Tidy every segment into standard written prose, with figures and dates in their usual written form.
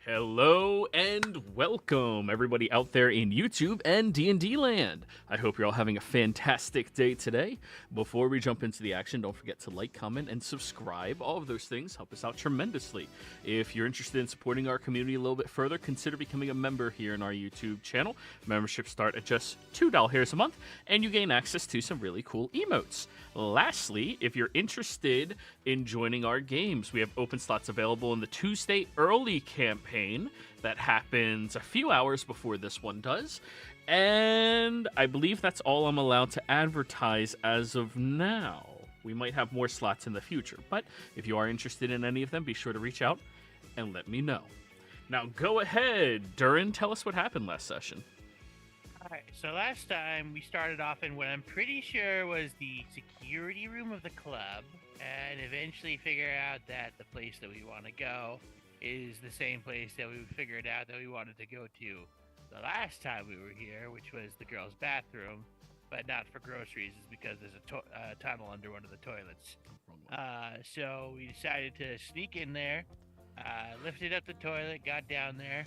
Hello and welcome, everybody out there in YouTube and D&D land. I hope you're all having a fantastic day today. Before we jump into the action, don't forget to like, comment, and subscribe. All of those things help us out tremendously. If you're interested in supporting our community a little bit further, consider becoming a member here in our YouTube channel. Memberships start at just $2 a month, and you gain access to some really cool emotes. Lastly, if you're interested in joining our games, we have open slots available in the Tuesday early campaign that happens a few hours before this one does. And I believe that's all I'm allowed to advertise as of now. We might have more slots in the future, but if you are interested in any of them, be sure to reach out and let me know. Now go ahead, Durin, tell us what happened last session. Alright, so last time we started off in what I'm pretty sure was the security room of the club, and eventually figure out that the place that we want to go is the same place that we figured out that we wanted to go to the last time we were here, which was the girls' bathroom, but not for groceries, it's because there's a tunnel under one of the toilets. So we decided to sneak in there, lifted up the toilet, got down there,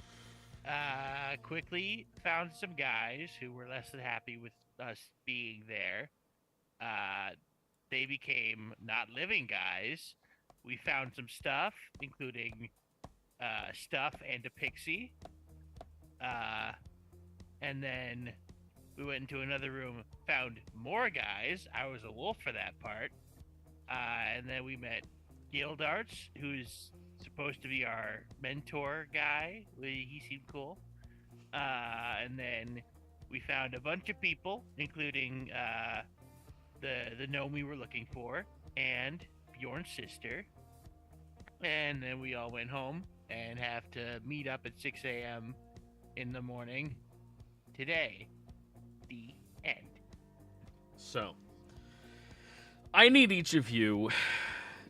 quickly found some guys who were less than happy with us being there. They became not living guys. We found some stuff, including stuff and a pixie. And then we went into another room, found more guys. I was a wolf for that part. And then we met Gildarts, who's supposed to be our mentor guy. He seemed cool. And then we found a bunch of people, including the gnome we were looking for, and Bjorn's sister. And then we all went home and have to meet up at 6 a.m. in the morning today. The end. So, I need each of you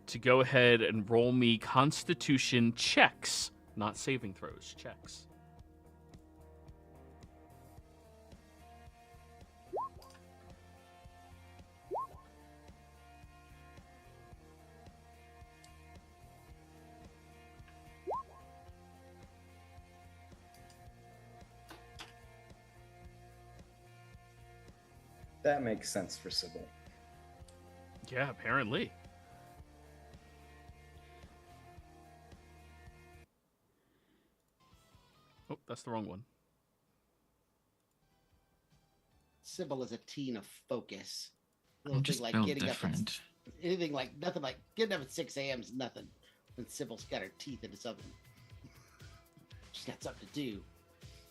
to go ahead and roll me Constitution checks, not saving throws, checks. That makes sense for Sybil. Yeah, apparently. Oh, that's the wrong one. Sybil is a teen of focus. I'm just like built getting different. up at, anything like nothing like getting up at 6 a.m. is nothing when Sybil's got her teeth into something. She's got something to do.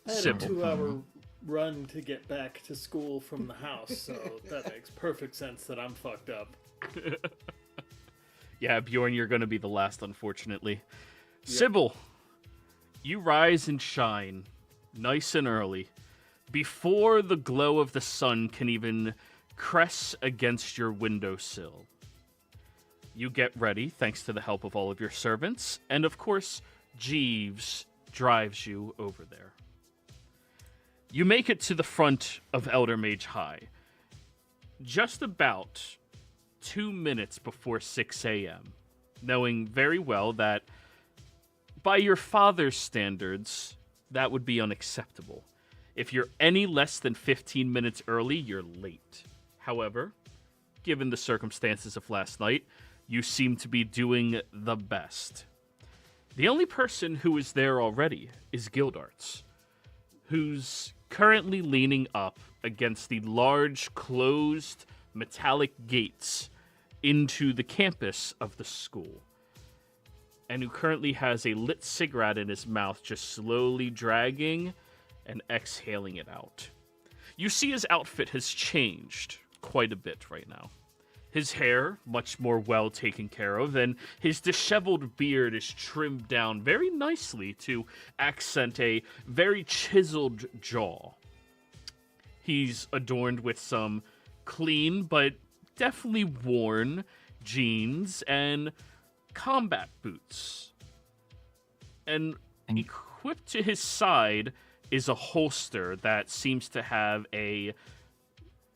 I had Sybil. a 2-hour run to get back to school from the house, so that makes perfect sense that I'm fucked up. Yeah, Bjorn, you're going to be the last, unfortunately. Yep. Sybil, you rise and shine nice and early, before the glow of the sun can even crest against your windowsill. You get ready, thanks to the help of all of your servants, and of course, Jeeves drives you over there. You make it to the front of Eldermage High, just about 2 minutes before 6 a.m., knowing very well that, by your father's standards, that would be unacceptable. If you're any less than 15 minutes early, you're late. However, given the circumstances of last night, you seem to be doing the best. The only person who is there already is Gildarts, who's currently leaning up against the large, closed, metallic gates into the campus of the school, and who currently has a lit cigarette in his mouth, just slowly dragging and exhaling it out. You see his outfit has changed quite a bit right now. His hair, much more well taken care of, and his disheveled beard is trimmed down very nicely to accent a very chiseled jaw. He's adorned with some clean but definitely worn jeans and combat boots. And equipped to his side is a holster that seems to have a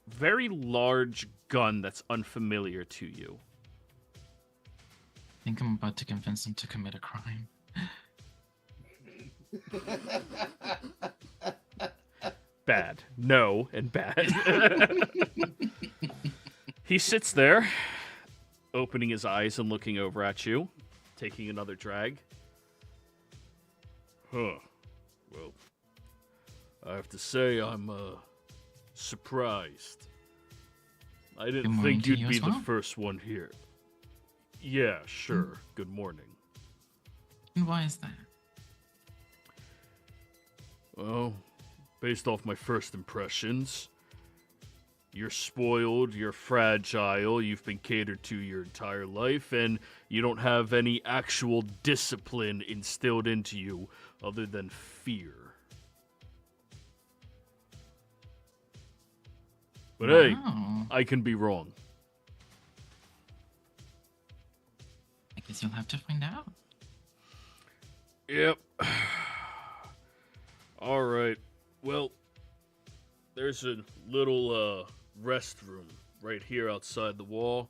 very large gun that's unfamiliar to you. I think I'm about to convince him to commit a crime. Bad. No, and bad. He sits there, opening his eyes and looking over at you, taking another drag. Huh. Well, I have to say I'm surprised. I didn't think you'd be the first one here. Yeah, sure. Good morning. And why is that? Well, based off my first impressions, you're spoiled, you're fragile, you've been catered to your entire life, and you don't have any actual discipline instilled into you other than fear. But hey, I can be wrong. I guess you'll have to find out. Yep. All right. Well, there's a little restroom right here outside the wall.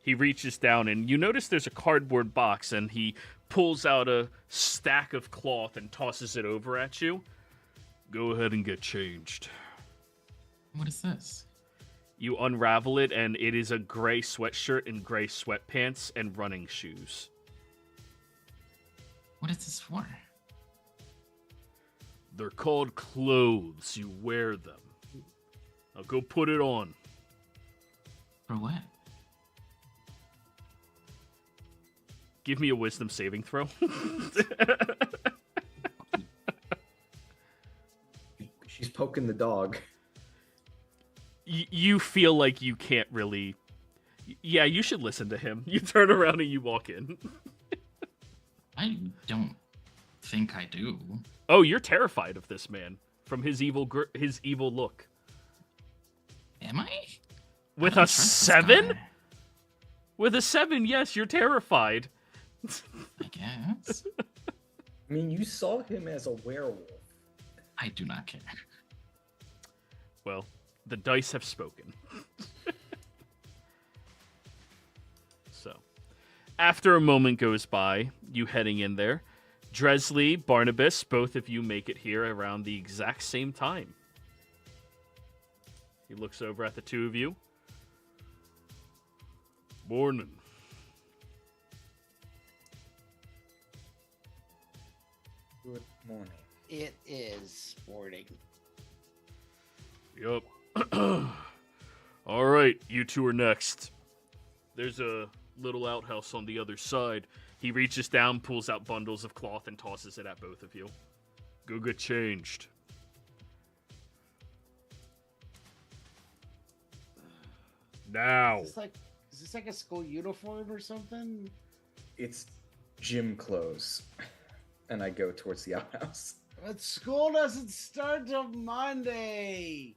He reaches down, and you notice there's a cardboard box, and he pulls out a stack of cloth and tosses it over at you. Go ahead and get changed. What is this? You unravel it, and it is a gray sweatshirt and gray sweatpants and running shoes. What is this for? They're called clothes. You wear them. Now go put it on. For what? Give me a wisdom saving throw. She's poking the dog. You feel like you can't really... Yeah, you should listen to him. You turn around and you walk in. I don't think I do. Oh, you're terrified of this man from his evil look. Am I? With I a don't trust this 7? guy. With a 7, yes, you're terrified. I guess. I mean, you saw him as a werewolf. I do not care. Well, the dice have spoken. So, after a moment goes by, you heading in there, Dresley, Barnabas, both of you make it here around the exact same time. He looks over at the two of you. Morning. Good morning. It is morning. Yup. All right, you two are next. There's a little outhouse on the other side. He reaches down, pulls out bundles of cloth, and tosses it at both of you. Go get changed. Now. Is this like a school uniform or something? It's gym clothes. And I go towards the outhouse. But school doesn't start till Monday.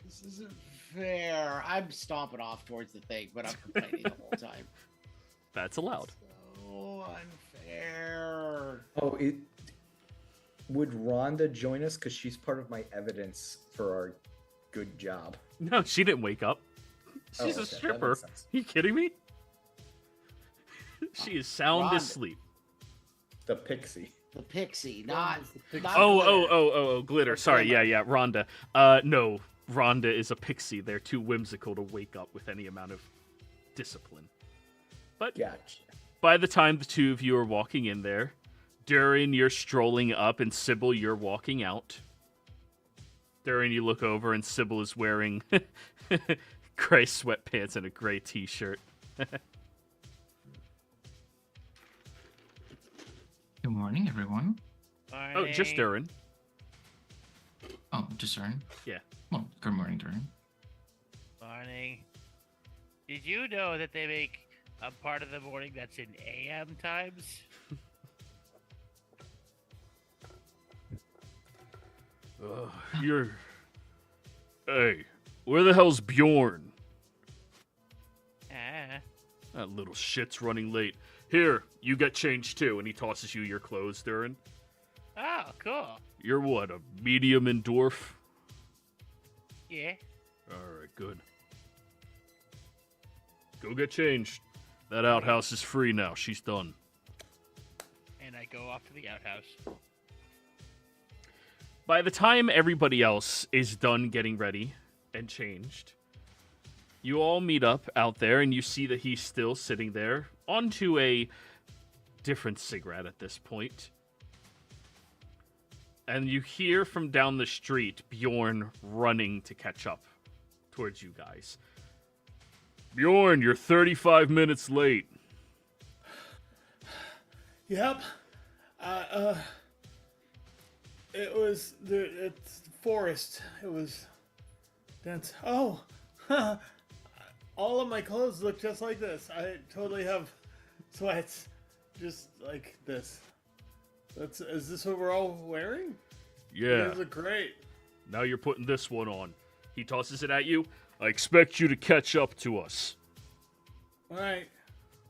This isn't fair. I'm stomping off towards the thing, but I'm complaining the whole time. That's allowed. So unfair. Oh, would Rhonda join us? Because she's part of my evidence for our good job. No, she didn't wake up. She's a Okay, that stripper. makes sense. You kidding me? She is sound Rhonda. asleep. The pixie. The pixie, not. not Oh, glitter. glitter. Or Sorry, glimmer. yeah, Rhonda. No, Rhonda is a pixie. They're too whimsical to wake up with any amount of discipline. But Gotcha. by the time the two of you are walking in there, Durin, you're strolling up, and Sybil, you're walking out. Durin, you look over, and Sybil is wearing gray sweatpants and a gray t-shirt. Good morning, everyone. Oh, just Durin. Oh, just Durin? Yeah. Well, good morning, Durin. Morning. Did you know that they make a part of the morning that's in AM times? You're... Hey, where the hell's Bjorn? Ah. That little shit's running late. Here, you get changed too, and he tosses you your clothes, Durin. Oh, cool. You're what, a medium in dwarf? Yeah. Alright, good. Go get changed. That outhouse is free now. She's done. And I go off to the outhouse. By the time everybody else is done getting ready and changed, you all meet up out there, and you see that he's still sitting there onto a different cigarette at this point. And you hear from down the street Bjorn running to catch up towards you guys. Bjorn, you're 35 minutes late. Yep. It's forest. It was dense. Oh, all of my clothes look just like this. I totally have sweats, just like this. Is this what we're all wearing? Yeah. These are great. Now you're putting this one on. He tosses it at you. I expect you to catch up to us. All right.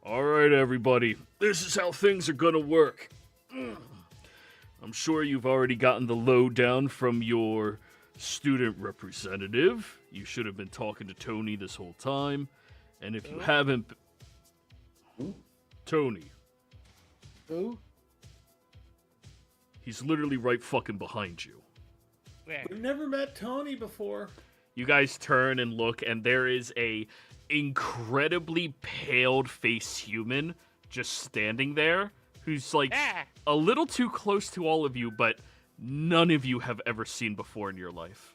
All right, everybody. This is how things are gonna work. I'm sure you've already gotten the lowdown from your student representative. You should have been talking to Tony this whole time. And if you haven't... Who? Tony. Who? He's literally right fucking behind you. Where? We've never met Tony before. You guys turn and look, and there is a incredibly pale-faced human just standing there, who's like a little too close to all of you, but none of you have ever seen before in your life.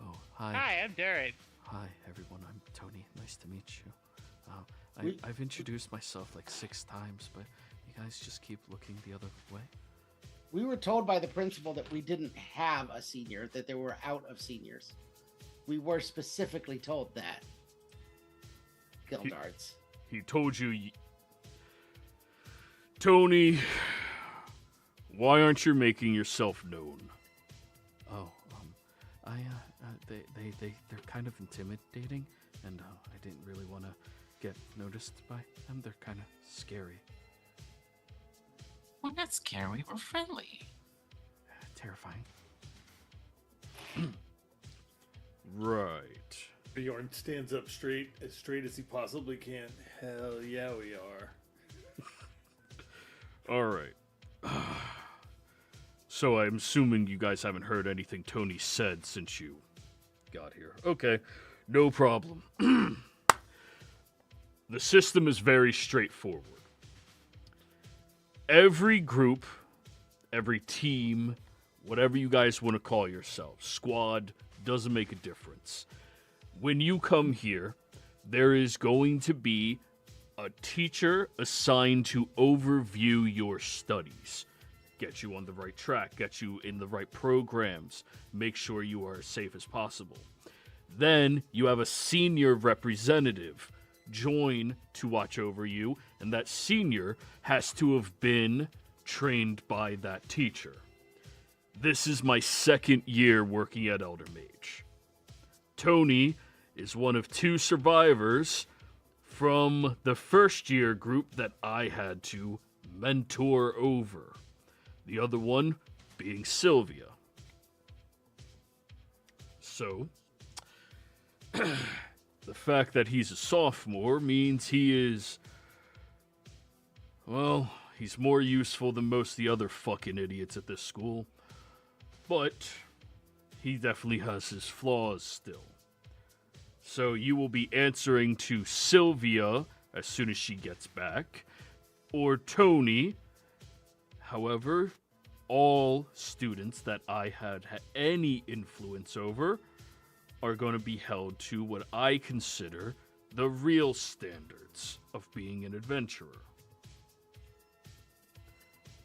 Oh, hi. Hi, I'm Darren. Hi, everyone. I'm Tony. Nice to meet you. I've introduced myself like 6 times, but you guys just keep looking the other way. We were told by the principal that we didn't have a senior, that they were out of seniors. We were specifically told that. Gildards. He told you... Tony, why aren't you making yourself known? Oh, they're kind of intimidating, and I didn't really want to get noticed by them. They're kind of scary. We're not scary, we're friendly. Terrifying. Right. Bjorn stands up straight as he possibly can. Hell yeah, we are. All right. So I'm assuming you guys haven't heard anything Tony said since you got here. Okay, no problem. The system is very straightforward. Every group, every team, whatever you guys want to call yourselves, squad, doesn't make a difference. When you come here, there is going to be a teacher assigned to overview your studies. Get you on the right track, get you in the right programs, make sure you are as safe as possible. Then you have a senior representative join to watch over you, and that senior has to have been trained by that teacher. This is my 2nd year working at Eldermage. Tony is one of 2 survivors from the 1st year group that I had to mentor over. The other one being Sylvia. So, the fact that he's a sophomore means he is, well, he's more useful than most of the other fucking idiots at this school. But he definitely has his flaws still. So you will be answering to Sylvia as soon as she gets back, or Tony. However, all students that I had any influence over are going to be held to what I consider the real standards of being an adventurer.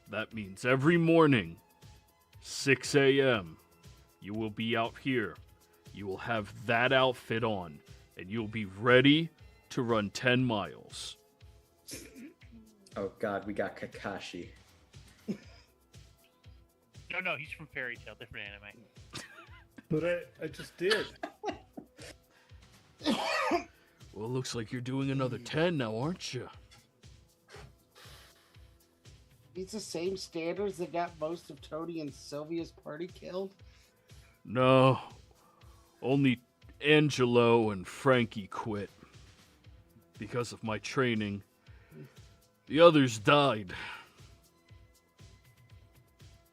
That means every morning, 6 a.m., you will be out here. You will have that outfit on, and you'll be ready to run 10 miles. Oh god, we got Kakashi. No, he's from Fairy Tail, different anime. But I just did. Well, it looks like you're doing another 10 now, aren't you? These the same standards that got most of Tony and Sylvia's party killed? No. Only Angelo and Frankie quit. Because of my training. The others died.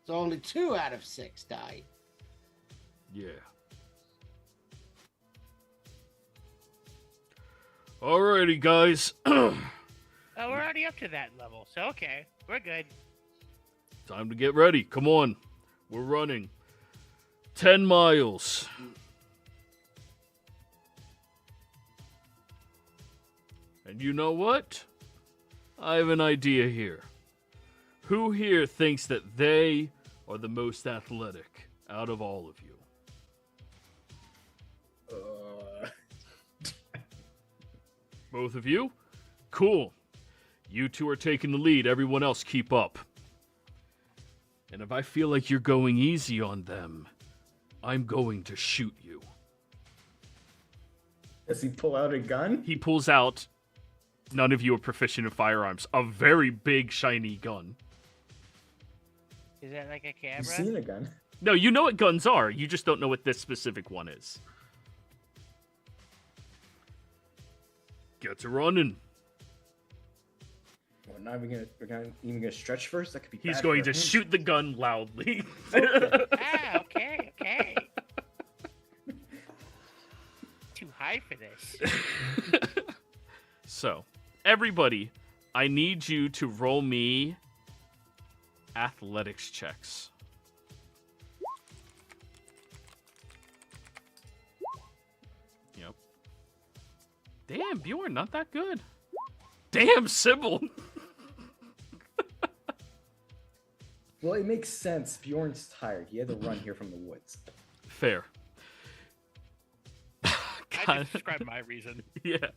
So only 2 out of 6 died. Yeah. Alrighty, guys. Oh, we're already up to that level, so okay, we're good. Time to get ready. Come on. We're running. 10 miles. And you know what? I have an idea here. Who here thinks that they are the most athletic out of all of you? Both of you? Cool. You two are taking the lead. Everyone else keep up. And if I feel like you're going easy on them, I'm going to shoot you. Does he pull out a gun? He pulls out, none of you are proficient in firearms, a very big, shiny gun. Is that like a camera? You've seen a gun. No, you know what guns are. You just don't know what this specific one is. Get to running. We're not even gonna stretch first. That could be. He's bad going for to him. shoot the gun loudly. Ah, okay. Too high for this. So, everybody, I need you to roll me athletics checks. Yep. Damn, Bjorn, not that good. Damn, Sybil. Well, it makes sense. Bjorn's tired. He had to run here from the woods. Fair. I just described my reason. Yeah.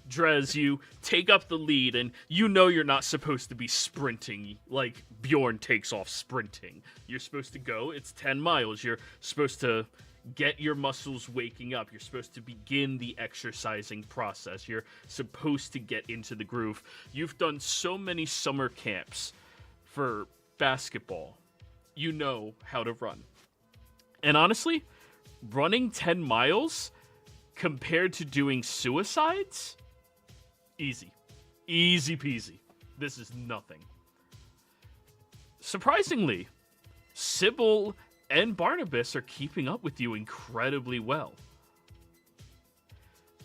Drez, you take up the lead, and you know you're not supposed to be sprinting like Bjorn takes off sprinting. You're supposed to go, it's 10 miles. You're supposed to get your muscles waking up. You're supposed to begin the exercising process. You're supposed to get into the groove. You've done so many summer camps for basketball. You know how to run. And honestly, running 10 miles compared to doing suicides, easy. Easy peasy. This is nothing. Surprisingly, Sybil and Barnabas are keeping up with you incredibly well.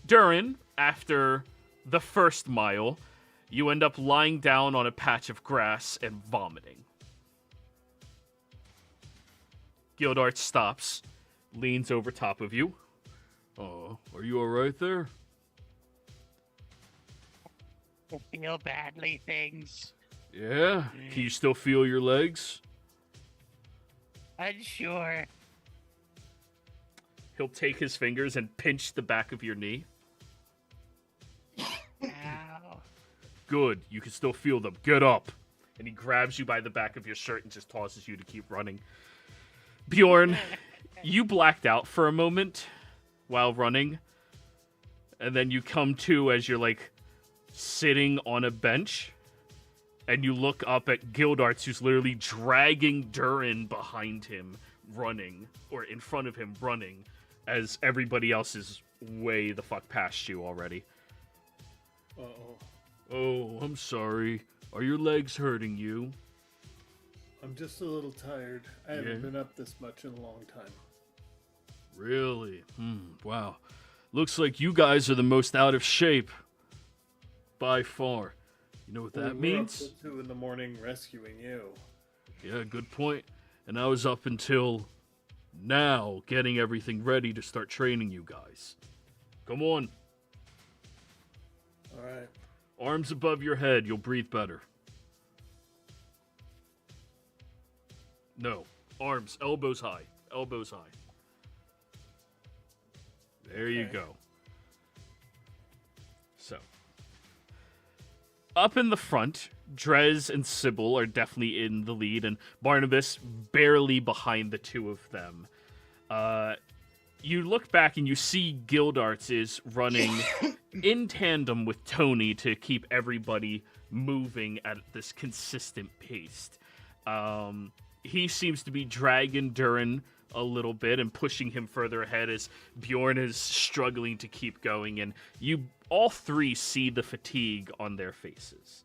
Durin, after the first mile, you end up lying down on a patch of grass and vomiting. Gildart stops, leans over top of you. Oh, are you alright there? I feel badly things. Yeah? Can you still feel your legs? Unsure. He'll take his fingers and pinch the back of your knee. Ow. Good, you can still feel them. Get up. And he grabs you by the back of your shirt and just tosses you to keep running. Bjorn, you blacked out for a moment while running. And then you come to as you're like sitting on a bench. And you look up at Gildarts, who's literally dragging Durin behind him, running, or in front of him, running, as everybody else is way the fuck past you already. Uh-oh. Oh, I'm sorry. Are your legs hurting you? I'm just a little tired. I haven't been up this much in a long time. Really? Wow. Looks like you guys are the most out of shape. By far. You know what that We were means? up till 2 in the morning rescuing you. Yeah, good point. And I was up until now getting everything ready to start training you guys. Come on. All right. Arms above your head. You'll breathe better. No. Arms. Elbows high. Elbows high. There you Okay. go. So. Up in the front, Drez and Sybil are definitely in the lead, and Barnabas barely behind the two of them. You look back and you see Gildarts is running in tandem with Tony to keep everybody moving at this consistent pace. He seems to be dragging Durin a little bit and pushing him further ahead as Bjorn is struggling to keep going, and you all three see the fatigue on their faces.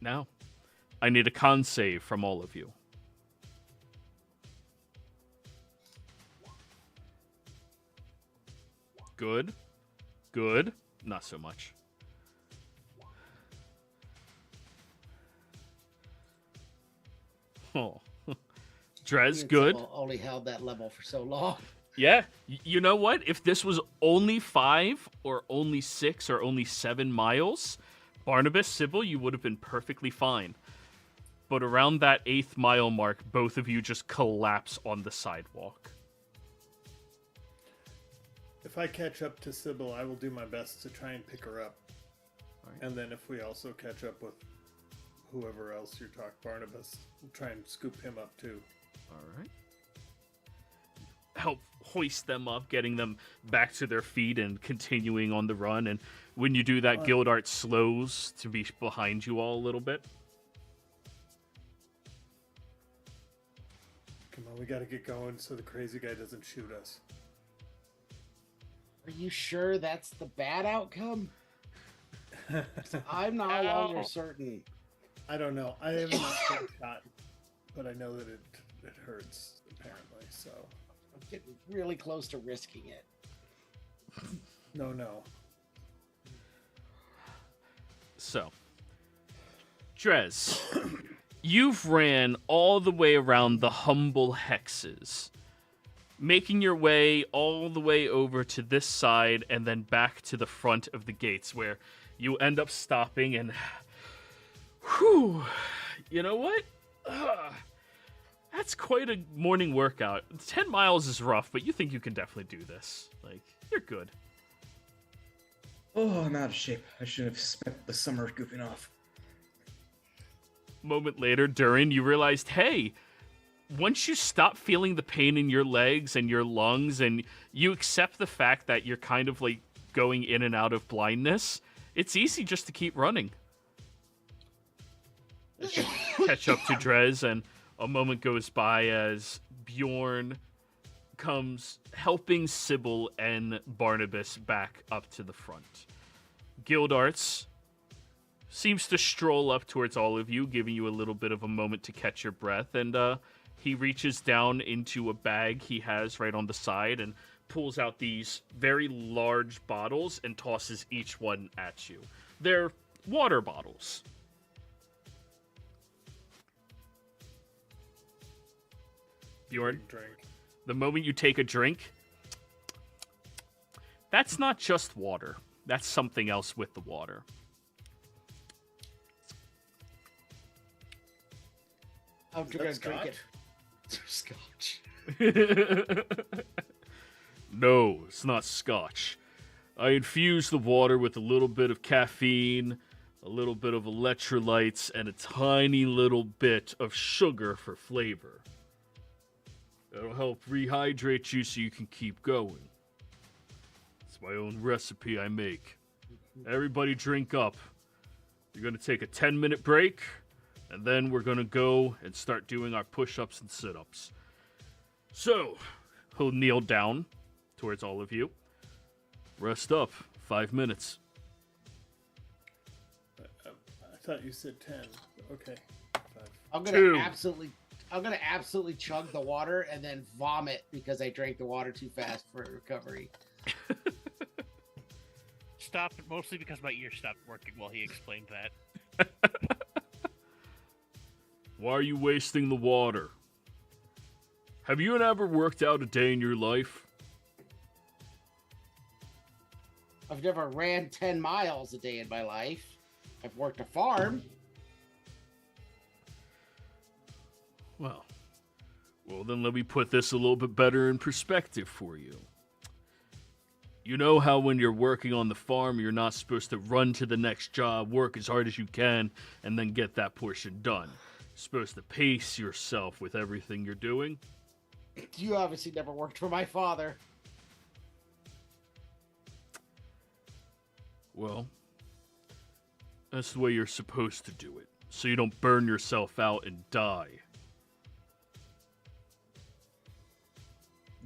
Now, I need a con save from all of you. Good. Good. Not so much. Oh. Drez, good. Only held that level for so long. Yeah. You know what? If this was only 5 or only 6 or only 7 miles, Barnabas, Sybil, you would have been perfectly fine. But around that 8th mile mark, both of you just collapse on the sidewalk. If I catch up to Sybil, I will do my best to try and pick her up. Right. And then if we also catch up with whoever else you're talking, Barnabas, we'll try and scoop him up too. All right. Help hoist them up, getting them back to their feet and continuing on the run. And when you do that, Gildart slows to be behind you all a little bit. Come on, we gotta get going so the crazy guy doesn't shoot us. Are you sure that's the bad outcome? I'm no longer certain. I don't know. I have not been shot, but I know that it hurts, apparently, so. I'm getting really close to risking it. No. So, Drez, you've ran all the way around the humble hexes, making your way all the way over to this side and then back to the front of the gates, where you end up stopping and... Whew, you know what? That's quite a morning workout. 10 miles is rough, but you think you can definitely do this. Like, you're good. Oh, I'm out of shape. I should have spent the summer goofing off. A moment later, Durin, you realized, hey, once you stop feeling the pain in your legs and your lungs, and you accept the fact that you're kind of like going in and out of blindness, it's easy just to keep running. Catch up to Drez, and a moment goes by as Bjorn comes helping Sybil and Barnabas back up to the front. Gildarts seems to stroll up towards all of you, giving you a little bit of a moment to catch your breath, and he reaches down into a bag he has right on the side and pulls out these very large bottles and tosses each one at you. They're water bottles. Bjorn, Drink. the moment you take a drink, that's not just water. That's something else with the water. I'm gonna drink it. Scotch. No, it's not scotch. I infuse the water with a little bit of caffeine, a little bit of electrolytes, and a tiny little bit of sugar for flavor. It'll help rehydrate you so you can keep going. It's my own recipe I make. Everybody drink up. You're going to take a 10-minute break, and then we're going to go and start doing our push-ups and sit-ups. So, he'll kneel down towards all of you. Rest up. 5 minutes. I thought you said 10. Okay. 5. I'm gonna absolutely chug the water and then vomit because I drank the water too fast for recovery. Stopped mostly because my ear stopped working while he explained that. Why are you wasting the water? Have you ever worked out a day in your life? I've never ran 10 miles a day in my life. I've worked a farm. Well, then let me put this a little bit better in perspective for you. You know how when you're working on the farm, you're not supposed to run to the next job, work as hard as you can, and then get that portion done. You're supposed to pace yourself with everything you're doing. You obviously never worked for my father. Well, that's the way you're supposed to do it, so you don't burn yourself out and die.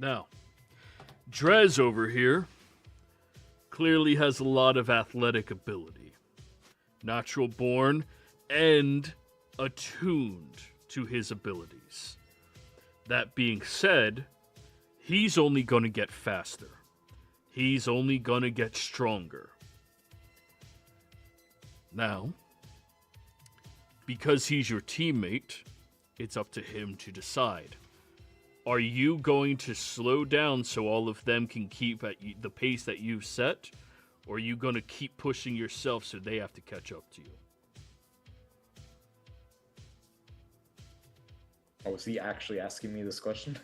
Now, Drez over here clearly has a lot of athletic ability. Natural born and attuned to his abilities. That being said, he's only going to get faster. He's only going to get stronger. Now, because he's your teammate, it's up to him to decide. Are you going to slow down so all of them can keep at the pace that you've set? Or are you going to keep pushing yourself so they have to catch up to you? Oh, is he actually asking me this question?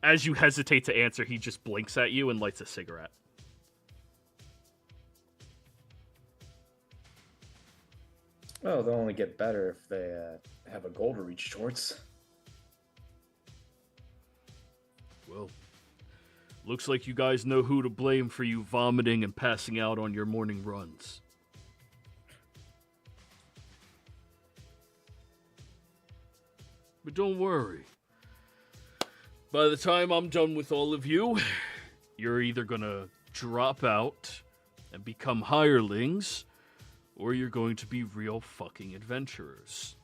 As you hesitate to answer, he just blinks at you and lights a cigarette. Oh, they'll only get better if they have a goal to reach towards. Well, looks like you guys know who to blame for you vomiting and passing out on your morning runs. But don't worry. By the time I'm done with all of you, you're either gonna drop out and become hirelings, or you're going to be real fucking adventurers.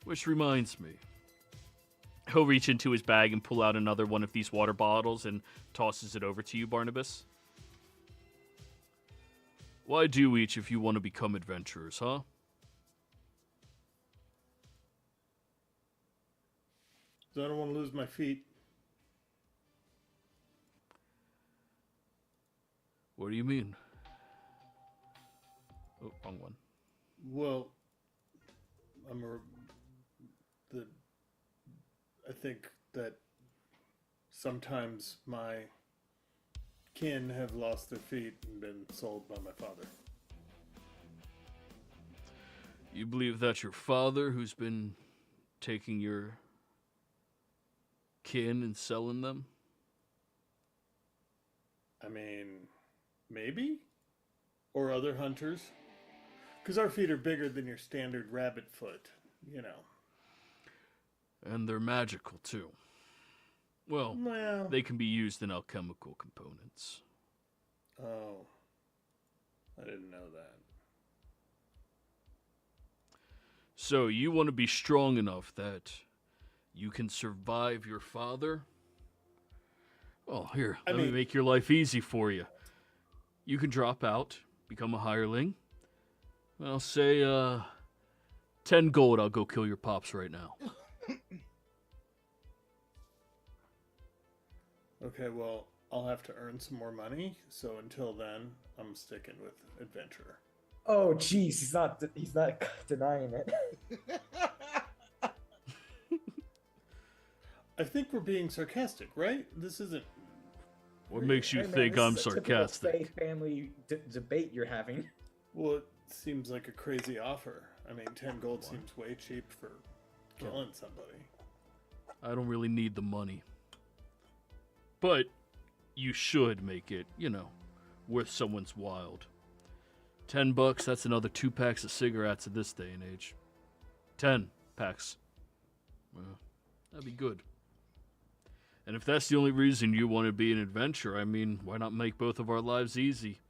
Which reminds me. He'll reach into his bag and pull out another one of these water bottles and tosses it over to you, Barnabas. Why do each if you want to become adventurers, huh? So I don't want to lose my feet. What do you mean? Oh, wrong one. Well, I think that sometimes my kin have lost their feet and been sold by my father. You believe that's your father who's been taking your kin and selling them? I mean, maybe? Or other hunters? Because our feet are bigger than your standard rabbit foot, you know. And they're magical, too. Well, they can be used in alchemical components. Oh. I didn't know that. So, you want to be strong enough that you can survive your father? Well, here, let me make your life easy for you. You can drop out, become a hireling. I'll say, 10 gold, I'll go kill your pops right now. Okay, well, I'll have to earn some more money, so until then, I'm sticking with adventurer. Oh, jeez, he's not denying it. I think we're being sarcastic, right? This isn't... What makes you Hey, man, think this I'm is a typical sarcastic? Faith family debate you're having. Well, it seems like a crazy offer. I mean, 10 gold seems way cheap for killing somebody. I don't really need the money. But you should make it, worth someone's wild. $10, that's another 2 packs of cigarettes at this day and age. 10 packs. Well, that'd be good. And if that's the only reason you want to be an adventurer, I mean, why not make both of our lives easy?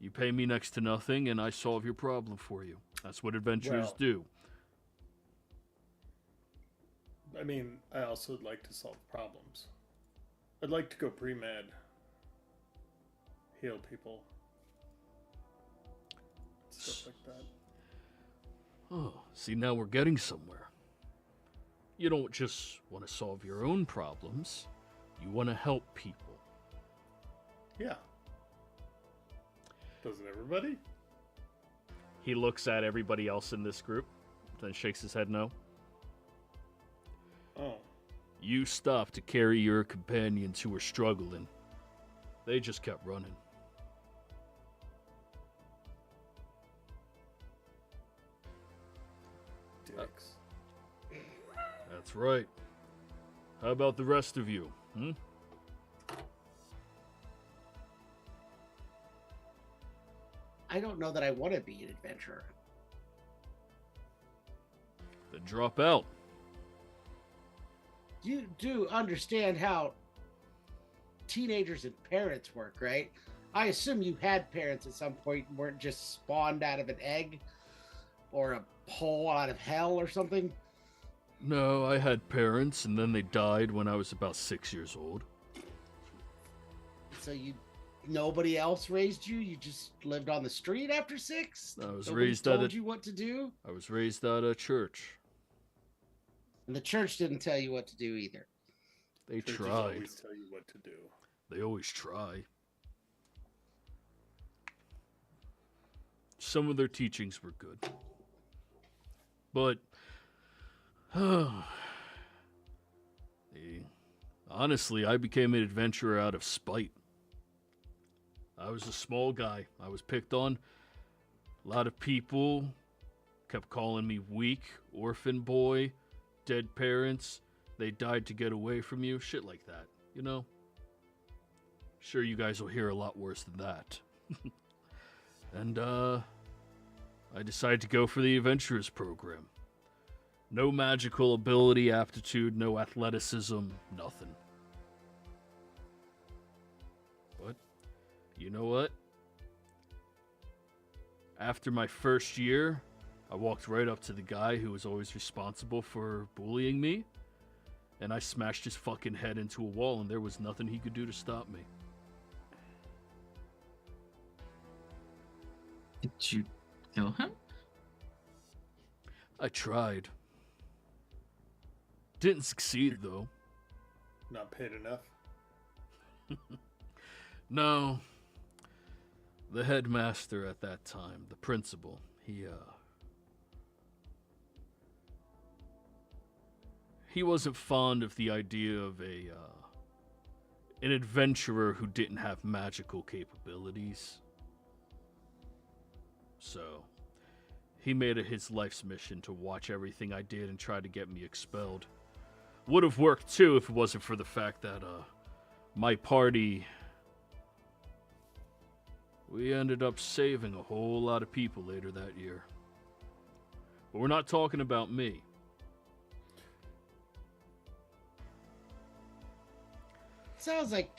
You pay me next to nothing, and I solve your problem for you. That's what adventurers do. I mean, I also would like to solve problems. I'd like to go pre-med. Heal people. Stuff like that. Oh, see, now we're getting somewhere. You don't just want to solve your own problems. You want to help people. Yeah. Doesn't everybody? He looks at everybody else in this group, then shakes his head no. Oh. You stopped to carry your companions who were struggling. They just kept running. Dicks. That's right. How about the rest of you? I don't know that I want to be an adventurer. Then drop out. You do understand how teenagers and parents work, right? I assume you had parents at some point and weren't just spawned out of an egg or a pole out of hell or something? No, I had parents, and then they died when I was about 6 years old. So nobody else raised you? You just lived on the street after 6? I was Nobody raised at told a- you what to do? I was raised at a church. And the church didn't tell you what to do either. They Churches tried. always tell you what to do. They always try. Some of their teachings were good. But, honestly, I became an adventurer out of spite. I was a small guy. I was picked on. A lot of people kept calling me weak, orphan boy, dead parents. They died to get away from you. Shit like that, you know? Sure, you guys will hear a lot worse than that. And, I decided to go for the Adventurers program. No magical ability, aptitude, no athleticism, nothing. But, you know what? After my first year, I walked right up to the guy who was always responsible for bullying me, and I smashed his fucking head into a wall, and there was nothing he could do to stop me. Did you kill him? I tried. Didn't succeed, though. Not paid enough. No. The headmaster at that time, the principal, he wasn't fond of the idea of an adventurer who didn't have magical capabilities. So, he made it his life's mission to watch everything I did and try to get me expelled. Would have worked too if it wasn't for the fact that my party, we ended up saving a whole lot of people later that year. But we're not talking about me. Sounds like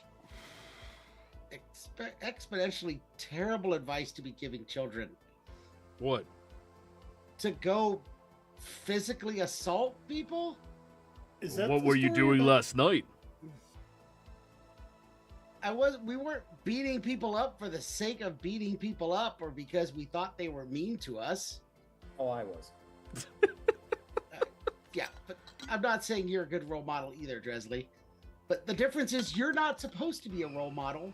exponentially terrible advice to be giving children. What? To go physically assault people? Is that What the were you story doing about- last night? We weren't beating people up for the sake of beating people up or because we thought they were mean to us. Oh, I was. Yeah, but I'm not saying you're a good role model either, Dresley. But the difference is you're not supposed to be a role model.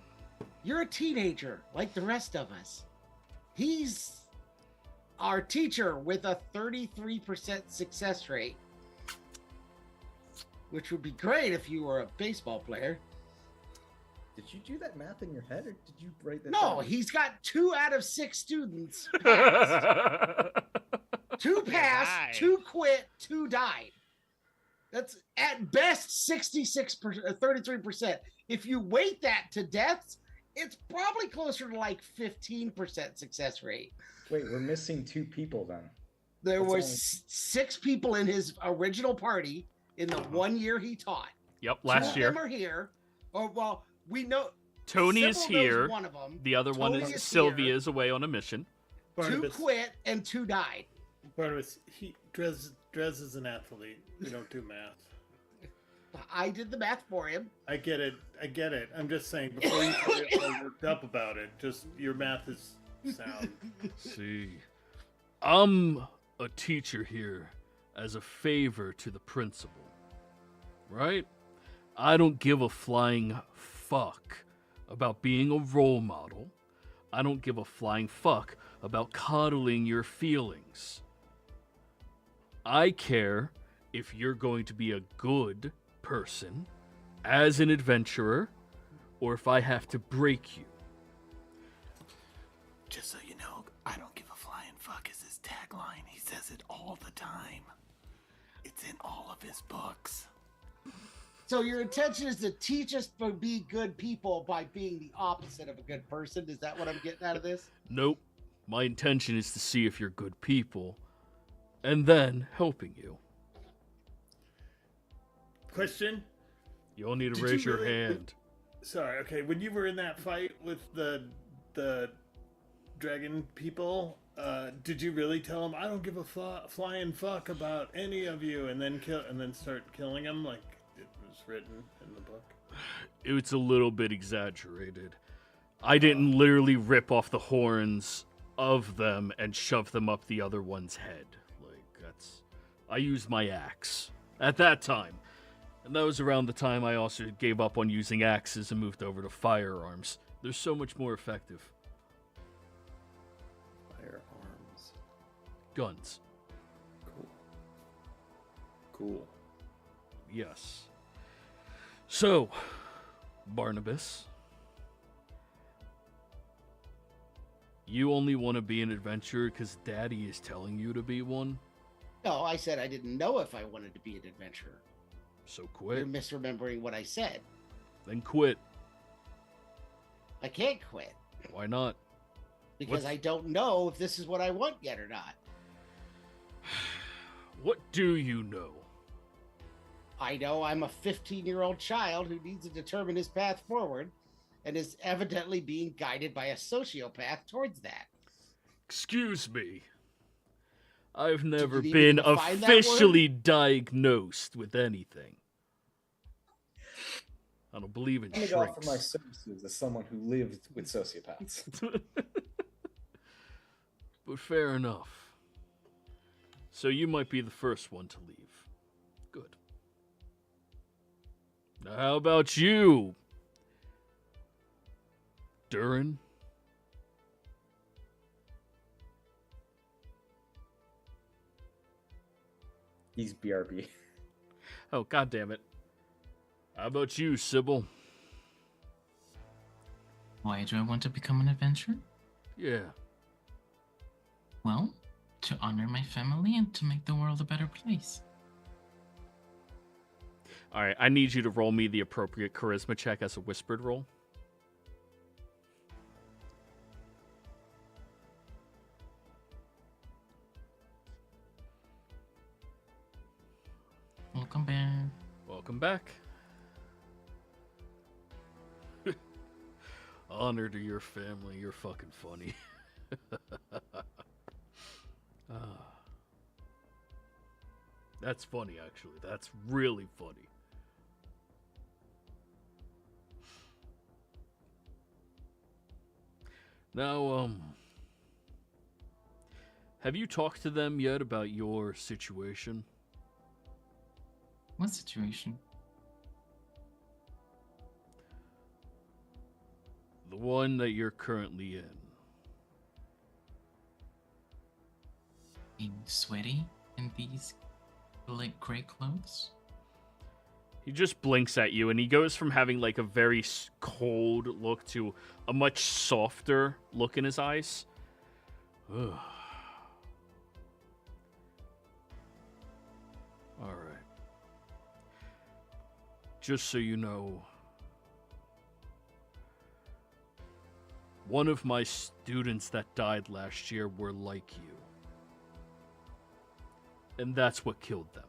You're a teenager like the rest of us. He's our teacher with a 33% success rate, which would be great if you were a baseball player. Did you do that math in your head, or did you write that No, down? he's got 2 out of 6 students passed. 2 passed, Nice. 2 quit, 2 died. That's at best 66%, 33%. If you weight that to deaths, it's probably closer to like 15% success rate. Wait, we're missing 2 people then. There That's was only- 6 people in his original party in the 1 year he taught. Yep, 2 last of year. them are here. Or well, we know Tony is Sybil knows here. one of them. The other one Tony is is Sylvia here. is away on a mission. 2 Barnabas, quit and 2 died. Barnabas, Drez is an athlete. We don't do math. I did the math for him. I get it. I'm just saying, before you get all worked up about it, just your math is sound. See, I'm a teacher here as a favor to the principal, right? I don't give a flying fuck about being a role model. I don't give a flying fuck about coddling your feelings. I care if you're going to be a good person as an adventurer, or if I have to break you. Just so you know, I don't give a flying fuck is his tagline. He says it all the time. It's in all of his books. So your intention is to teach us to be good people by being the opposite of a good person. Is that what I'm getting out of this? Nope. My intention is to see if you're good people, and then helping you. Question? You'll need to Did raise you your really- hand. Sorry. Okay, when you were in that fight with the dragon people, Did you really tell him I don't give a flying fuck about any of you, and then start killing him like it was written in the book? It's a little bit exaggerated. I didn't literally rip off the horns of them and shove them up the other one's head. I used my axe at that time. And that was around the time I also gave up on using axes and moved over to firearms. They're so much more effective. Firearms. Guns. Cool. Yes. So, Barnabas, you only want to be an adventurer because Daddy is telling you to be one? No, I said I didn't know if I wanted to be an adventurer. So You're quit. misremembering what I said. Then quit. I can't quit Why not? because I don't know if this is what I want yet or not. What do you know? I know I'm a 15-year-old child who needs to determine his path forward and is evidently being guided by a sociopath towards that. Excuse me. I've never you need been to define that officially diagnosed with anything. I don't believe in Let me shrinks. offer my services as someone who lives with sociopaths. But fair enough. So you might be the first one to leave. Good. Now how about you, Durin? He's BRB. Oh, God damn it. How about you, Sybil? Why do I want to become an adventurer? Yeah. Well, to honor my family and to make the world a better place. Alright, I need you to roll me the appropriate charisma check as a whispered roll. Welcome back. Welcome back. Honor to your family. You're fucking funny. That's funny, actually. That's really funny. Now, have you talked to them yet about your situation? What situation? The one that you're currently in. Being sweaty in these like gray clothes? He just blinks at you, and he goes from having like a very cold look to a much softer look in his eyes. Ugh. All right. Just so you know, one of my students that died last year were like you. And that's what killed them.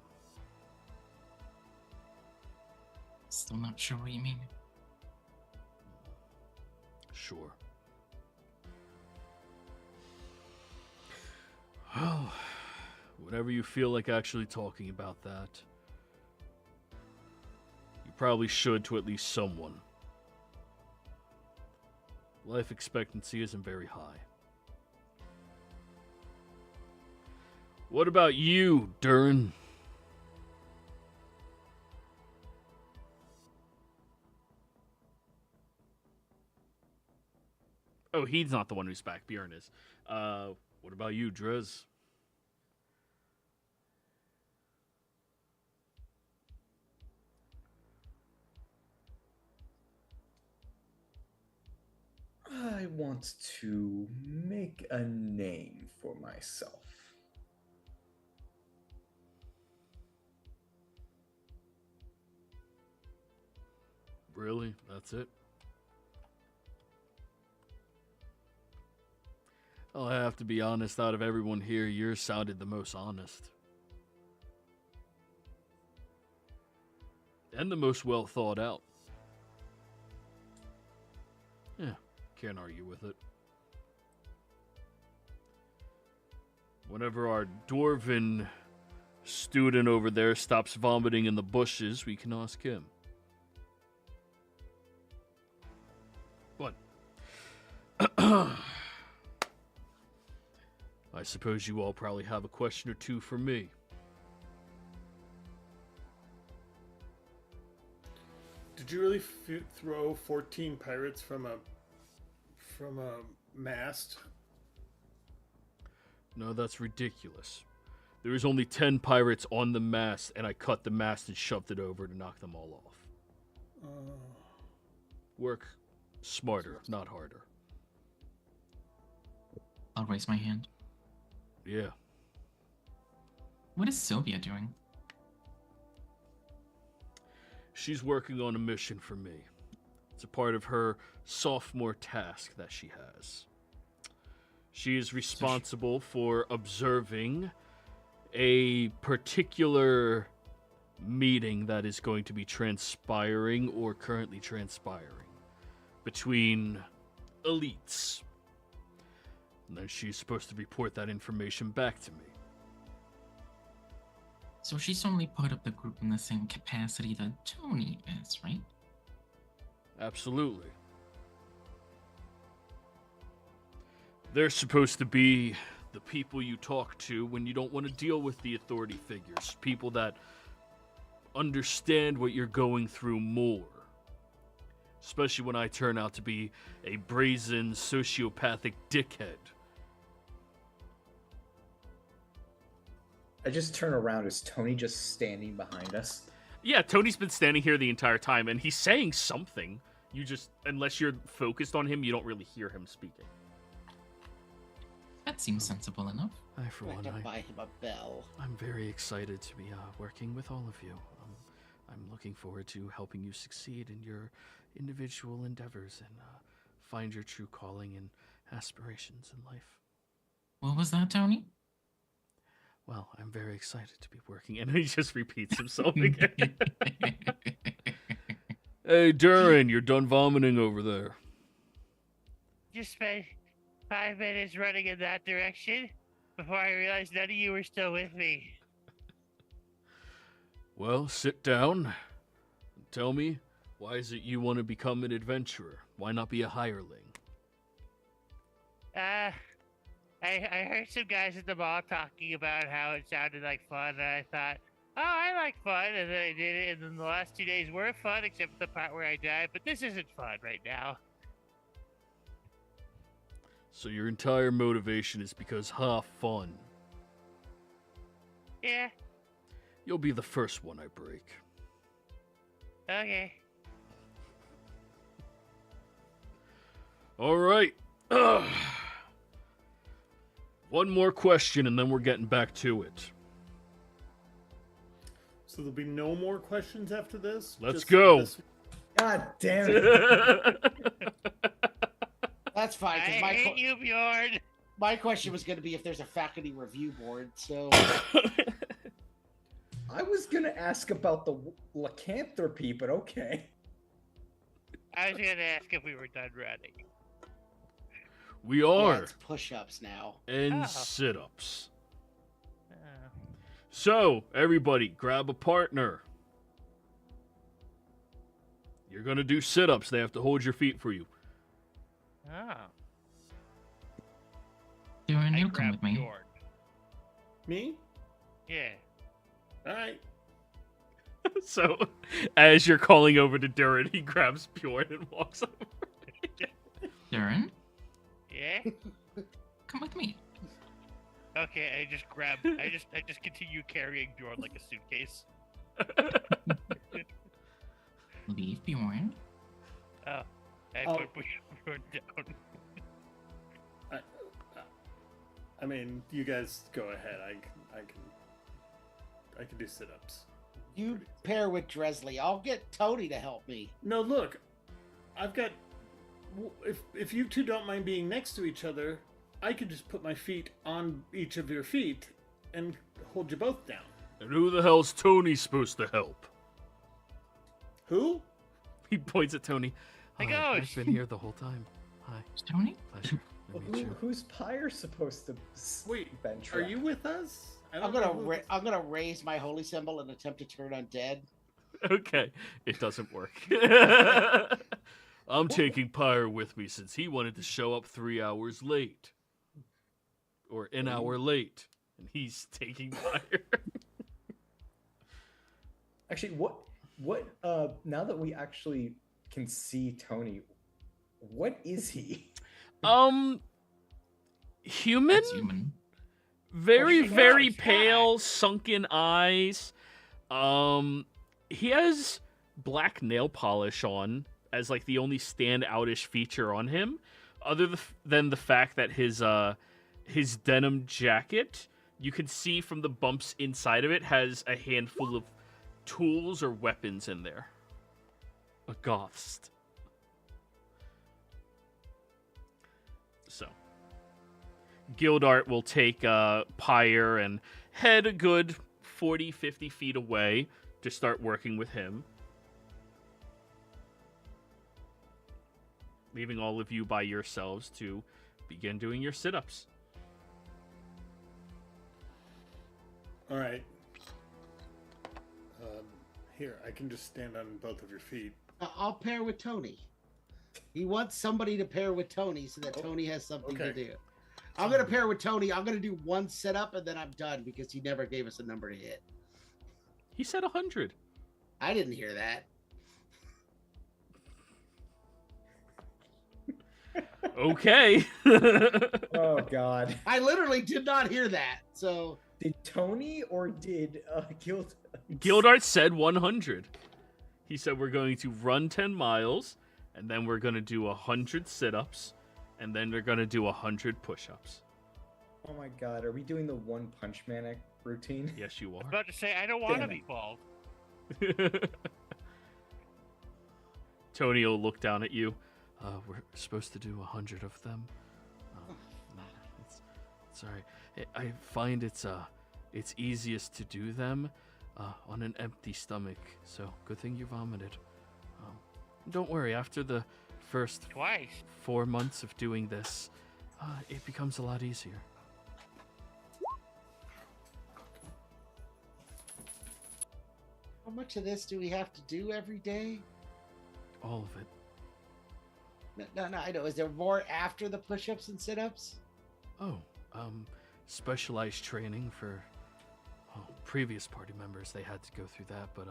Still not sure what you mean. Sure. Well, whenever you feel like actually talking about that, you probably should to at least someone. Life expectancy isn't very high. What about you, Durin? Oh, he's not the one who's back. Bjorn is. What about you, Drez? I want to make a name for myself. Really? That's it? I'll have to be honest, out of everyone here, yours sounded the most honest. And the most well thought out. Yeah, can't argue with it. Whenever our dwarven student over there stops vomiting in the bushes, we can ask him. What? I suppose you all probably have a question or two for me. Did you really throw 14 pirates from a mast? No, that's ridiculous. There was only 10 pirates on the mast, and I cut the mast and shoved it over to knock them all off. Work smarter, not harder. I'll raise my hand. Yeah. What is Sylvia doing? She's working on a mission for me. It's a part of her sophomore task that she has. She is responsible for observing a particular meeting that is going to be transpiring or currently transpiring between elites. And then she's supposed to report that information back to me. So she's only part of the group in the same capacity that Tony is, right? Absolutely. They're supposed to be the people you talk to when you don't want to deal with the authority figures. People that understand what you're going through more. Especially when I turn out to be a brazen, sociopathic dickhead. I just turn around. Is Tony just standing behind us? Yeah, Tony's been standing here the entire time, and he's saying something. You just, unless you're focused on him, you don't really hear him speaking. That seems sensible enough. For I have one, to buy him a bell. I'm very excited to be working with all of you. I'm looking forward to helping you succeed in your individual endeavors and find your true calling and aspirations in life. What was that, Tony? Well, I'm very excited to be working, and he just repeats himself again. Hey, Durin, you're done vomiting over there. Just spent 5 minutes running in that direction before I realized none of you were still with me. Well, sit down and tell me, why is it you want to become an adventurer? Why not be a hireling? I heard some guys at the mall talking about how it sounded like fun, and I thought, oh, I like fun, and then I did it, and then the last 2 days were fun, except for the part where I died, but this isn't fun right now. So your entire motivation is because, fun. Yeah, You'll be the first one I break. okay. All right. One more question, and then we're getting back to it. So there'll be no more questions after this? Let's Just go. this- God damn it! That's fine. I 'Cause hate you, Bjorn. my question was going to be if there's a faculty review board. So I was gonna ask about the lycanthropy, but okay. I was gonna ask if we were done running. We yeah, are. it's push-ups now. And Oh. sit-ups. Oh. So, everybody, grab a partner. You're going to do sit-ups. They have to hold your feet for you. Oh. Durin, I you come grabbed with me. Bjorn. Me? Yeah. Alright. So, as you're calling over to Durin, he grabs Bjorn and walks over. Durin, Yeah? come with me. Okay, I just continue carrying Bjorn like a suitcase. Leave Bjorn. Oh. I Oh. put Bjorn down. I mean, you guys go ahead. I can do sit-ups. You pair with Dresley. I'll get Tony to help me. No, look, I've got. If you two don't mind being next to each other, I could just put my feet on each of your feet and hold you both down. And who the hell's Tony supposed to help? Who? He points at Tony. The Hi, I've ghost. been here the whole time. Hi, Tony? pleasure. Well, meet you. who's Pyre supposed to Wait, bench? are you with us? I I'm don't know gonna who- I'm gonna raise my holy symbol and attempt to turn undead. Okay, it doesn't work. I'm taking Pyre with me since he wanted to show up 3 hours late. Or an hour late. And he's taking Pyre. Actually, now that we actually can see Tony, what is he? Human? That's human. Very, Oh, very God. pale, sunken eyes. He has black nail polish on as like the only standoutish feature on him, other than the fact that his denim jacket, you can see from the bumps inside of it, has a handful of tools or weapons in there. A ghost. So, Gildart will take Pyre and head a good 40, 50 feet away to start working with him. Leaving all of you by yourselves to begin doing your sit-ups. All right. Here, I can just stand on both of your feet. I'll pair with Tony. He wants somebody to pair with Tony so that Tony has something to okay. do. I'm gonna pair with Tony. I'm gonna do one sit-up and then I'm done because he never gave us a number to hit. He said 100. I didn't hear that. Okay. Oh God! I literally did not hear that. So Did Tony or did Guild? Gildart said 100. He said we're going to run 10 miles, and then we're going to do 100 sit-ups, and then they're going to do 100 push-ups. Oh my God! Are we doing the One Punch Man routine? Yes, you I was are. about to say, I don't want to Damn be it. bald. Tony will look down at you. We're supposed to do 100 of them. It's all right. I find it's easiest to do them on an empty stomach. So good thing you vomited. Don't worry. After the first Twice. 4 months of doing this, it becomes a lot easier. how much of this do we have to do every day? All of it. No, I know. Is there more after the push-ups and sit-ups? Oh, specialized training for previous party members. They had to go through that, but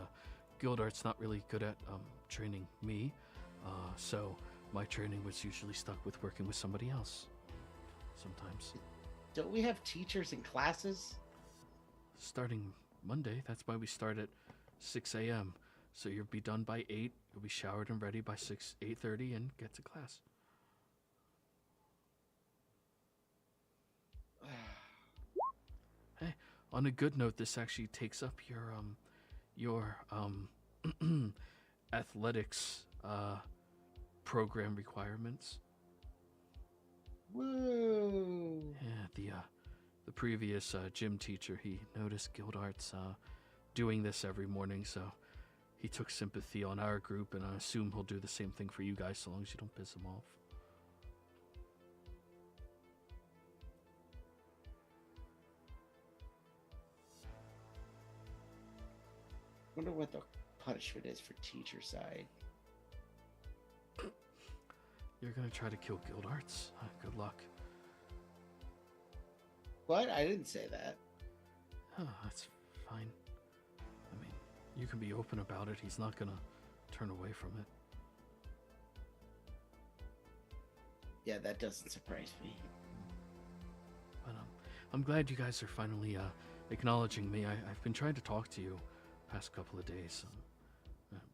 Gildart's not really good at training me, so my training was usually stuck with working with somebody else. Sometimes. Don't we have teachers and classes? Starting Monday, that's why we start at 6 a.m. So you'll be done by 8, you'll be showered and ready by 8:30 and get to class. Hey, on a good note, this actually takes up your athletics program requirements. Whoa. Yeah, the previous gym teacher, he noticed Gildart's doing this every morning, so he took sympathy on our group, and I assume he'll do the same thing for you guys so long as you don't piss him off. Wonder what the punishment is for teacher side. You're gonna try to kill Gildarts? Good luck. What? I didn't say that. Oh, that's fine. I mean, you can be open about it. He's not gonna turn away from it. Yeah, that doesn't surprise me. But I'm glad you guys are finally acknowledging me. I've been trying to talk to you past couple of days.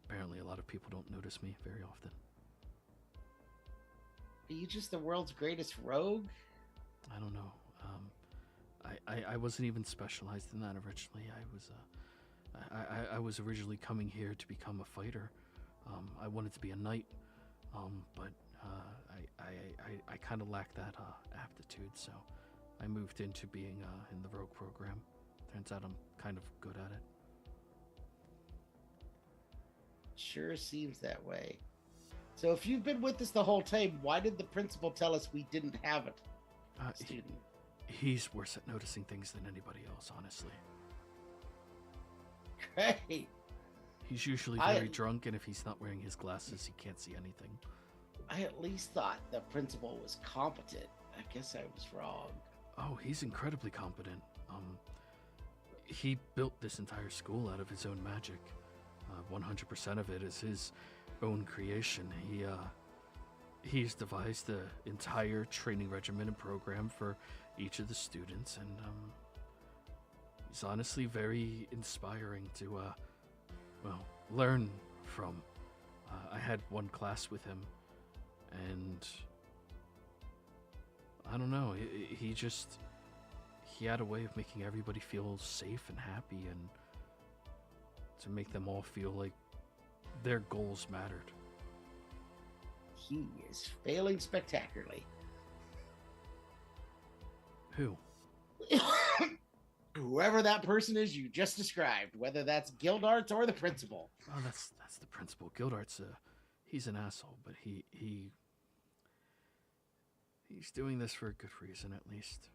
Apparently a lot of people don't notice me very often. Are you just the world's greatest rogue? I don't know. I wasn't even specialized in that originally. I was originally coming here to become a fighter. I wanted to be a knight, but I kind of lacked that aptitude, so I moved into being in the rogue program. Turns out I'm kind of good at it. Sure seems that way. So if you've been with us the whole time, why did the principal tell us we didn't have it? Student. He's worse at noticing things than anybody else, honestly. Great. He's usually very drunk, and if he's not wearing his glasses, he can't see anything. I at least thought the principal was competent. I guess I was wrong. Oh, he's incredibly competent. He built this entire school out of his own magic. 100% of it is his own creation. He's devised the entire training regimen and program for each of the students, and he's honestly very inspiring to learn from. I had one class with him, and I don't know, he had a way of making everybody feel safe and happy, and to make them all feel like their goals mattered. He is failing spectacularly. Who? Whoever that person is you just described, whether that's Gildarts or the principal. Oh, that's the principal. Gildart's he's an asshole, but he's doing this for a good reason, at least.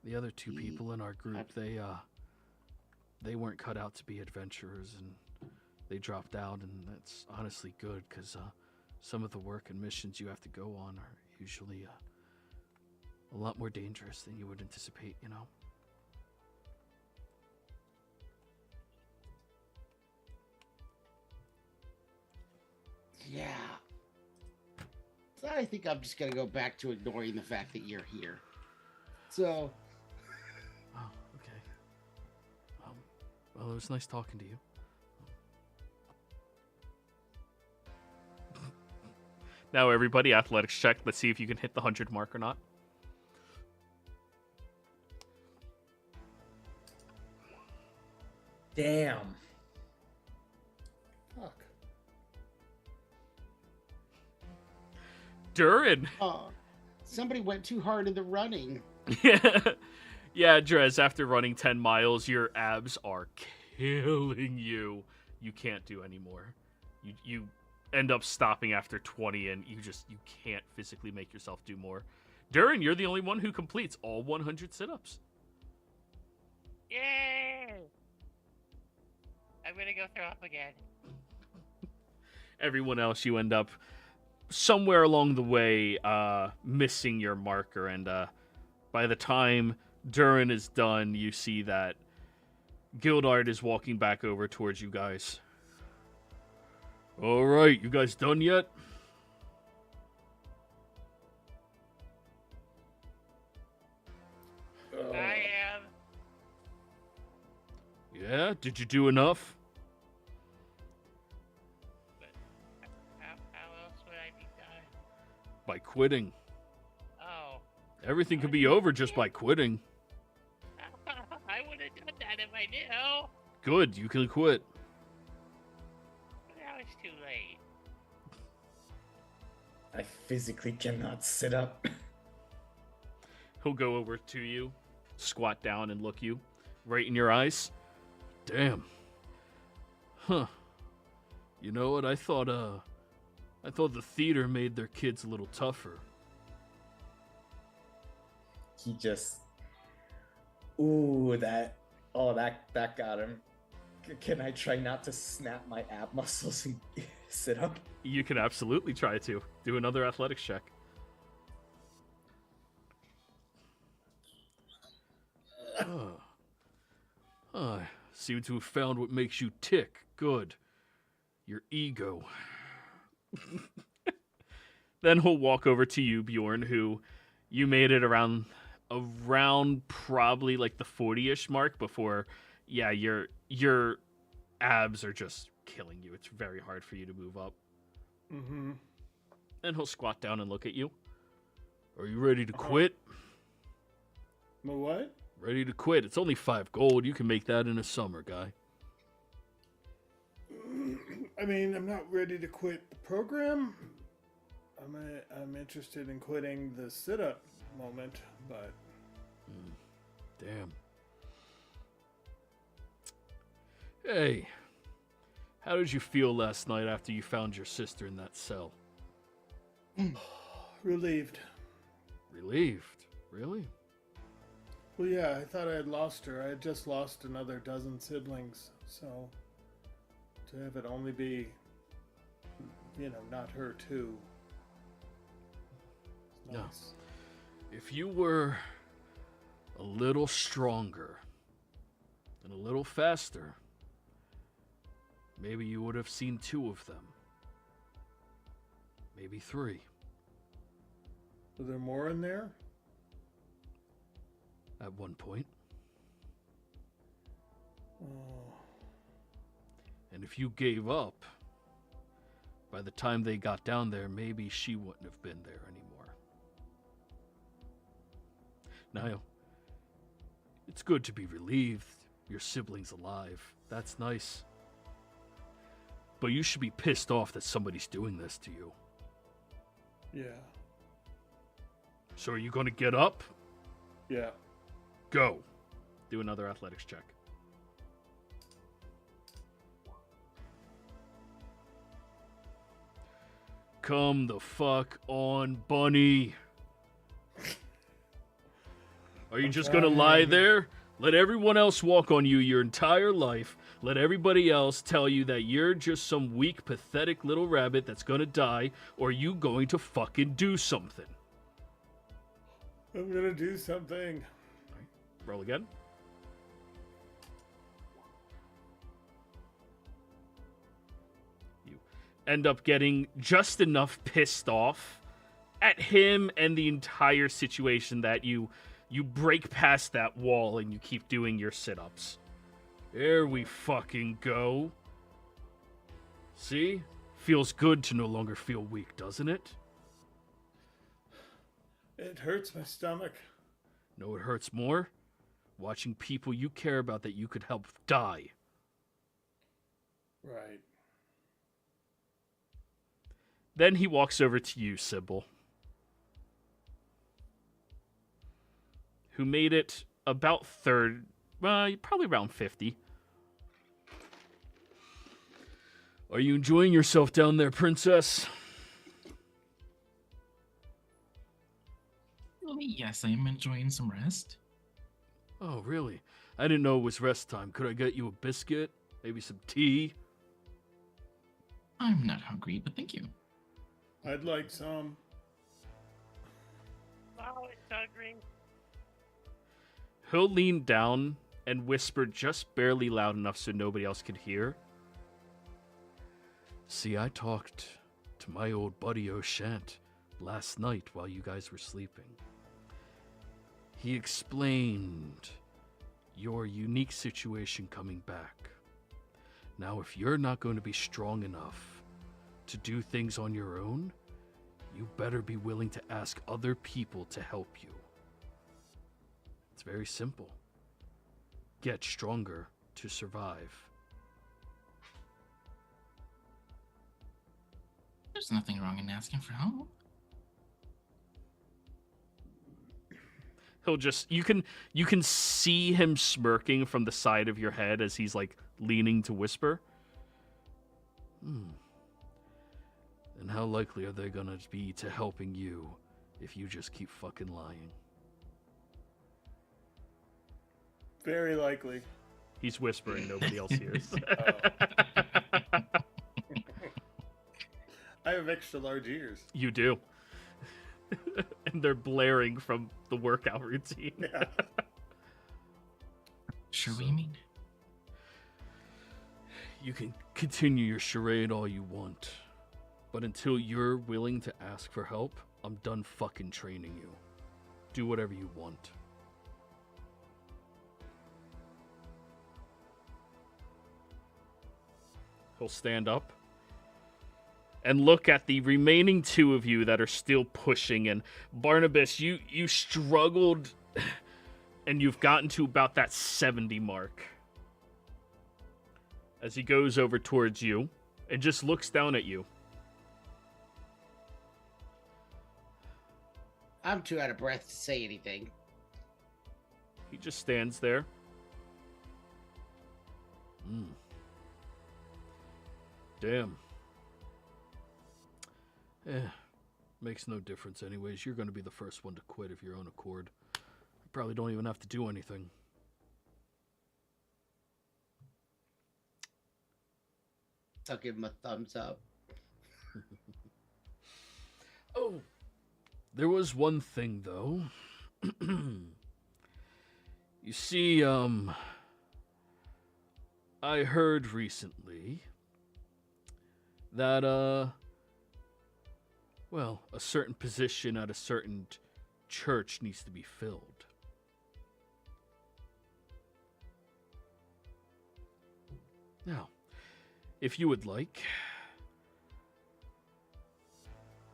The other two people in our group, they weren't cut out to be adventurers, and they dropped out, and that's honestly good, because some of the work and missions you have to go on are usually a lot more dangerous than you would anticipate, you know? Yeah. So I think I'm just going to go back to ignoring the fact that you're here. So... Oh, okay. Well, it was nice talking to you. Now, everybody, athletics check. Let's see if you can hit the 100 mark or not. Damn. Fuck. Durin. Somebody went too hard in the running. Yeah, Drez, after running 10 miles, your abs are killing you. You can't do anymore. You end up stopping after 20, and you can't physically make yourself do more. Durin, you're the only one who completes all 100 sit-ups. Yay! I'm gonna go throw up again. Everyone else, you end up somewhere along the way missing your marker, and by the time Durin is done, you see that Gildart is walking back over towards you guys. All right, you guys done yet? I am. Yeah? Did you do enough? But how else would I be done? By quitting. Oh. Everything could be over just by quitting. I would have done that if I knew. Good, you can quit. But now it's too late. I physically cannot sit up. He'll go over to you, squat down, and look you right in your eyes. Damn. Huh. You know what? I thought the theater made their kids a little tougher. He just... Ooh, that got him. Can I try not to snap my ab muscles and sit up? You can absolutely try to. Do another athletics check. I seem to have found what makes you tick. Good. Your ego. Then he'll walk over to you, Bjorn, who you made it around probably like the 40-ish mark before, yeah, your abs are just killing you. It's very hard for you to move up. Mm-hmm. And he'll squat down and look at you. Are you ready to quit? My what? Ready to quit. It's only 5 gold. You can make that in a summer, guy. I mean, I'm not ready to quit the program. I'm interested in quitting the sit-up moment, but... Damn. Hey, How did you feel last night after you found your sister in that cell? Relieved. Relieved? Really? Well, yeah, I thought I had lost her. I had just lost another dozen siblings, so to have it only be, not her too. It's No. nice. If you were a little stronger and a little faster, maybe you would have seen 2 of them. Maybe 3. Were there more in there? At one point. Oh, And if you gave up, by the time they got down there, maybe she wouldn't have been there anymore. Now, it's good to be relieved your sibling's alive. That's nice. But you should be pissed off that somebody's doing this to you. yeah. So are you going to get up? Yeah. Go. Do another athletics check. Come the fuck on, bunny. Are you just gonna lie there? Let everyone else walk on you your entire life. Let everybody else tell you that you're just some weak, pathetic little rabbit that's gonna die, or are you going to fucking do something? I'm gonna do something. Roll again. You end up getting just enough pissed off at him and the entire situation that you break past that wall and you keep doing your sit-ups. There we fucking go. See? Feels good to no longer feel weak, doesn't it? It hurts my stomach. No, it hurts more. Watching people you care about that you could help die. Right. Then he walks over to you, Sybil, who made it about third, probably around 50. Are you enjoying yourself down there, princess? Well, yes, I am enjoying some rest. Oh, really? I didn't know it was rest time. Could I get you a biscuit? Maybe some tea? I'm not hungry, but thank you. I'd like some. Oh, it's hungry. He'll lean down and whisper just barely loud enough so nobody else could hear. See, I talked to my old buddy O'Shant last night while you guys were sleeping. He explained your unique situation coming back. Now, if you're not going to be strong enough to do things on your own, you better be willing to ask other people to help you. It's very simple. Get stronger to survive. There's nothing wrong in asking for help. He'll just you can see him smirking from the side of your head as he's like leaning to whisper. And how likely are they gonna be to helping you if you just keep fucking lying? Very likely. He's whispering, nobody else hears. I have extra large ears. You do. And they're blaring from the workout routine. Yeah. Sure what you mean. You can continue your charade all you want, but until you're willing to ask for help, I'm done fucking training you. Do whatever you want. He'll stand up and look at the remaining 2 of you that are still pushing. And Barnabas, you struggled and you've gotten to about that 70 mark. As he goes over towards you and just looks down at you. I'm too out of breath to say anything. He just stands there. Damn. Makes no difference anyways. You're going to be the first one to quit of your own accord. You probably don't even have to do anything. I'll give him a thumbs up. Oh, there was one thing though. You see, I heard recently that, well, a certain position at a certain church needs to be filled. Now, if you would like,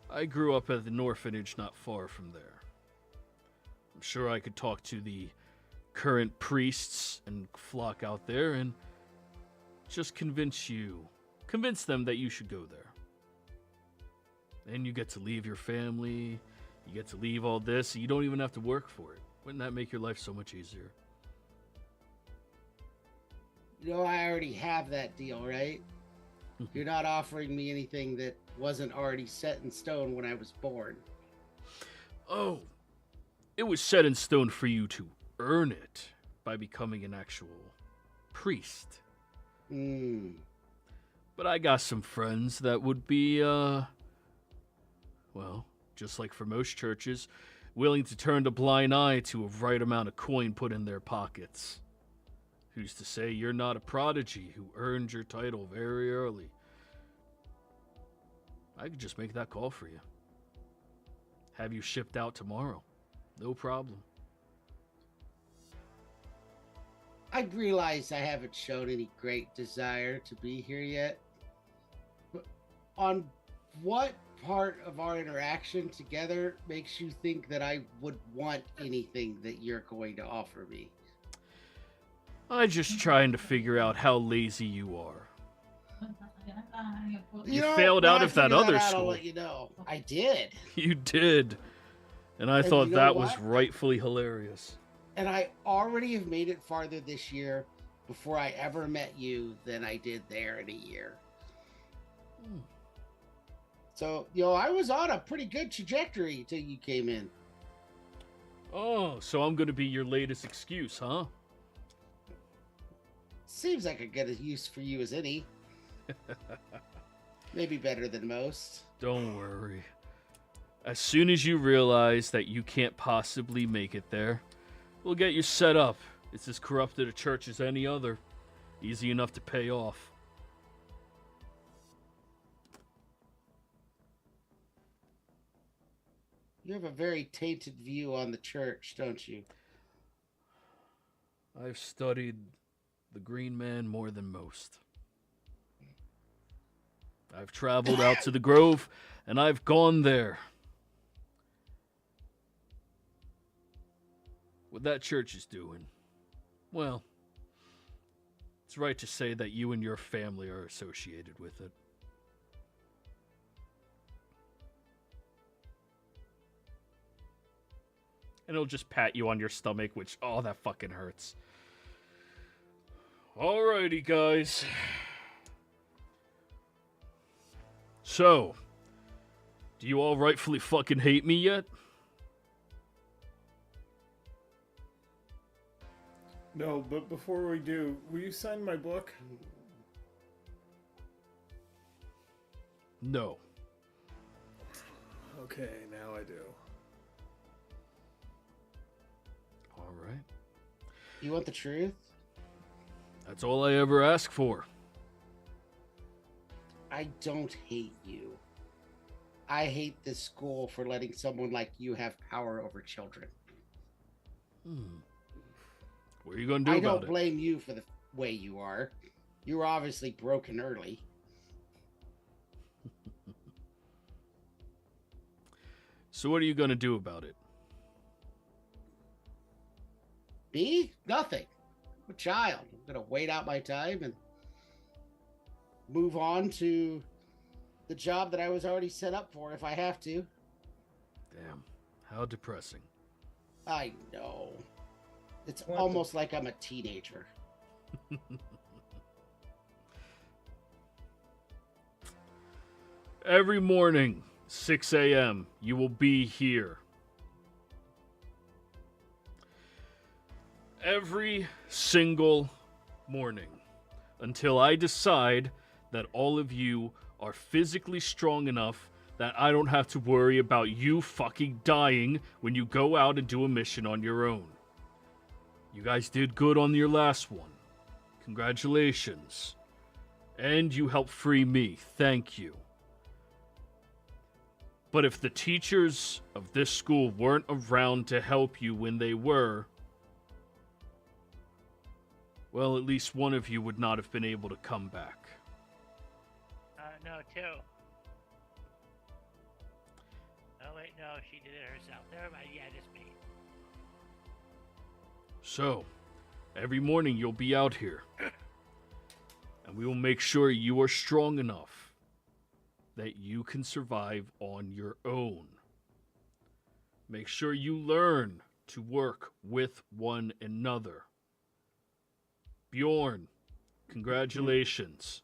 I grew up at an orphanage not far from there. I'm sure I could talk to the current priests and flock out there and just convince them that you should go there. Then you get to leave your family, you get to leave all this, and you don't even have to work for it. Wouldn't that make your life so much easier? You know, I already have that deal, right? You're not offering me anything that wasn't already set in stone when I was born. Oh, it was set in stone for you to earn it by becoming an actual priest. But I got some friends that would be, well, just like for most churches, willing to turn a blind eye to a right amount of coin put in their pockets. Who's to say you're not a prodigy who earned your title very early? I could just make that call for you. Have you shipped out tomorrow. No problem. I realize I haven't shown any great desire to be here yet. But on what part of our interaction together makes you think that I would want anything that you're going to offer me? I'm just trying to figure out how lazy you are. You failed out of that other school. I'll let you know. I did. You did. And I thought you know that what? was rightfully hilarious. And I already have made it farther this year before I ever met you than I did there in a year. So, I was on a pretty good trajectory till you came in. Oh, so I'm going to be your latest excuse, huh? Seems like a good use for you as any. Maybe better than most. Don't worry. As soon as you realize that you can't possibly make it there, we'll get you set up. It's as corrupted a church as any other. Easy enough to pay off. You have a very tainted view on the church, don't you? I've studied the Green Man more than most. I've traveled out to the Grove, and I've gone there. What that church is doing, well, it's right to say that you and your family are associated with it. And it'll just pat you on your stomach, which, oh, that fucking hurts. Alrighty, guys. So, do you all rightfully fucking hate me yet? No, but before we do, will you sign my book? No. Okay, now I do. Alright. You want the truth? That's all I ever ask for. I don't hate you. I hate this school for letting someone like you have power over children. What are you going to do I about don't it? blame you for the way you are. You were obviously broken early. So what are you going to do about it? Me? Nothing. I'm a child. I'm going to wait out my time and move on to the job that I was already set up for if I have to. Damn, how depressing. I know. It's What almost like I'm a teenager. Every morning, 6 a.m., you will be here. Every single morning, until I decide that all of you are physically strong enough that I don't have to worry about you fucking dying when you go out and do a mission on your own. You guys did good on your last one. Congratulations. And you helped free me. Thank you. But if the teachers of this school weren't around to help you when they were, well, at least one of you would not have been able to come back. No, two. Oh, wait, no, she did it herself. Never mind, yeah, just me. So, every morning you'll be out here. And we will make sure you are strong enough that you can survive on your own. Make sure you learn to work with one another. Bjorn, congratulations.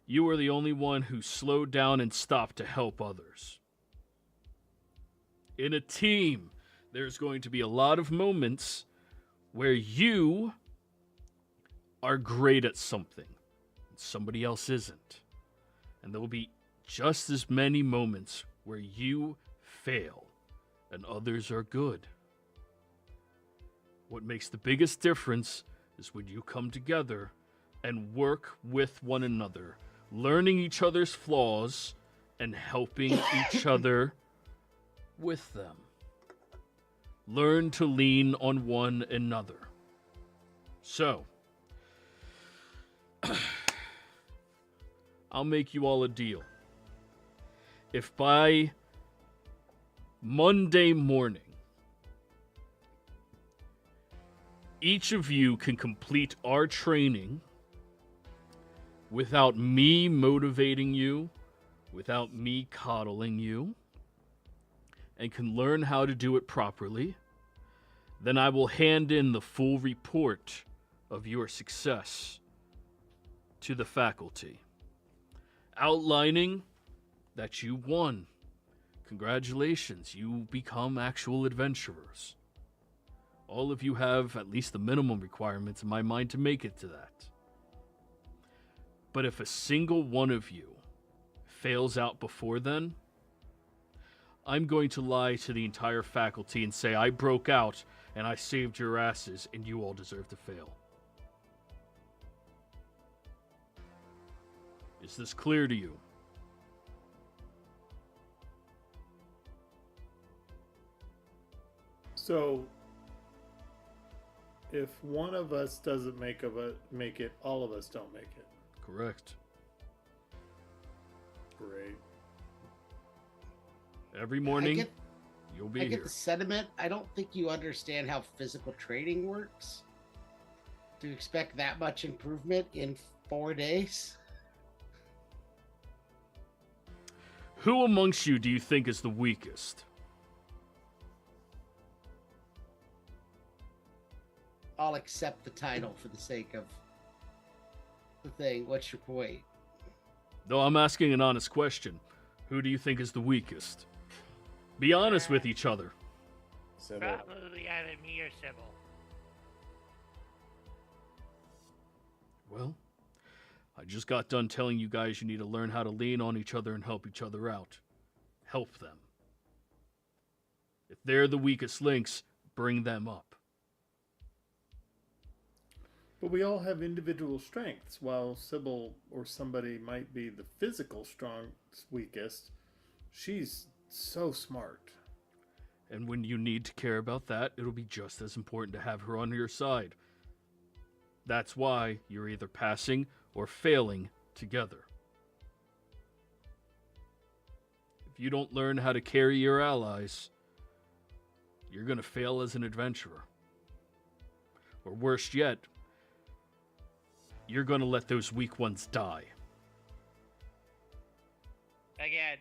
You are the only one who slowed down and stopped to help others. In a team, there's going to be a lot of moments where you are great at something and somebody else isn't. And there will be just as many moments where you fail and others are good. What makes the biggest difference is when you come together and work with one another, learning each other's flaws and helping each other with them. Learn to lean on one another. So, I'll make you all a deal. If by Monday morning, each of you can complete our training without me motivating you, without me coddling you, and can learn how to do it properly, then I will hand in the full report of your success to the faculty, outlining that you won. Congratulations, you become actual adventurers. All of you have at least the minimum requirements in my mind to make it to that. But if a single one of you fails out before then, I'm going to lie to the entire faculty and say I broke out and I saved your asses and you all deserve to fail. Is this clear to you? So, if one of us doesn't make it, all of us don't make it. Correct. Great. Every morning, you'll be I get here. the sentiment. I don't think you understand how physical training works. Do you expect that much improvement in 4 days? Who amongst you do you think is the weakest? I'll accept the title for the sake of the thing. What's your point? No, I'm asking an honest question. Who do you think is the weakest? Be honest with each other. Sybil. Probably either me or Sybil. Well, I just got done telling you guys you need to learn how to lean on each other and help each other out. Help them. If they're the weakest links, bring them up. But we all have individual strengths. While Sybil or somebody might be the physical weakest, she's so smart. And when you need to care about that, it'll be just as important to have her on your side. That's why you're either passing or failing together. If you don't learn how to carry your allies, you're going to fail as an adventurer. Or worse yet, you're going to let those weak ones die. Again.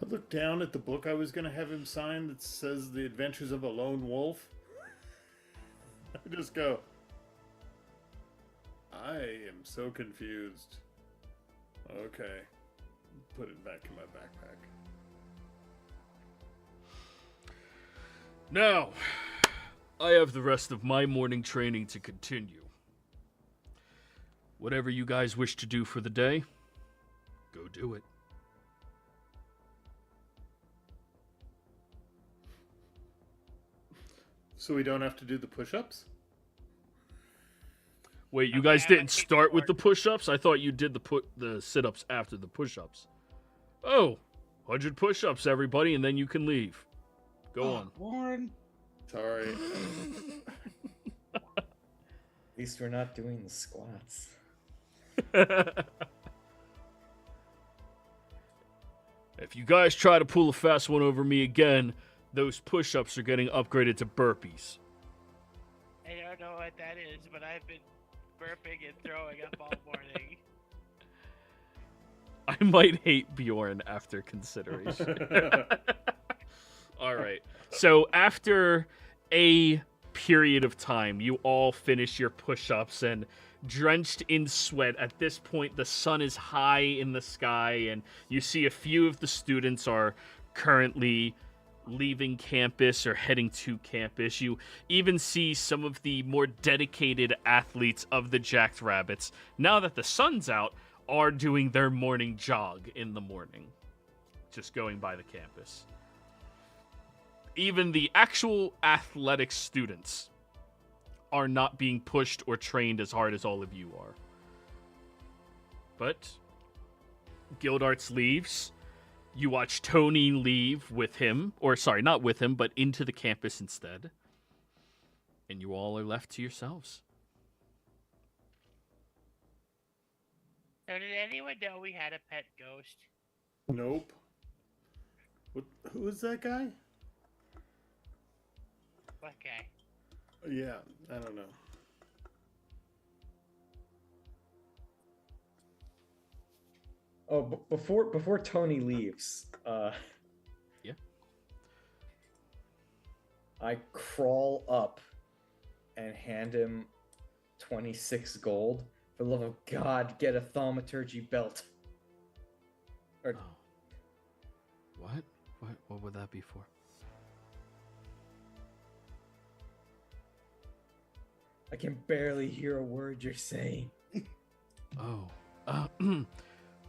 I looked down at the book I was going to have him sign that says The Adventures of a Lone Wolf. I just go, I am so confused. Okay. Put it back in my backpack. Now, I have the rest of my morning training to continue. Whatever you guys wish to do for the day, go do it. So we don't have to do the push-ups? Wait, you Okay, guys I'm didn't taking start with part. the push-ups? I thought you did the sit-ups after the push-ups. Oh, 100 push-ups, everybody, and then you can leave. Go on. Warren. Sorry. At least we're not doing the squats. If you guys try to pull a fast one over me again, those push-ups are getting upgraded to burpees. I don't know what that is, but I've been burping and throwing up all morning. I might hate Bjorn after consideration. All right. So after a period of time, you all finish your push-ups and drenched in sweat. At this point, the sun is high in the sky, and you see a few of the students are currently leaving campus or heading to campus. You even see some of the more dedicated athletes of the Jacked Rabbits, now that the sun's out, are doing their morning jog in the morning, just going by the campus. Even the actual athletic students are not being pushed or trained as hard as all of you are. But Guildarts leaves. You watch Tony leave with him, or sorry, not with him, but into the campus instead. And you all are left to yourselves. So did anyone know we had a pet ghost? Nope. Who is that guy? What guy? Yeah, I don't know. Oh, before Tony leaves, Yeah. I crawl up and hand him 26 gold. For the love of God, get a thaumaturgy belt. Or Oh. What? What would that be for? I can barely hear a word you're saying. Oh.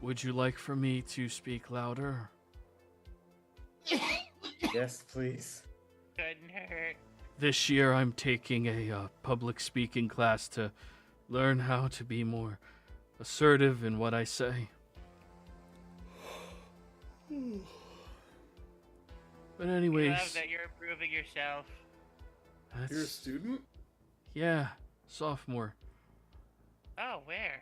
Would you like for me to speak louder? Yes, please. Couldn't hurt. This year I'm taking a public speaking class to learn how to be more assertive in what I say. But I anyways, love that you're improving yourself. that's, You're a student? yeah, sophomore. Oh, where?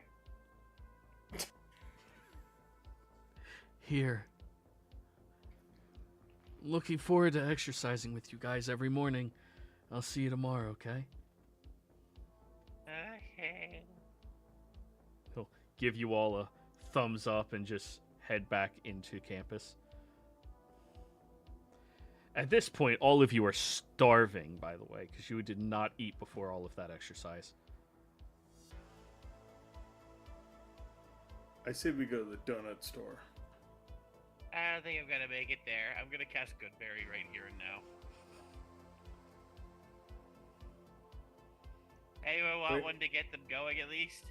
Here. Looking forward to exercising with you guys every morning. I'll see you tomorrow, okay? Okay. He'll give you all a thumbs up and just head back into campus. At this point, all of you are starving, by the way, because you did not eat before all of that exercise. I say we go to the donut store. I don't think I'm gonna make it there. I'm gonna cast Goodberry right here and now. Anyone want Where- one to get them going at least?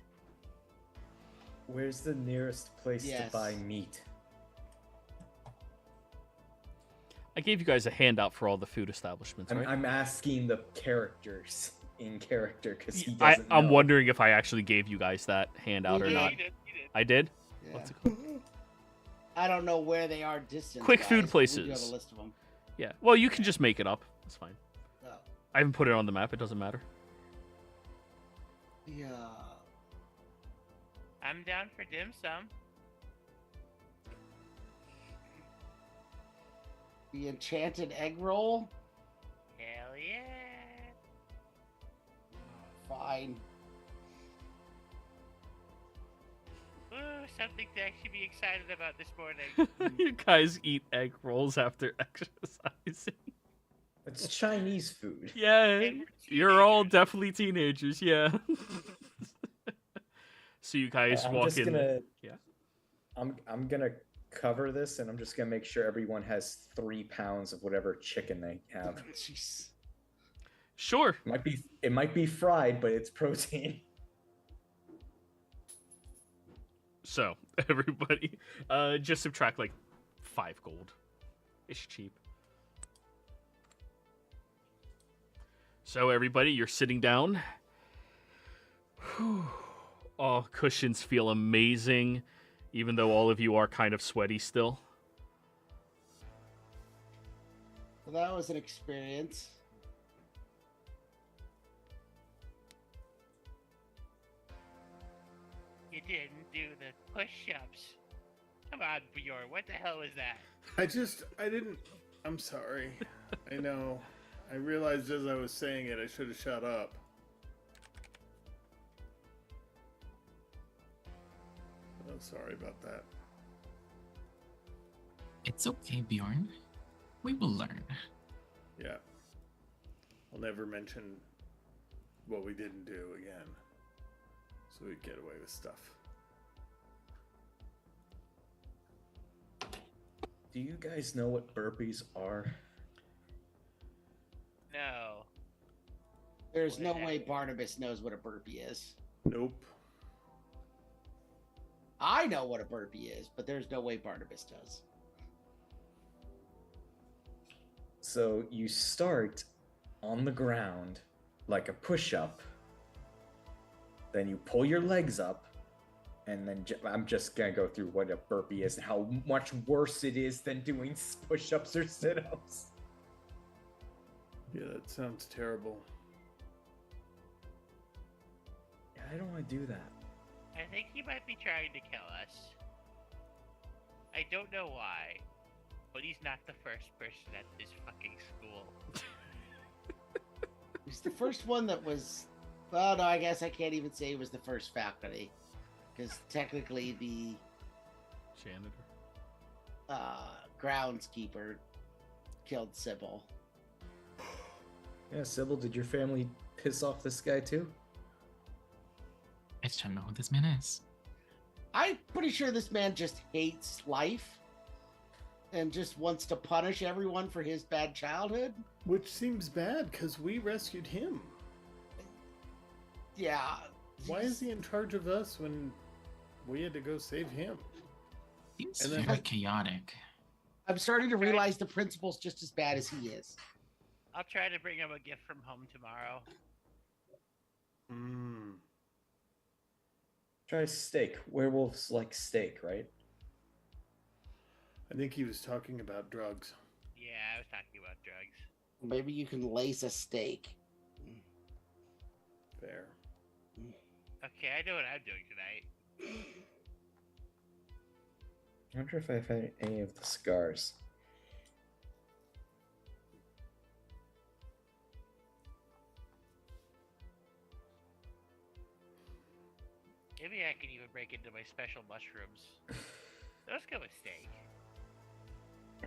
Where's the nearest place Yes. to buy meat? I gave you guys a handout for all the food establishments, right? I'm asking the characters in character because he I'm doesn't know. wondering if I actually gave you guys that handout or You not. You did, you did. I did? Yeah. What's it called? I don't know where they are distance. Quick food We do have places. a list of them. Yeah. Well, you can just make it up. That's fine. Oh. I haven't put it on the map. It doesn't matter. Yeah. I'm down for dim sum. The enchanted egg roll. Hell yeah. Fine. Ooh, something to actually be excited about this morning. You guys eat egg rolls after exercising. It's Chinese food. Yeah, And we're you're all teenagers. definitely teenagers. Yeah. So you guys I'm walk just in. gonna. Yeah. I'm gonna cover this, and I'm just gonna make sure everyone has 3 pounds of whatever chicken they have. Jeez. Sure. It might be fried, but it's protein. So everybody, just subtract like 5 gold. It's cheap. So everybody, you're sitting down. Whew. Oh, cushions feel amazing, even though all of you are kind of sweaty still. Well, that was an experience. You didn't do the push-ups. Come on, Bjorn. What the hell was that? I didn't. I'm sorry. I know. I realized as I was saying it, I should have shut up. I'm sorry about that. It's okay, Bjorn. We will learn. Yeah. I'll never mention what we didn't do again. So we get away with stuff. Do you guys know what burpees are? No. There's no way Barnabas knows what a burpee is. Nope. I know what a burpee is, but there's no way Barnabas does. So you start on the ground like a push-up. Then you pull your legs up, and then I'm just gonna go through what a burpee is and how much worse it is than doing push-ups or sit-ups. Yeah, that sounds terrible. Yeah, I don't want to do that. I think he might be trying to kill us. I don't know why, but he's not the first person at this fucking school. He's the first one that was... Well, no, I guess I can't even say he was the first faculty. Because technically the Janitor. groundskeeper killed Sybil. Yeah, Sybil, did your family piss off this guy too? I don't know who this man is. I'm pretty sure this man just hates life and just wants to punish everyone for his bad childhood. Which seems bad, because we rescued him. Yeah. Why is he in charge of us when we had to go save him? Seems And then- very chaotic. I'm starting to realize the principal's just as bad as he is. I'll try to bring him a gift from home tomorrow. Try steak. Werewolves like steak, right? I think he was talking about drugs. Yeah, I was talking about drugs. Maybe you can lace a steak. Fair. Okay, I know what I'm doing tonight. I wonder if I've had any of the scars. Maybe I can even break into my special mushrooms. Those go with steak.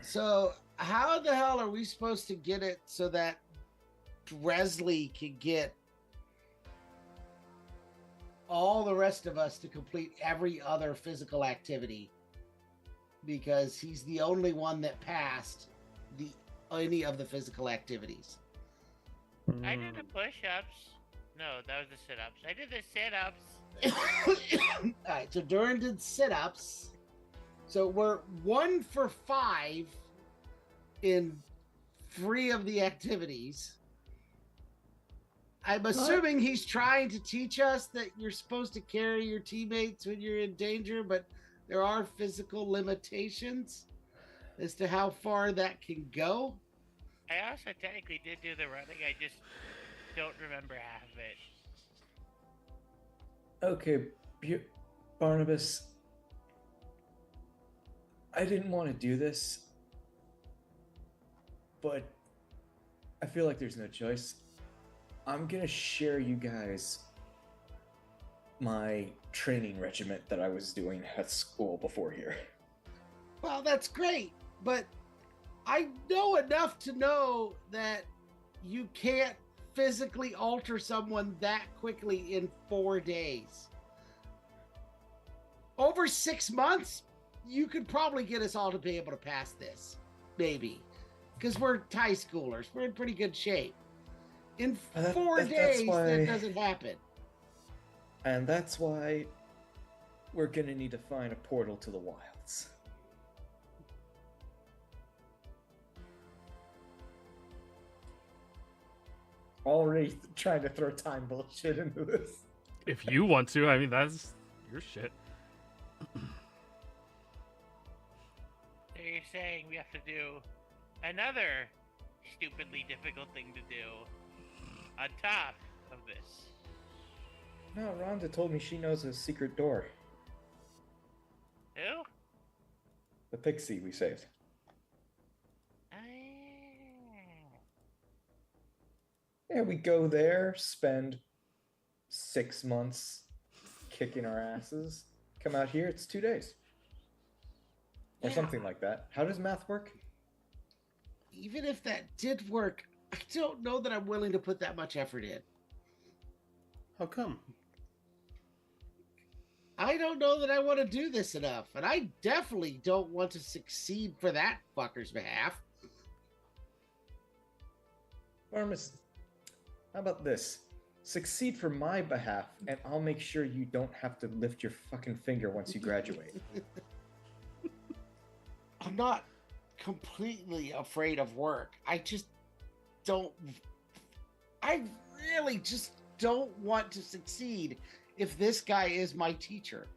So, how the hell are we supposed to get it so that Dresley can get all the rest of us to complete every other physical activity? Because he's the only one that passed any of the physical activities. I did the push-ups. No, that was the sit-ups. I did the sit-ups. All right, so Duran did sit-ups. So we're 1 for 5 in 3 of the activities. I'm assuming he's trying to teach us that you're supposed to carry your teammates when you're in danger, but there are physical limitations as to how far that can go. I also technically did do the running. I just don't remember half of it. Okay, Barnabas, I didn't want to do this, but I feel like there's no choice. I'm gonna share you guys my training regiment that I was doing at school before here. Well, that's great, but I know enough to know that you can't physically alter someone that quickly in 4 days. over 6 months, you could probably get us all to be able to pass this. Maybe. Because we're high schoolers. We're in pretty good shape. In 4 days, that doesn't happen. And that's why we're gonna need to find a portal to the wilds. Already trying to throw time bullshit into this. If you want to, I mean, that's your shit. So you're saying we have to do another stupidly difficult thing to do on top of this? No, Rhonda told me she knows a secret door. Who? The pixie we saved. Yeah, we go there, spend 6 months kicking our asses, come out here, it's 2 days. Or something like that. How does math work? Even if that did work, I don't know that I'm willing to put that much effort in. How come? I don't know that I want to do this enough, and I definitely don't want to succeed for that fucker's behalf. Armis, how about this? Succeed for my behalf, and I'll make sure you don't have to lift your fucking finger once you graduate. I'm not completely afraid of work. I just don't... I really just don't want to succeed if this guy is my teacher.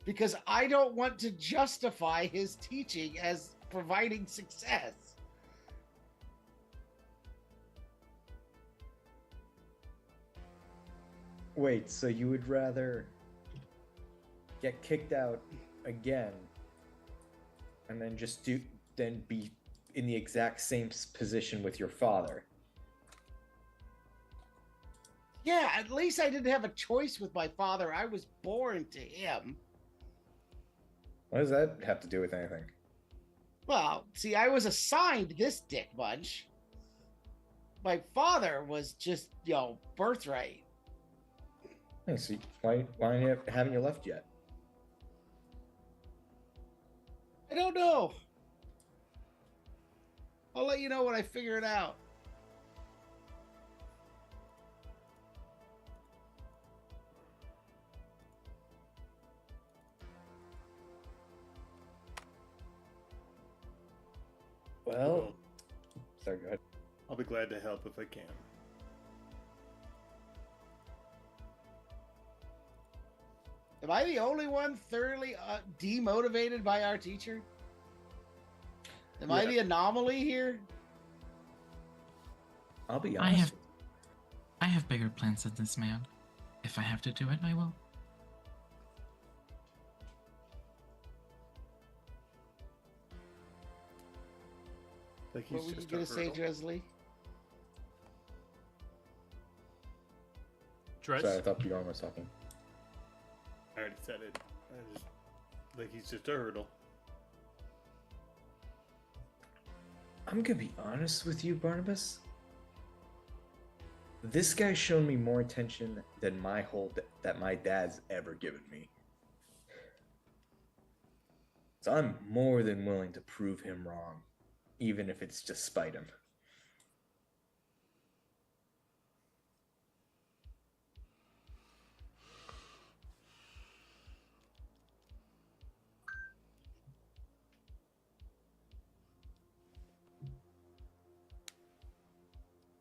Because I don't want to justify his teaching as providing success. Wait, so you would rather get kicked out again and then be in the exact same position with your father? Yeah, at least I didn't have a choice with my father. I was born to him. What does that have to do with anything? Well, see, I was assigned this dick bunch. My father was just, birthright. Hey, see, why haven't you left yet? I don't know. I'll let you know when I figure it out. Well, sorry, go ahead. I'll be glad to help if I can. Am I the only one thoroughly demotivated by our teacher? Am I the anomaly here? I'll be honest. I have bigger plans than this man. If I have to do it, I will. Like he's What were you just going to say, Dresley? Dress? Sorry, I thought Bjorn was talking. I already said it. Like he's just a hurdle. I'm gonna be honest with you, Barnabas. This guy's shown me more attention than that my dad's ever given me. So I'm more than willing to prove him wrong, even if it's to spite him.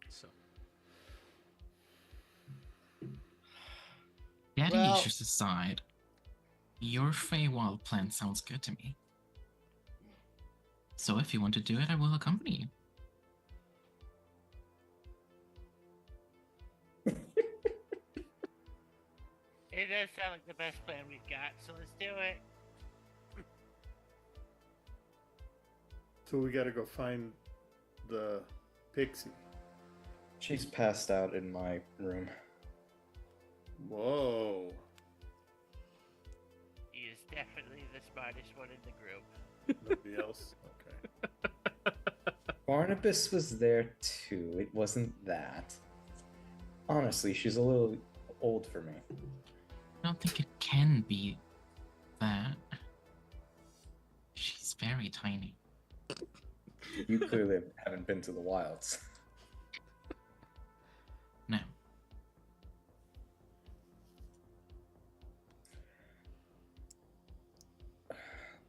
So, Daddy Well- issues aside, your Feywild plan sounds good to me. So if you want to do it, I will accompany you. It does sound like the best plan we've got, so let's do it. So we gotta go find the pixie. She's passed out in my room. Whoa. He is definitely the smartest one in the group. Nobody else? Okay. Barnabas was there too. It wasn't that. Honestly, she's a little old for me. I don't think it can be that. tiny. You clearly haven't been to the wilds. No.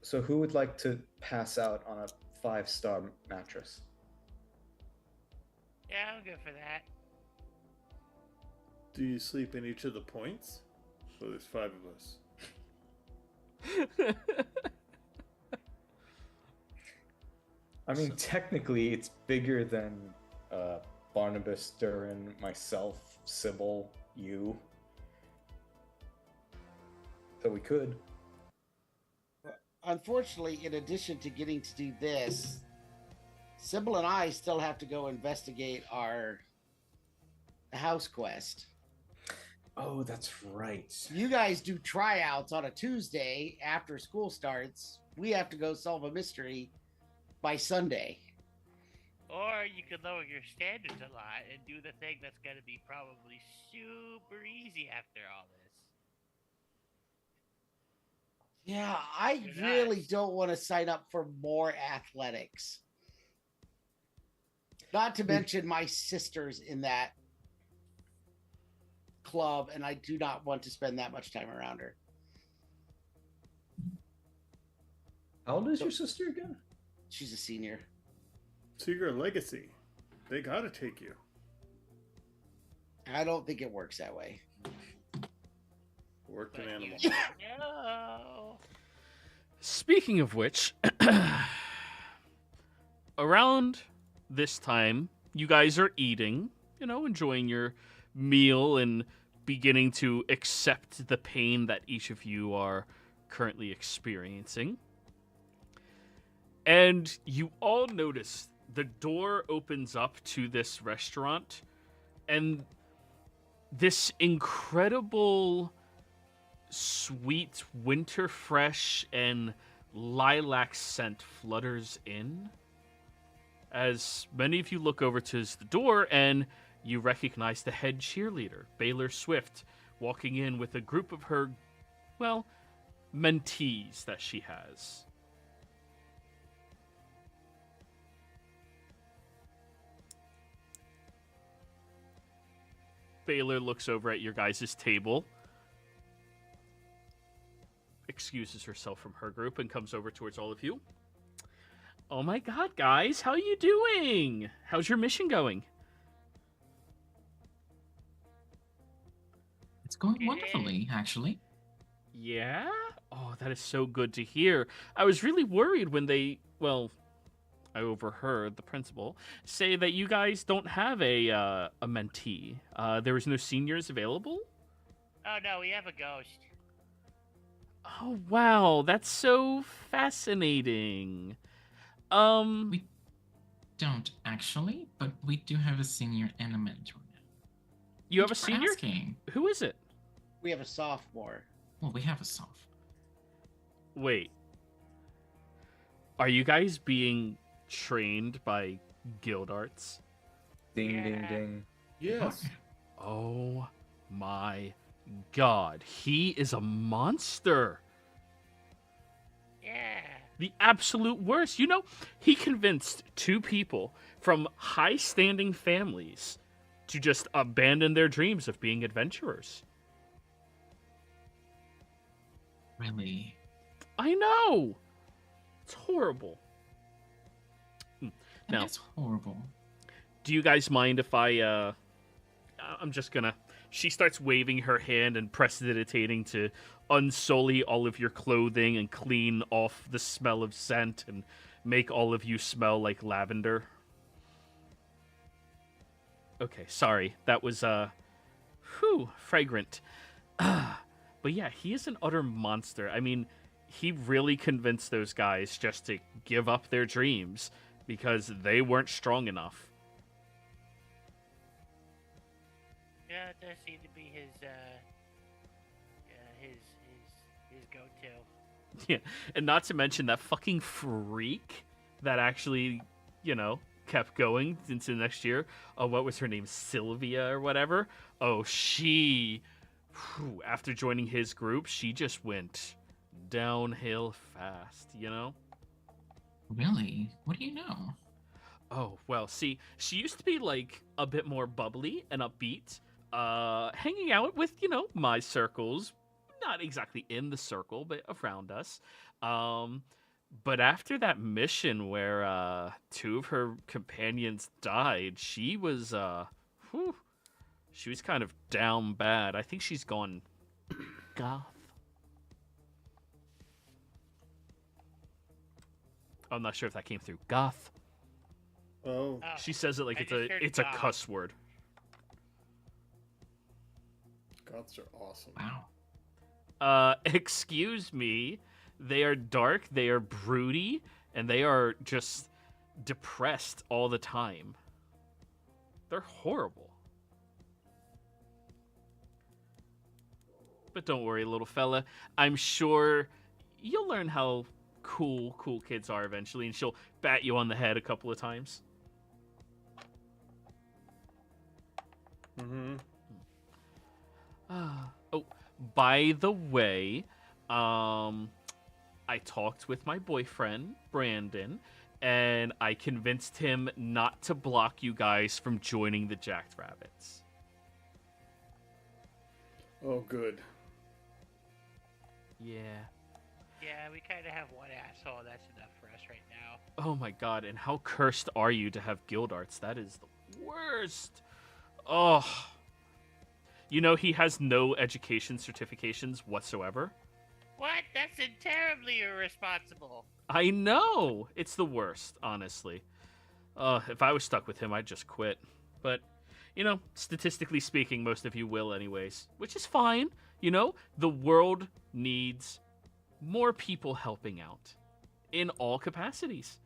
So who would like to pass out on a 5-star mattress? Yeah, I'm good for that. Do you sleep in each of the points? So there's 5 of us. I mean, technically, it's bigger than Barnabas, Durin, myself, Sybil, you. So we could. Unfortunately, in addition to getting to do this, Sybil and I still have to go investigate our house quest. Oh, that's right. You guys do tryouts on a Tuesday after school starts. We have to go solve a mystery by Sunday. Or you could lower your standards a lot and do the thing that's going to be probably super easy after all this. Yeah, I You're really nuts. don't want to sign up for more athletics. Not to mention my sister's in that club, and I do not want to spend that much time around her. How old is your sister again? She's a senior. So you're a legacy. They gotta take you. I don't think it works that way. Working But animal. you know. Speaking of which, around this time, you guys are eating, enjoying your meal and beginning to accept the pain that each of you are currently experiencing. And you all notice the door opens up to this restaurant, and this incredible sweet winter fresh and lilac scent flutters in as many of you look over to the door, and you recognize the head cheerleader, Baylor Swift, walking in with a group of her, mentees that she has. Baylor looks over at your guys' table, excuses herself from her group, and comes over towards all of you. Oh my god, guys, how are you doing? How's your mission going? It's going wonderfully, actually. Yeah? Oh, that is so good to hear. I was really worried when I overheard the principal say that you guys don't have a mentee. There was no seniors available? Oh no, we have a ghost. Oh, wow, that's so fascinating. We don't actually, but we do have a senior and a mentor now. You have a Thanks for senior? asking. Who is it? We have a sophomore. Well, we have a soft. Wait. Are you guys being trained by guild arts? Ding, Yeah. ding, ding. Yes. Oh my god. He is a monster. Yeah. The absolute worst. He convinced 2 people from high-standing families to just abandon their dreams of being adventurers. Really? I know. It's horrible. And Now- that's horrible. Do you guys mind if I'm just gonna... She starts waving her hand and prestidigitating to unsully all of your clothing and clean off the smell of scent and make all of you smell like lavender. Okay, sorry. That was, fragrant. But yeah, he is an utter monster. I mean, he really convinced those guys just to give up their dreams because they weren't strong enough. Yeah, it does seem to be his go-to. Yeah, and not to mention that fucking freak that actually, kept going into next year. Oh, what was her name? Sylvia or whatever? Oh, she... after joining his group, she just went downhill fast, Really? What do you know? Oh, well, see, she used to be, like, a bit more bubbly and upbeat, hanging out with, my circles, not exactly in the circle, but around us. But after that mission where, 2 of her companions died, she was, she was kind of down bad. I think she's gone goth. I'm not sure if that came through. Goth. Oh, Oh, She says it like I it's just heard a goth. cuss word. goths are awesome. Wow. Excuse me. They are dark, they are broody, and they are just depressed all the time. They're horrible. But don't worry, little fella. I'm sure you'll learn how cool kids are eventually, and she'll bat you on the head a couple of times. Mm-hmm. Oh, by the way, I talked with my boyfriend, Brandon, and I convinced him not to block you guys from joining the Jacked Rabbits. Oh, good. Yeah. Yeah, we kind of have one asshole. That's enough for us right now. Oh my god, and how cursed are you to have guild arts? That is the worst. Oh. He has no education certifications whatsoever. What? That's terribly irresponsible. I know! It's the worst, honestly. If I was stuck with him, I'd just quit. But, statistically speaking, most of you will anyways. Which is fine. The world needs more people helping out. In all capacities.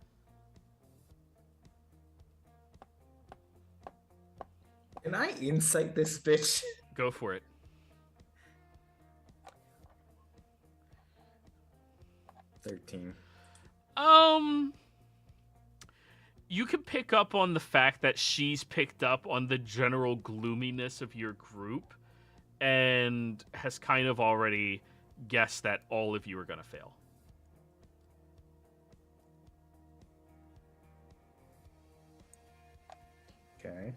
Can I insight this bitch? Go for it. $13. You can pick up on the fact that she's picked up on the general gloominess of your group and has kind of already guessed that all of you are going to fail. Okay.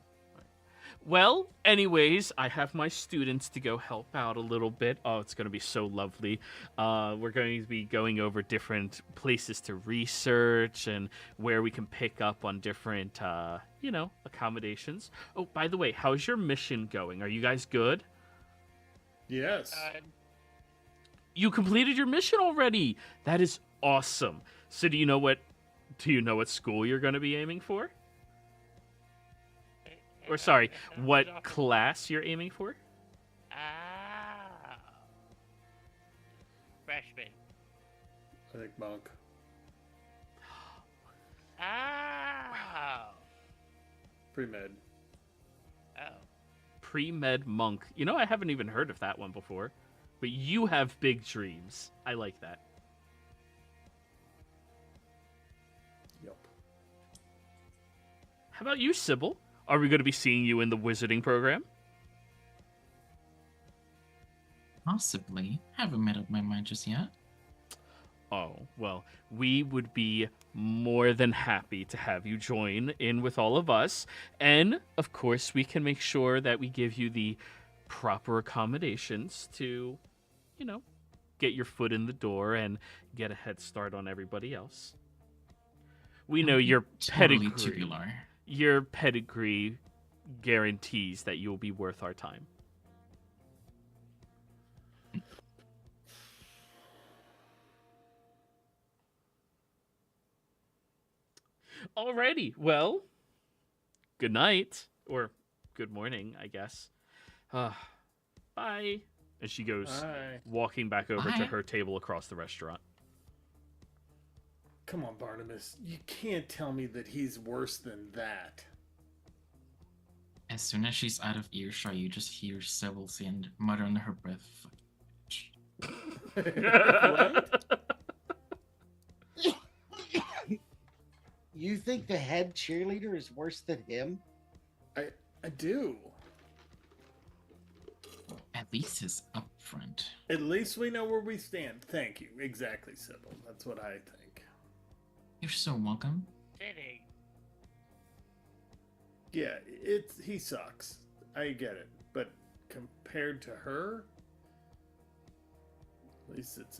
Well, anyways, I have my students to go help out a little bit. Oh, it's going to be so lovely. We're going to be going over different places to research and where we can pick up on different, accommodations. Oh, by the way, how's your mission going? Are you guys good? Yes. You completed your mission already. That is awesome. So do you know what school you're going to be aiming for? Or sorry, what class you're aiming for? Ah. Freshman. I think monk. Ah. Pre-med. Oh. Pre-med monk. I haven't even heard of that one before. But you have big dreams. I like that. Yup. How about you, Sybil? Are we going to be seeing you in the wizarding program? Possibly. Haven't made up my mind just yet. Oh, well, we would be more than happy to have you join in with all of us. And, of course, we can make sure that we give you the proper accommodations to, get your foot in the door and get a head start on everybody else. We know your Totally pedigree. tubular. Your pedigree guarantees that you'll be worth our time. Alrighty, well, good night, or good morning, I guess. Bye. And she goes Bye. walking back over to Bye. her table across the restaurant. Come on, Barnabas. You can't tell me that he's worse than that. As soon as she's out of earshot, you just hear Sybil say and mutter under her breath, What? You think the head cheerleader is worse than him? I do. at least he's up front. At least we know where we stand. Thank you. Exactly, Sybil. That's what I think. You're so welcome. Sitting. Yeah, he sucks. I get it, but compared to her, at least it's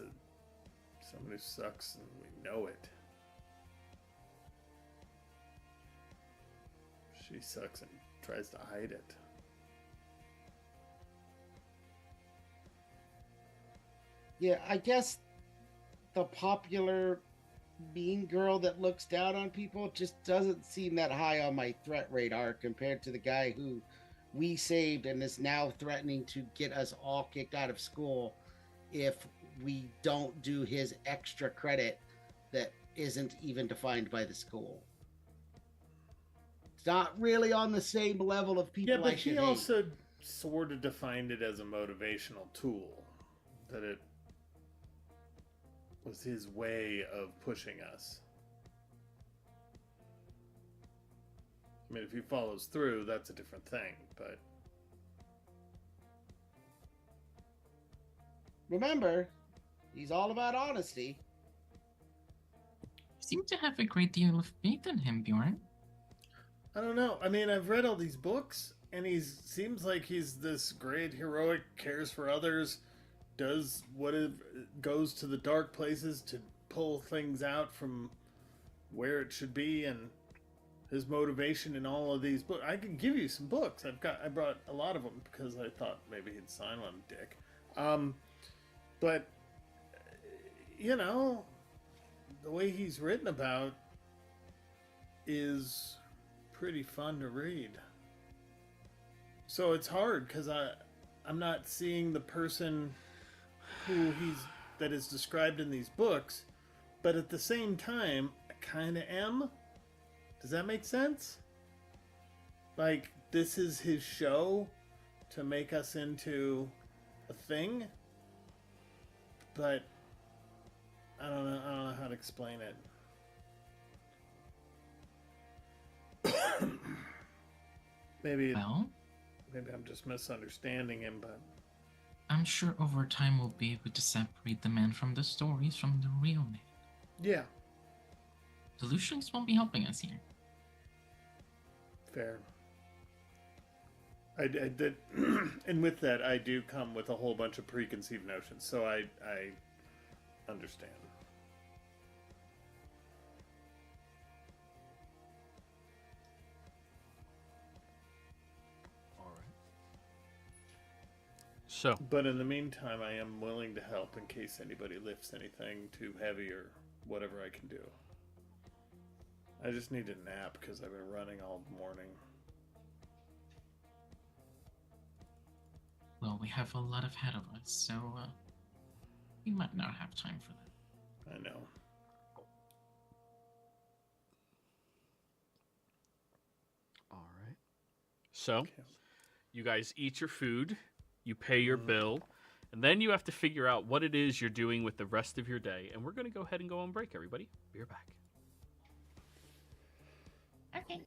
someone who sucks and we know it. She sucks and tries to hide it. Yeah, I guess the popular mean girl that looks down on people just doesn't seem that high on my threat radar compared to the guy who we saved and is now threatening to get us all kicked out of school if we don't do his extra credit that isn't even defined by the school. It's not really on the same level of people. Yeah, but I should he hate. also sort of defined it as a motivational tool. That it was his way of pushing us. I mean, if he follows through, that's a different thing, but... Remember, he's all about honesty. You seem to have a great deal of faith in him, Bjorn. I don't know. I mean, I've read all these books, and seems like he's this great, heroic, cares for others, does goes to the dark places to pull things out from where it should be, and his motivation in all of these books. I can give you some books. I brought a lot of them because I thought maybe he'd sign one, dick. But you know, the way he's written about is pretty fun to read. So it's hard because I'm not seeing the person that is described in these books, but at the same time, I kind of am. Does that make sense? Like, this is his show to make us into a thing, but I don't know how to explain it. Maybe I'm just misunderstanding him, but I'm sure over time we'll be able to separate the man from the stories from the real man. yeah, Delusions won't be helping us here. fair. I did, and with that, I do come with a whole bunch of preconceived notions, so I understand. So, But in the meantime, I am willing to help in case anybody lifts anything too heavy or whatever I can do. I just need a nap because I've been running all morning. Well, we have a lot ahead of us, so we might not have time for that. I know. all right. So, Okay. you guys eat your food, you pay your bill, and then you have to figure out what it is you're doing with the rest of your day. And we're going to go ahead and go on break, everybody. Be right back. Okay.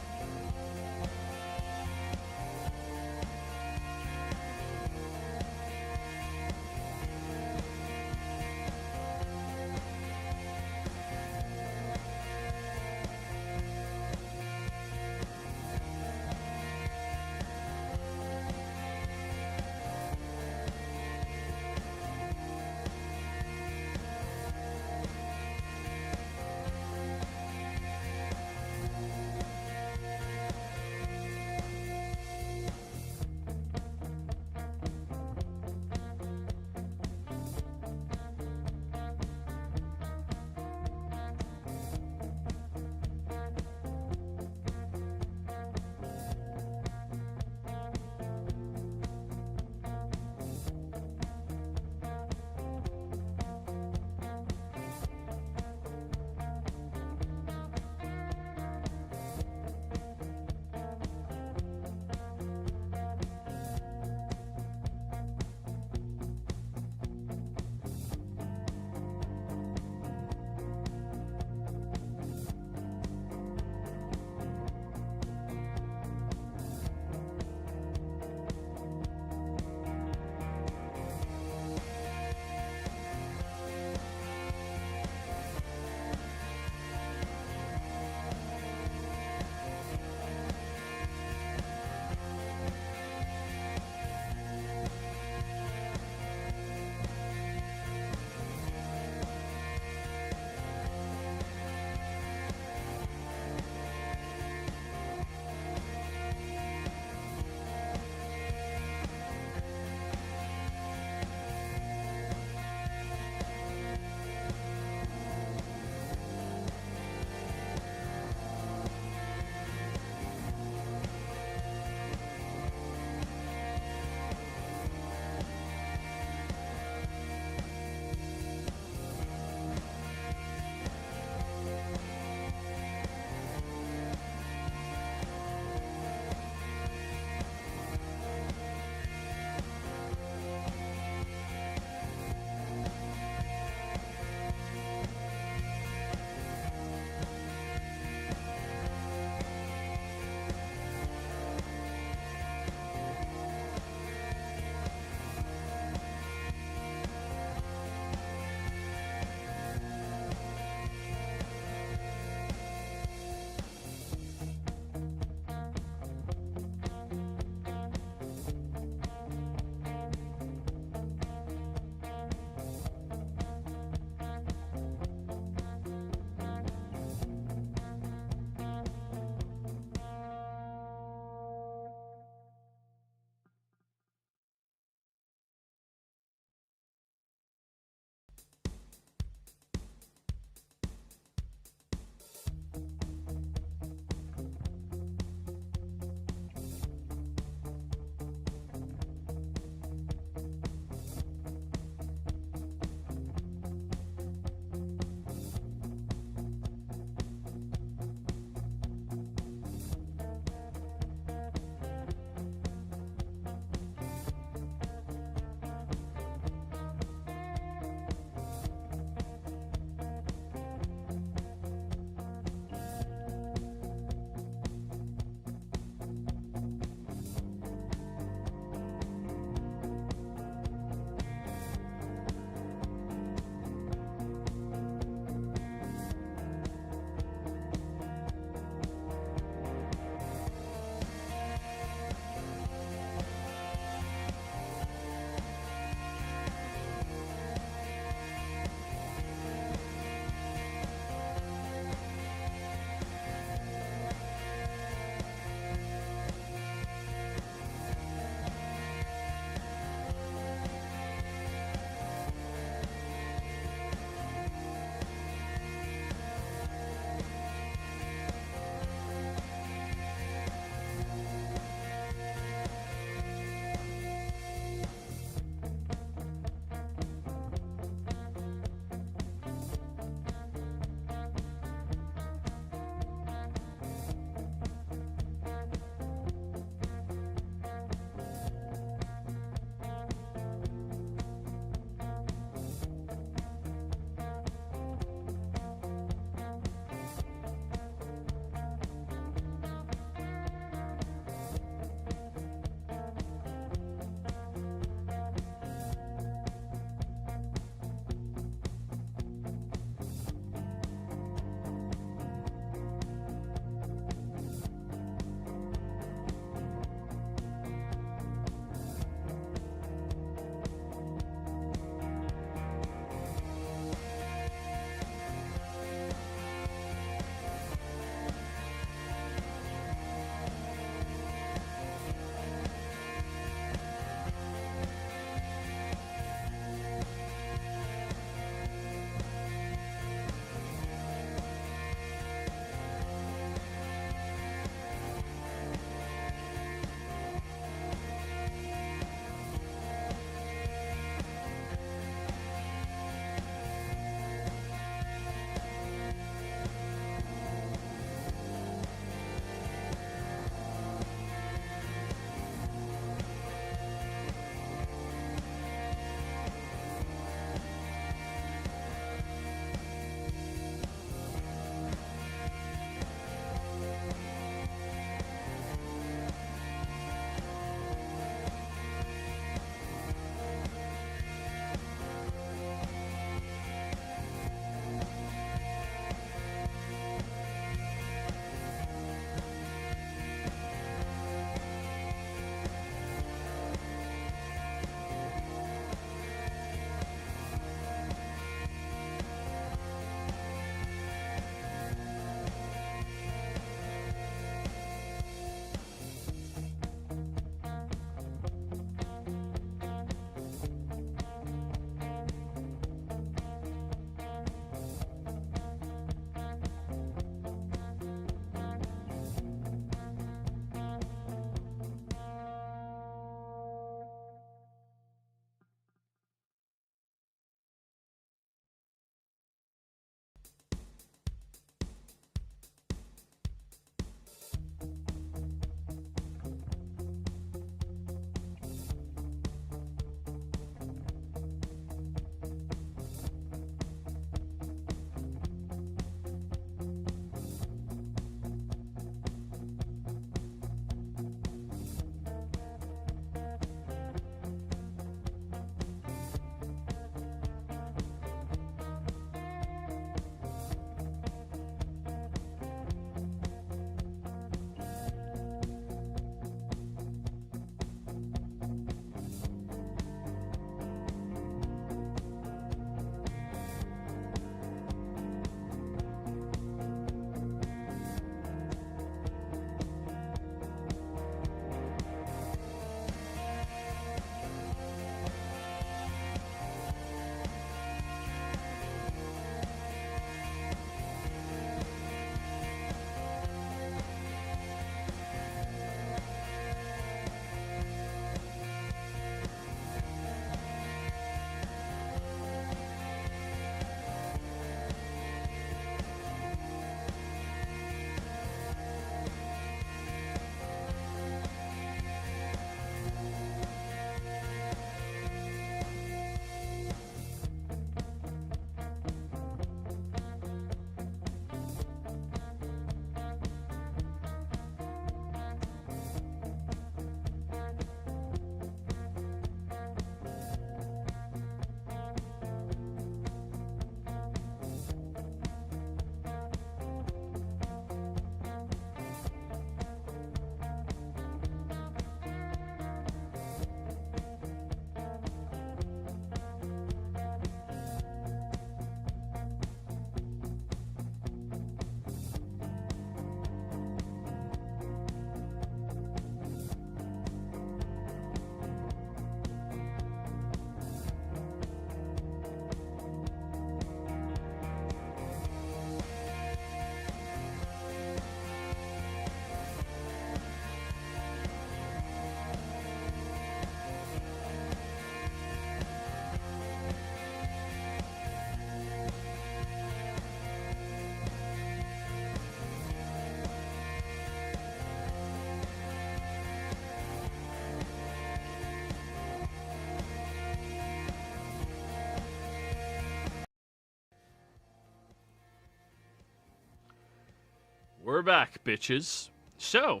We're back, bitches. So,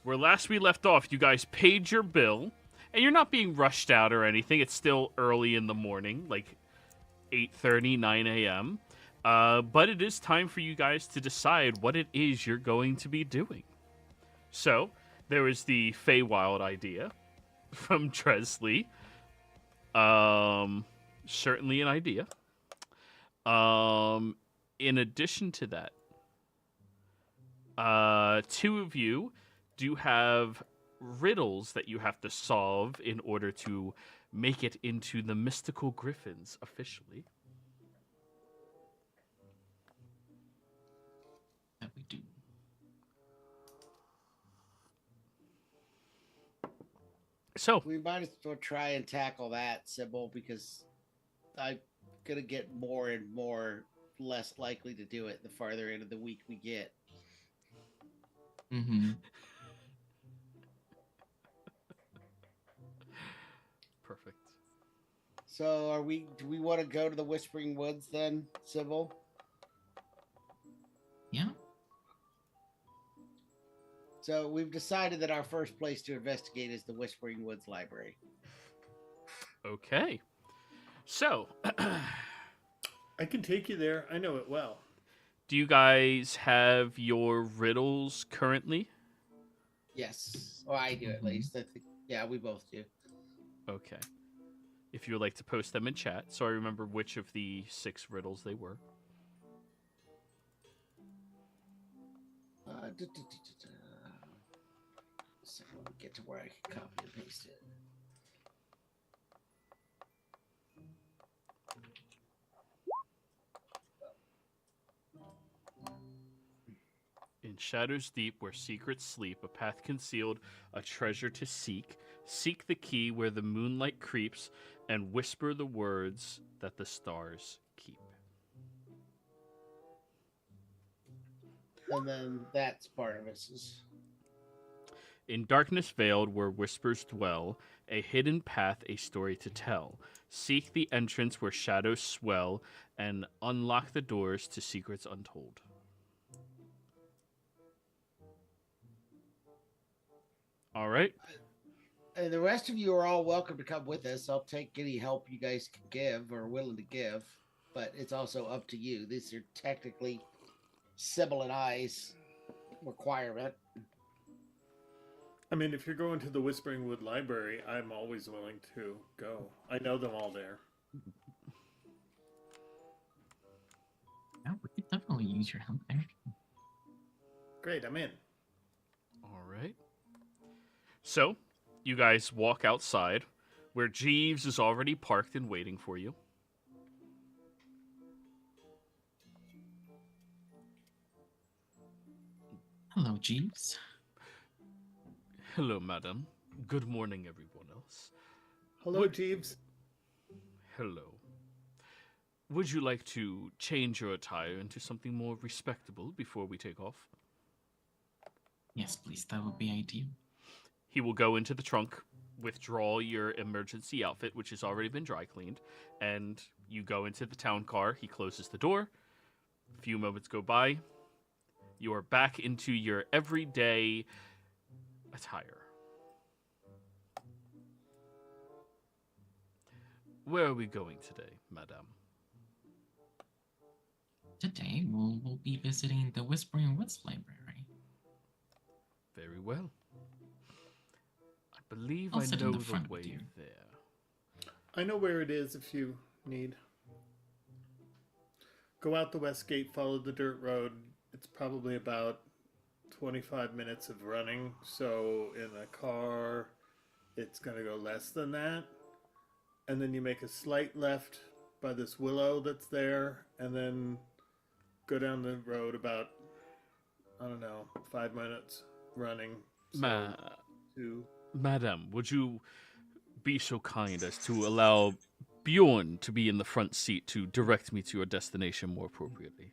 where last we left off, you guys paid your bill, and you're not being rushed out or anything. It's still early in the morning, like 8:30, 9 a.m. But it is time for you guys to decide what it is you're going to be doing. So, there was the Feywild idea from Dresley. Certainly an idea. In addition to that, two of you do have riddles that you have to solve in order to make it into the mystical griffins officially. That we do. So, We might as well try and tackle that, Sybil, because I'm gonna get more and more less likely to do it the farther into the week we get. Mm-hmm. perfect. So do we want to go to the Whispering Woods then, Sybil? Yeah. So we've decided that our first place to investigate is the Whispering Woods Library. Okay. So, I can take you there. I know it well. do you guys have your riddles currently? Yes. Or I do at least. I think, yeah, we both do. Okay. If you would like to post them in chat, so I remember which of the 6 riddles they were. So let me get to where I can copy and paste it. In shadows deep where secrets sleep, a path concealed, a treasure to seek. Seek the key where the moonlight creeps, and whisper the words that the stars keep. And then that's part of this is In darkness veiled where whispers dwell, a hidden path, a story to tell. Seek the entrance where shadows swell, and unlock the doors to secrets untold. All right. and the rest of you are all welcome to come with us. I'll take any help you guys can give or are willing to give, but it's also up to you. These are technically Sybil and I's requirement. I mean, if you're going to the Whispering Wood Library, I'm always willing to go. I know them all there. Yeah, we could definitely use your help there. Great, I'm in. All right. So, you guys walk outside where Jeeves is already parked and waiting for you. Hello, Jeeves. Hello, madam. Good morning, everyone else. Hello, Jeeves. Hello. Would you like to change your attire into something more respectable before we take off? Yes, please. That would be ideal. He will go into the trunk, withdraw your emergency outfit, which has already been dry cleaned, and you go into the town car. He closes the door. A few moments go by. You are back into your everyday attire. Where are we going today, madame? Today, we'll be visiting the Whispering Woods Library. Very well. I believe I'll I sit in know the the front with way you. there. I know where it is if you need. Go out the west gate, follow the dirt road. It's probably about 25 minutes of running. So in a car, it's going to go less than that. And then you make a slight left by this willow that's there. And then go down the road about, I don't know, 5 minutes running. So Madam, would you be so kind as to allow Bjorn to be in the front seat to direct me to your destination more appropriately?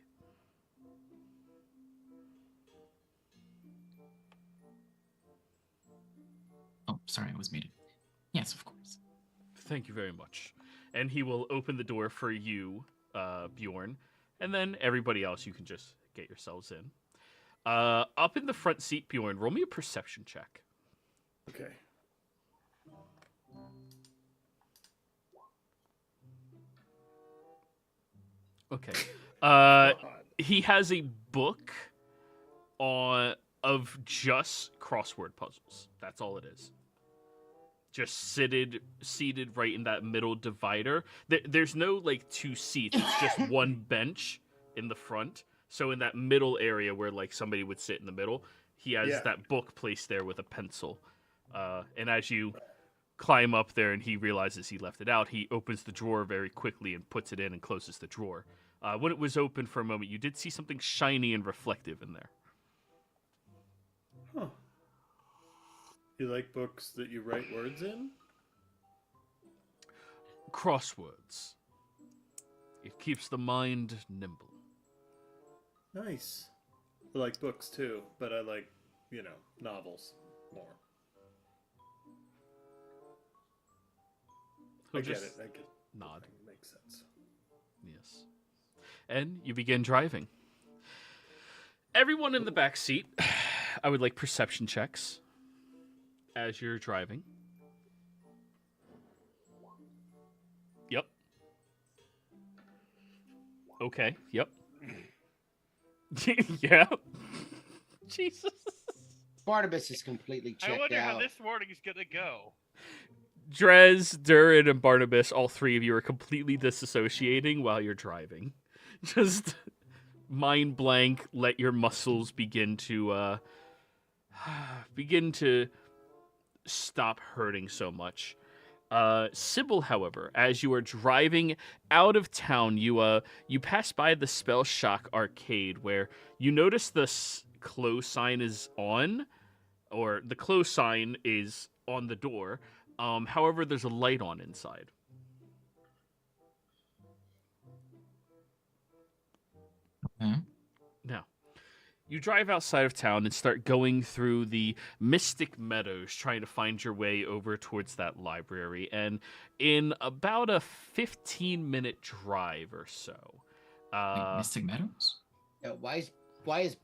Oh, sorry, I was muted. Yes, of course. Thank you very much. And he will open the door for you, Bjorn, and then everybody else, you can just get yourselves in. Up in the front seat, Bjorn, roll me a perception check. Okay. Okay. God. He has a book of just crossword puzzles. That's all it is. Just seated right in that middle divider. There's no like two seats. It's just one bench in the front. So in that middle area where like somebody would sit in the middle, he has that book placed there with a pencil. And as you climb up there and he realizes he left it out, he opens the drawer very quickly and puts it in and closes the drawer. When it was open for a moment, you did see something shiny and reflective in there. Huh. You like books that you write words in? Crosswords. It keeps the mind nimble. Nice. I like books too, but I like, novels more. I get it. Nod. Makes sense. Yes. And you begin driving. Everyone in the back seat, I would like perception checks as you're driving. Yep. Okay. Yep. Yeah. Jesus. Barnabas is completely checked out. I wonder how this morning is gonna go. Drez, Durin, and Barnabas, all three of you are completely disassociating while you're driving. Just mind blank, let your muscles begin to stop hurting so much. Sybil, however, as you are driving out of town, you pass by the Spell Shock arcade where you notice the close sign is on, or the close sign is on the door. However, there's a light on inside. Now, you drive outside of town and start going through the Mystic Meadows, trying to find your way over towards that library. And in about a 15-minute drive or so, Mystic Meadows? Yeah, why is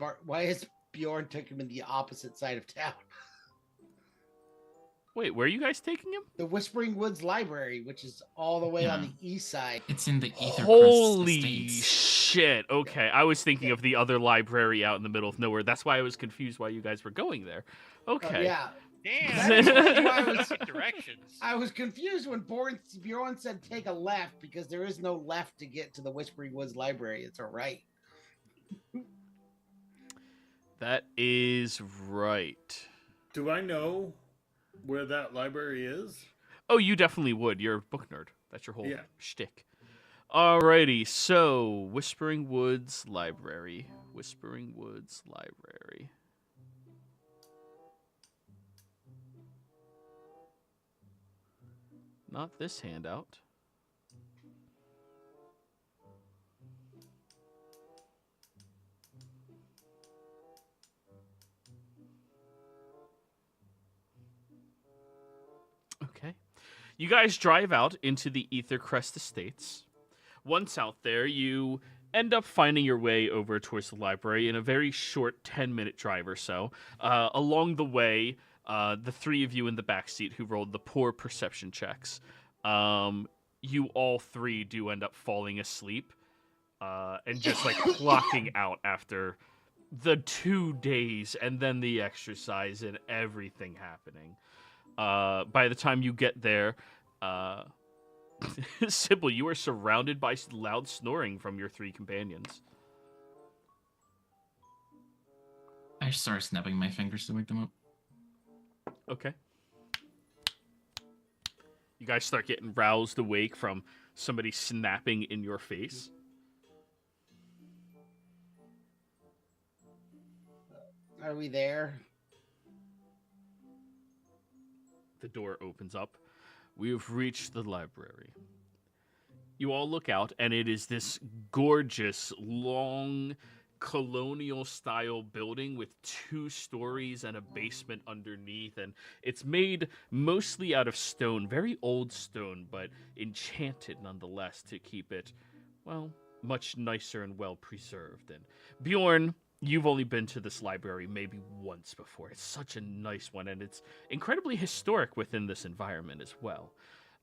Bjorn took him in the opposite side of town? Wait, where are you guys taking him? The Whispering Woods Library, which is all the way on the east side. It's in the Ether Holy Estates. shit. Okay, I was thinking of the other library out in the middle of nowhere. That's why I was confused why you guys were going there. Okay. Yeah. Damn. Directions. I was confused when Bjorn said take a left because there is no left to get to the Whispering Woods Library. It's a right. That is right. Do I know where that library is? Oh, you definitely would. You're a book nerd. That's your whole Yeah. shtick. Alrighty, so Whispering Woods Library. Whispering Woods Library. Not this handout. Okay. You guys drive out into the Ethercrest Estates. Once out there, you end up finding your way over towards the library in a very short 10-minute drive or so. Along the way, the three of you in the backseat who rolled the poor perception checks, you all three do end up falling asleep and just like clocking out after the 2 days and then the exercise and everything happening. By the time you get there, Sybil, you are surrounded by loud snoring from your three companions. I start snapping my fingers to wake them up. Okay. You guys start getting roused awake from somebody snapping in your face. Are we there? The door opens up. We have reached the library. You all look out, and it is this gorgeous, long, colonial-style building with 2 stories and a basement underneath, and it's made mostly out of stone, very old stone, but enchanted nonetheless to keep it, well, much nicer and well-preserved. And Bjorn, you've only been to this library maybe once before. It's such a nice one, and it's incredibly historic within this environment as well.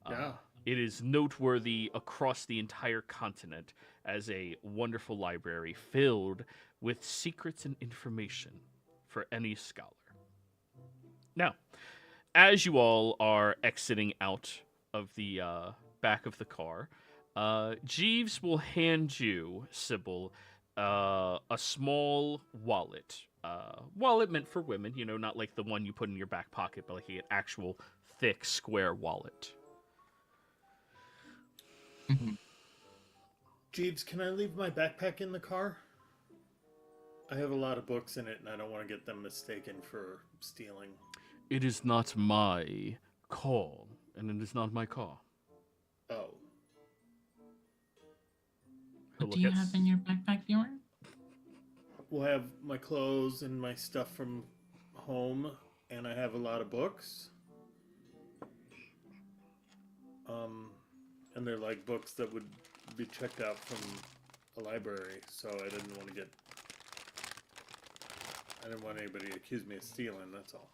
Yeah. It is noteworthy across the entire continent as a wonderful library filled with secrets and information for any scholar. Now, as you all are exiting out of the back of the car, Jeeves will hand you, Sybil, a small wallet. Wallet meant for women, not like the one you put in your back pocket, but like an actual thick, square wallet. Jeeves, can I leave my backpack in the car? I have a lot of books in it, and I don't want to get them mistaken for stealing. It is not my call, and it is not my car. Oh. What do you have in your backpack, Bjorn? We'll have my clothes and my stuff from home, and I have a lot of books. And they're like books that would be checked out from a library, so I didn't want anybody to accuse me of stealing, that's all.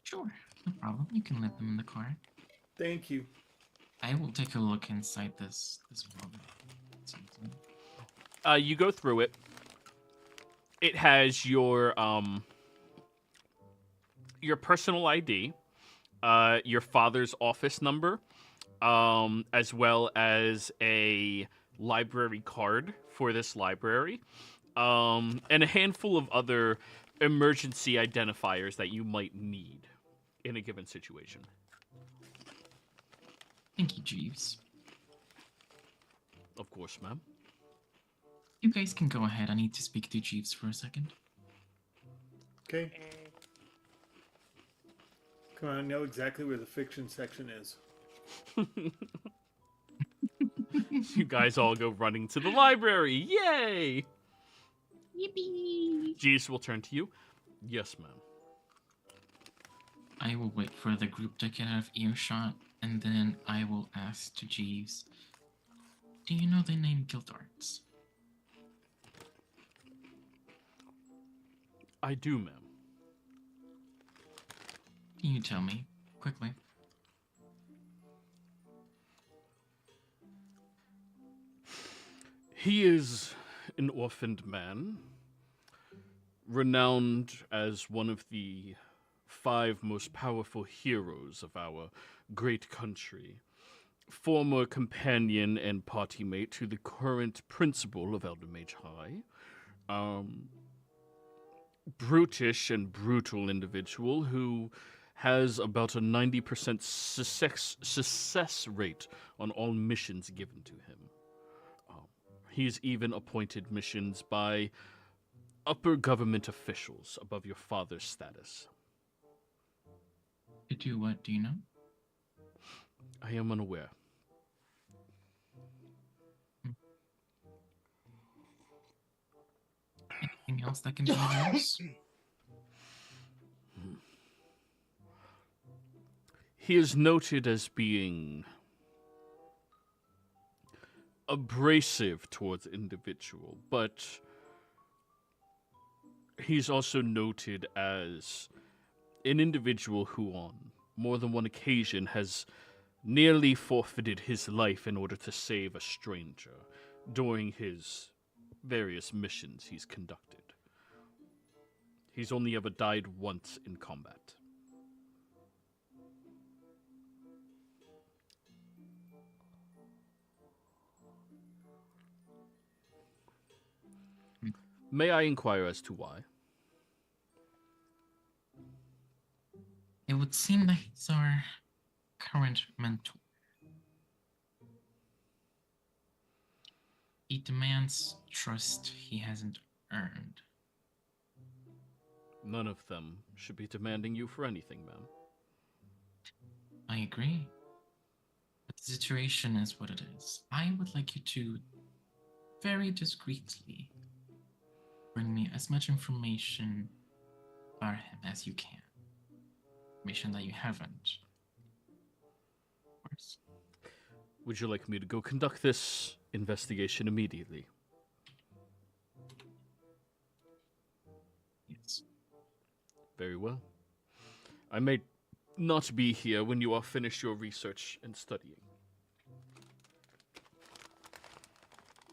Sure, no problem. You can let them in the car. Thank you. I will take a look inside this wallet. You go through it. It has your personal ID, your father's office number, as well as a library card for this library, and a handful of other emergency identifiers that you might need in a given situation. Thank you, Jeeves. Of course, ma'am. You guys can go ahead. I need to speak to Jeeves for a second. Okay. Come on, I know exactly where the fiction section is. You guys all go running to the library. Yay! Yippee! Jeeves will turn to you. Yes, ma'am. I will wait for the group to get out of earshot, and then I will ask to Jeeves, do you know the name Guildarts? I do, ma'am. Can you tell me, quickly? He is an orphaned man, renowned as one of the 5 most powerful heroes of our great country, former companion and party mate to the current principal of Eldermage High, brutish and brutal individual who has about a 90% success rate on all missions given to him. He's even appointed missions by upper government officials above your father's status. To do what, do you know? I am unaware. Anything else that can be of use? He is noted as being abrasive towards individual, but he's also noted as an individual who on more than one occasion has nearly forfeited his life in order to save a stranger during his various missions he's conducted. He's only ever died once in combat. May I inquire as to why? It would seem that he's our current mentor. He demands trust he hasn't earned. None of them should be demanding you for anything, ma'am. I agree. But the situation is what it is. I would like you to, very discreetly, bring me as much information about him as you can. Information that you haven't. Of course. Would you like me to go conduct this investigation immediately? Very well. I may not be here when you are finished your research and studying.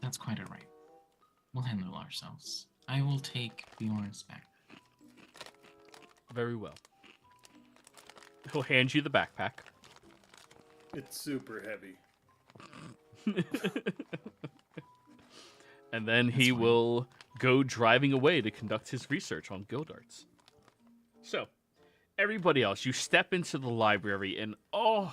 That's quite all right. We'll handle ourselves. I will take Bjorn's backpack. Very well. He'll hand you the backpack. It's super heavy. And then That's he fine. will go driving away to conduct his research on Gildarts. So, everybody else, you step into the library, and oh,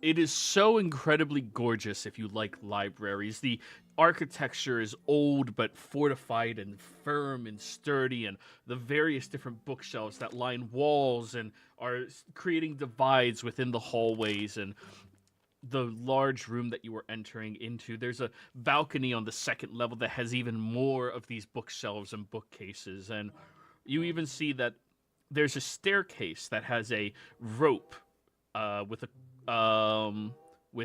it is so incredibly gorgeous if you like libraries. The architecture is old but fortified and firm and sturdy, and the various different bookshelves that line walls and are creating divides within the hallways and the large room that you were entering into. There's a balcony on the second level that has even more of these bookshelves and bookcases, and you even see that there's a staircase that has a rope with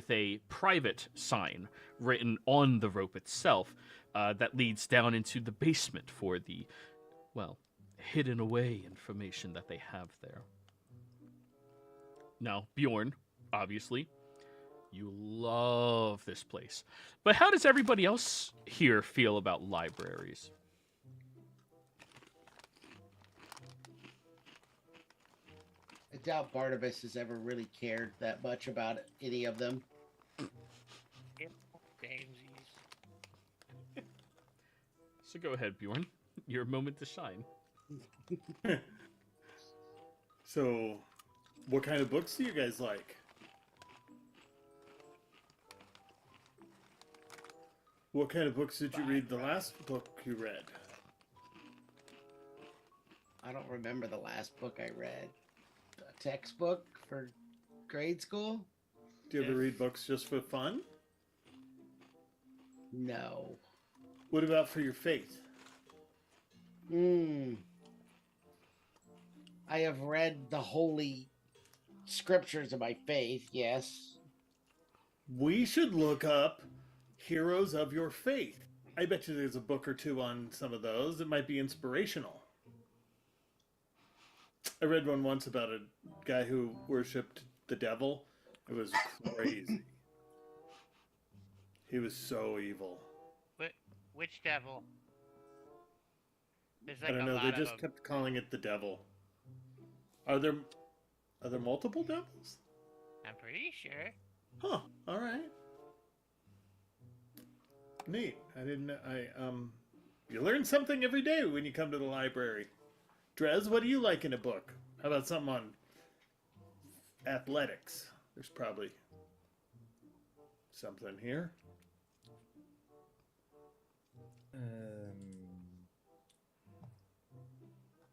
a private sign written on the rope itself that leads down into the basement for the, well, hidden away information that they have there. Now, Bjorn, obviously, you love this place. But how does everybody else here feel about libraries? I doubt Barnabas has ever really cared that much about any of them. Samesies. So go ahead, Bjorn. Your moment to shine. So, what kind of books do you guys like? What kind of books did you read the last book you read? I don't remember the last book I read. A textbook for grade school? Do you ever read books just for fun? No. What about for your faith? I have read the holy scriptures of my faith, yes. We should look up Heroes of Your Faith. I bet you there's a book or two on some of those. It might be inspirational. I read one once about a guy who worshipped the devil. It was crazy. He was so evil. Which devil? There's I like don't a know. lot They of just them. kept calling it the devil. Are there multiple devils? I'm pretty sure. Huh. All right. Neat. I didn't know. You learn something every day when you come to the library. Drez, what do you like in a book? How about something on athletics? There's probably something here.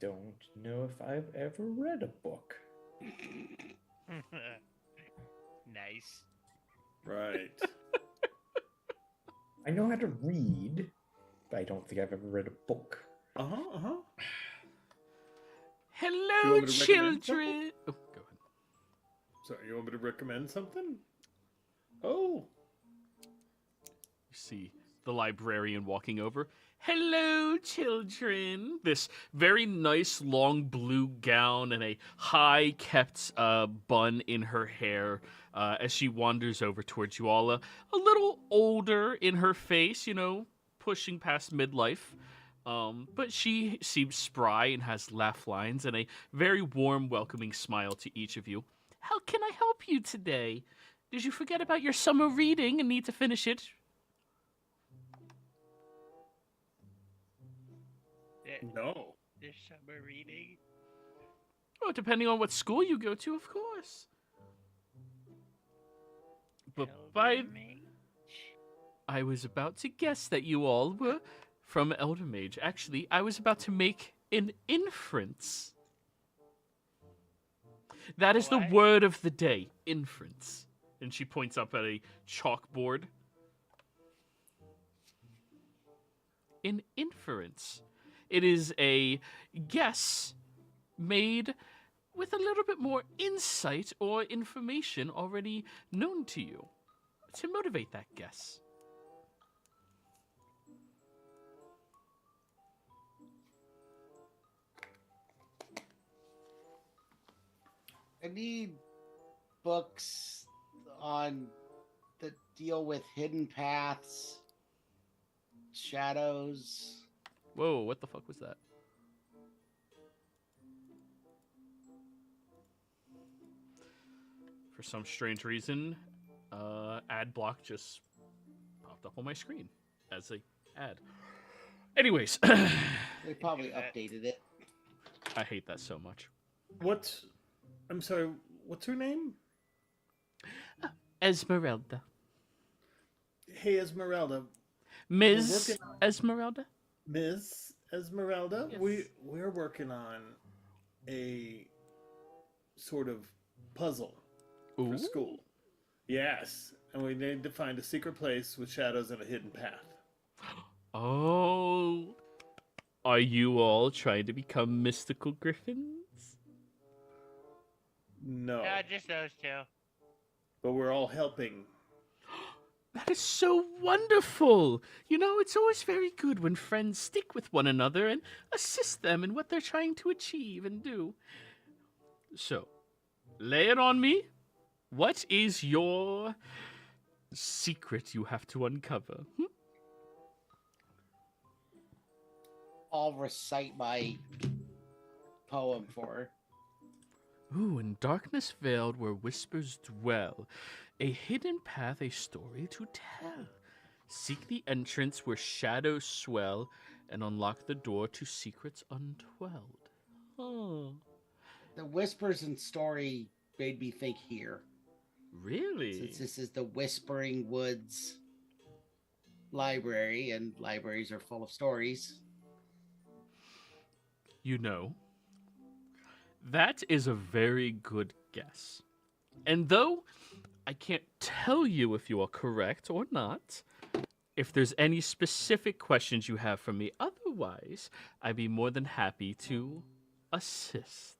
Don't know if I've ever read a book. Nice. Right. I know how to read, but I don't think I've ever read a book. Uh-huh, uh-huh. You Hello, want me to recommend children. Oh, go ahead. Sorry, you want me to recommend something? Oh. You see the librarian walking over. Hello, children. This very nice long blue gown and a high-kept bun in her hair as she wanders over towards you all. A little older in her face, you know, pushing past midlife. But she seems spry and has laugh lines and a very warm, welcoming smile to each of you. How can I help you today? Did you forget about your summer reading and need to finish it? No. There's summer reading. Oh, depending on what school you go to, of course. But Eldermage? I was about to guess that you all were from Eldermage. Actually, I was about to make an inference. That is the What? word of the day, inference. And she points up at a chalkboard. An inference. It is a guess made with a little bit more insight or information already known to you to motivate that guess. I need books on that deal with hidden paths, shadows. Whoa, what the fuck was that? For some strange reason, ad block just popped up on my screen as a ad. Anyways, They probably updated it. I hate that so much. I'm sorry, what's her name? Esmeralda. Hey, Esmeralda. Ms. working on- Esmeralda? Ms. Esmeralda, Yes. we're working on a sort of puzzle for Ooh. school. Yes, and we need to find a secret place with shadows and a hidden path. Oh. Are you all trying to become mystical griffins? No, Just those two. but we're all helping. That is so wonderful! You know, it's always very good when friends stick with one another and assist them in what they're trying to achieve and do. So, lay it on me. What is your secret you have to uncover? I'll recite my poem for her. Ooh, in darkness veiled where whispers dwell, a hidden path, a story to tell. Seek the entrance where shadows swell, and unlock the door to secrets untwelled. Oh, The whispers and story made me think here. really? Since this is the Whispering Woods library, and libraries are full of stories. You know, that is a very good guess. And though I can't tell you if you are correct or not, if there's any specific questions you have for me, otherwise, I'd be more than happy to assist.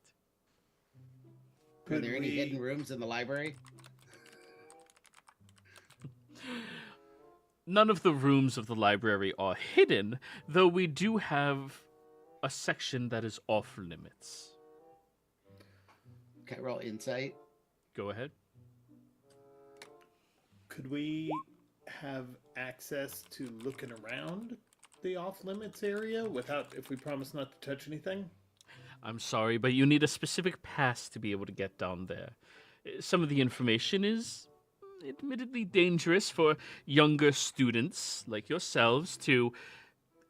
Are Could there any we- hidden rooms in the library? None of the rooms of the library are hidden, though we do have a section that is off limits. Okay, roll insight. Go ahead. Could we have access to looking around the off-limits area without, if we promise not to touch anything? I'm sorry, but you need a specific pass to be able to get down there. Some of the information is admittedly dangerous for younger students like yourselves to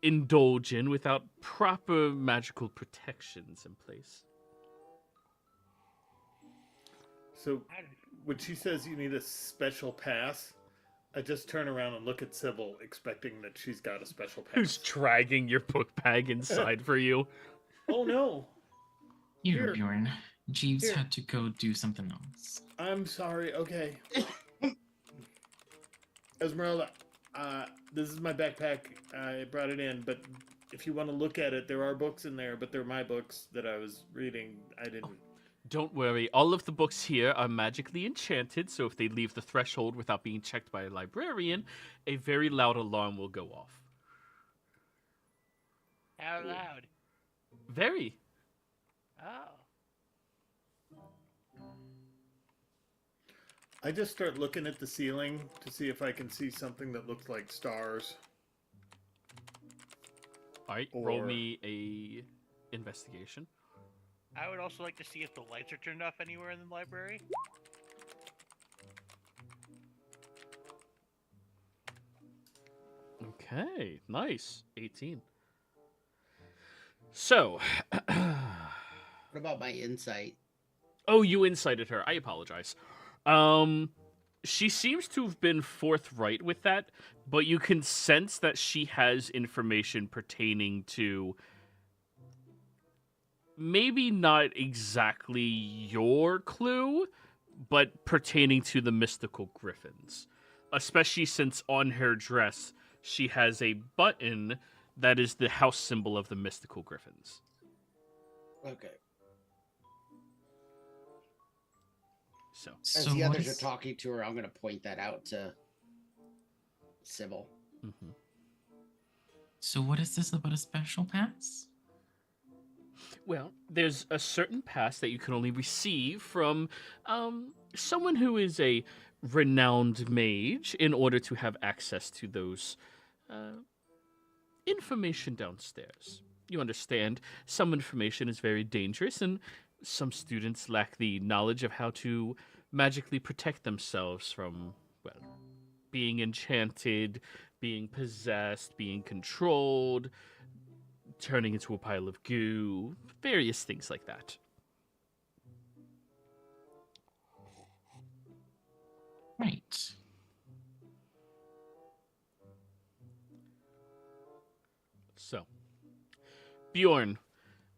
indulge in without proper magical protections in place. So when she says you need a special pass, I just turn around and look at Sybil, expecting that she's got a special pass. Who's dragging your book bag inside for you? Oh no! Here, Here. Bjorn. Jeeves Here. had to go do something else. I'm sorry. Okay. Esmeralda, this is my backpack. I brought it in, but if you want to look at it, there are books in there, but they're my books that I was reading. I didn't. Don't worry, all of the books here are magically enchanted, so if they leave the threshold without being checked by a librarian, a very loud alarm will go off. How loud? Very. Oh. I just start looking at the ceiling to see if I can see something that looks like stars. All right, roll Or- me a investigation. I would also like to see if the lights are turned off anywhere in the library. Okay, nice. 18. So, What about my insight? oh, you incited her. I apologize. She seems to have been forthright with that, but you can sense that she has information pertaining to maybe not exactly your clue, but pertaining to the mystical griffins. Especially since on her dress, she has a button that is the house symbol of the mystical griffins. Okay. So, As So the what others is- are talking to her, I'm going to point that out to Sybil. mhm. So what is this about a special pass? Well, there's a certain pass that you can only receive from someone who is a renowned mage in order to have access to those information downstairs. You understand, some information is very dangerous, and some students lack the knowledge of how to magically protect themselves from, well, being enchanted, being possessed, being controlled, turning into a pile of goo, various things like that. Right. So, Bjorn,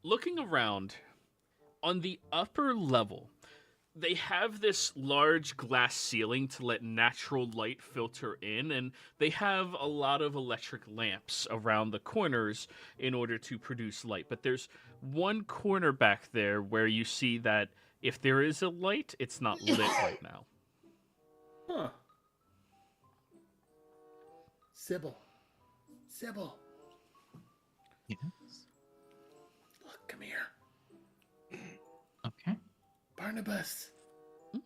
looking around, on the upper level, they have this large glass ceiling to let natural light filter in, and they have a lot of electric lamps around the corners in order to produce light. But there's one corner back there where you see that if there is a light, it's not lit right now. Huh. Sybil. Sybil. Yes. Look, come here. Okay. Barnabas. Come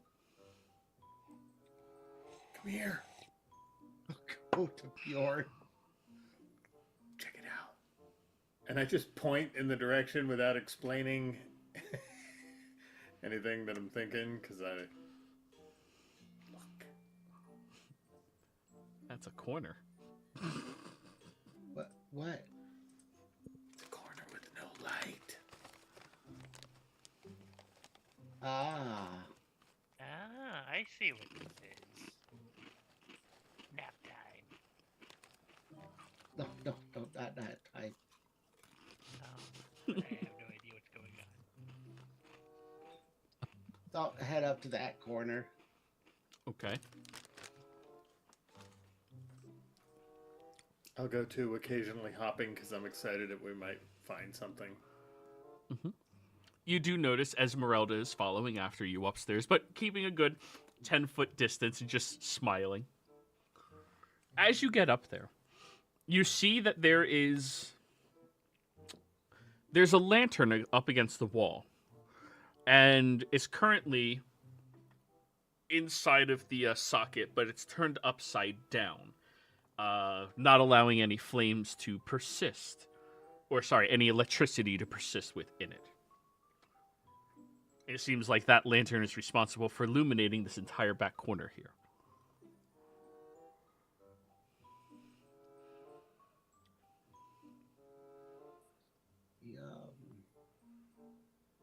here. Go to Bjorn. Check it out. And I just point in the direction without explaining anything that I'm thinking, because I... Look. That's a corner. What? It's a corner with no light. Ah. Ah, I see what this is. Nap time. No, not I. I have no idea what's going on. I'll head up to that corner. Okay. I'll go to occasionally hopping because I'm excited that we might find something. Mm-hmm. You do notice Esmeralda is following after you upstairs, but keeping a good 10-foot distance and just smiling. As you get up there, you see that there's a lantern up against the wall, and it's currently inside of the socket, but it's turned upside down, not allowing any flames to persist, or sorry, any electricity to persist within it. It seems like that lantern is responsible for illuminating this entire back corner here.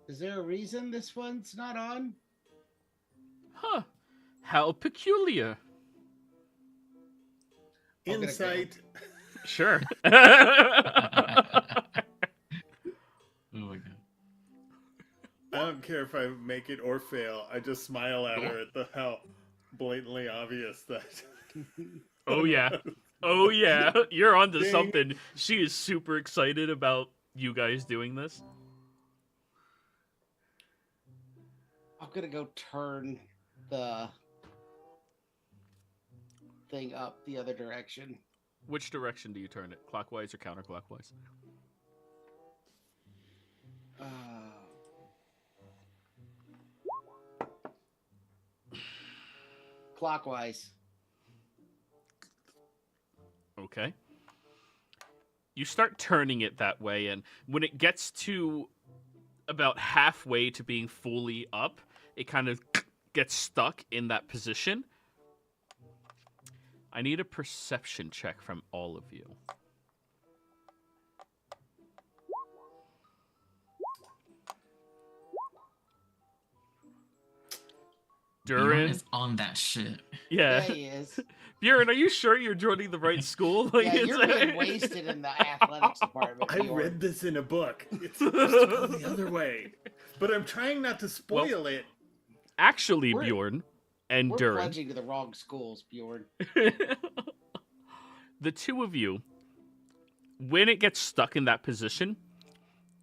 Is there a reason this one's not on? Huh. How peculiar. Insight. Sure. Oh my god. I don't care if I make it or fail. I just smile at her at how blatantly obvious that. Oh yeah. Oh yeah. You're onto Ding. something. She is super excited about you guys doing this. I'm gonna go turn the thing up the other direction. Which direction do you turn it? Clockwise or counterclockwise? Clockwise. Okay. You start turning it that way, and when it gets to about halfway to being fully up, it kind of gets stuck in that position. I need a perception check from all of you. Bjorn Durin is on that shit. Yeah. Yeah, he is. Bjorn, are you sure you're joining the right school? Like, Yeah, you're being wasted in the athletics department. I Bjorn. read this in a book. It's supposed to go the other way. But I'm trying not to spoil it. Actually, We're- Bjorn and We're Durin, pledging to the wrong schools, Bjorn. the two of you, when it gets stuck in that position,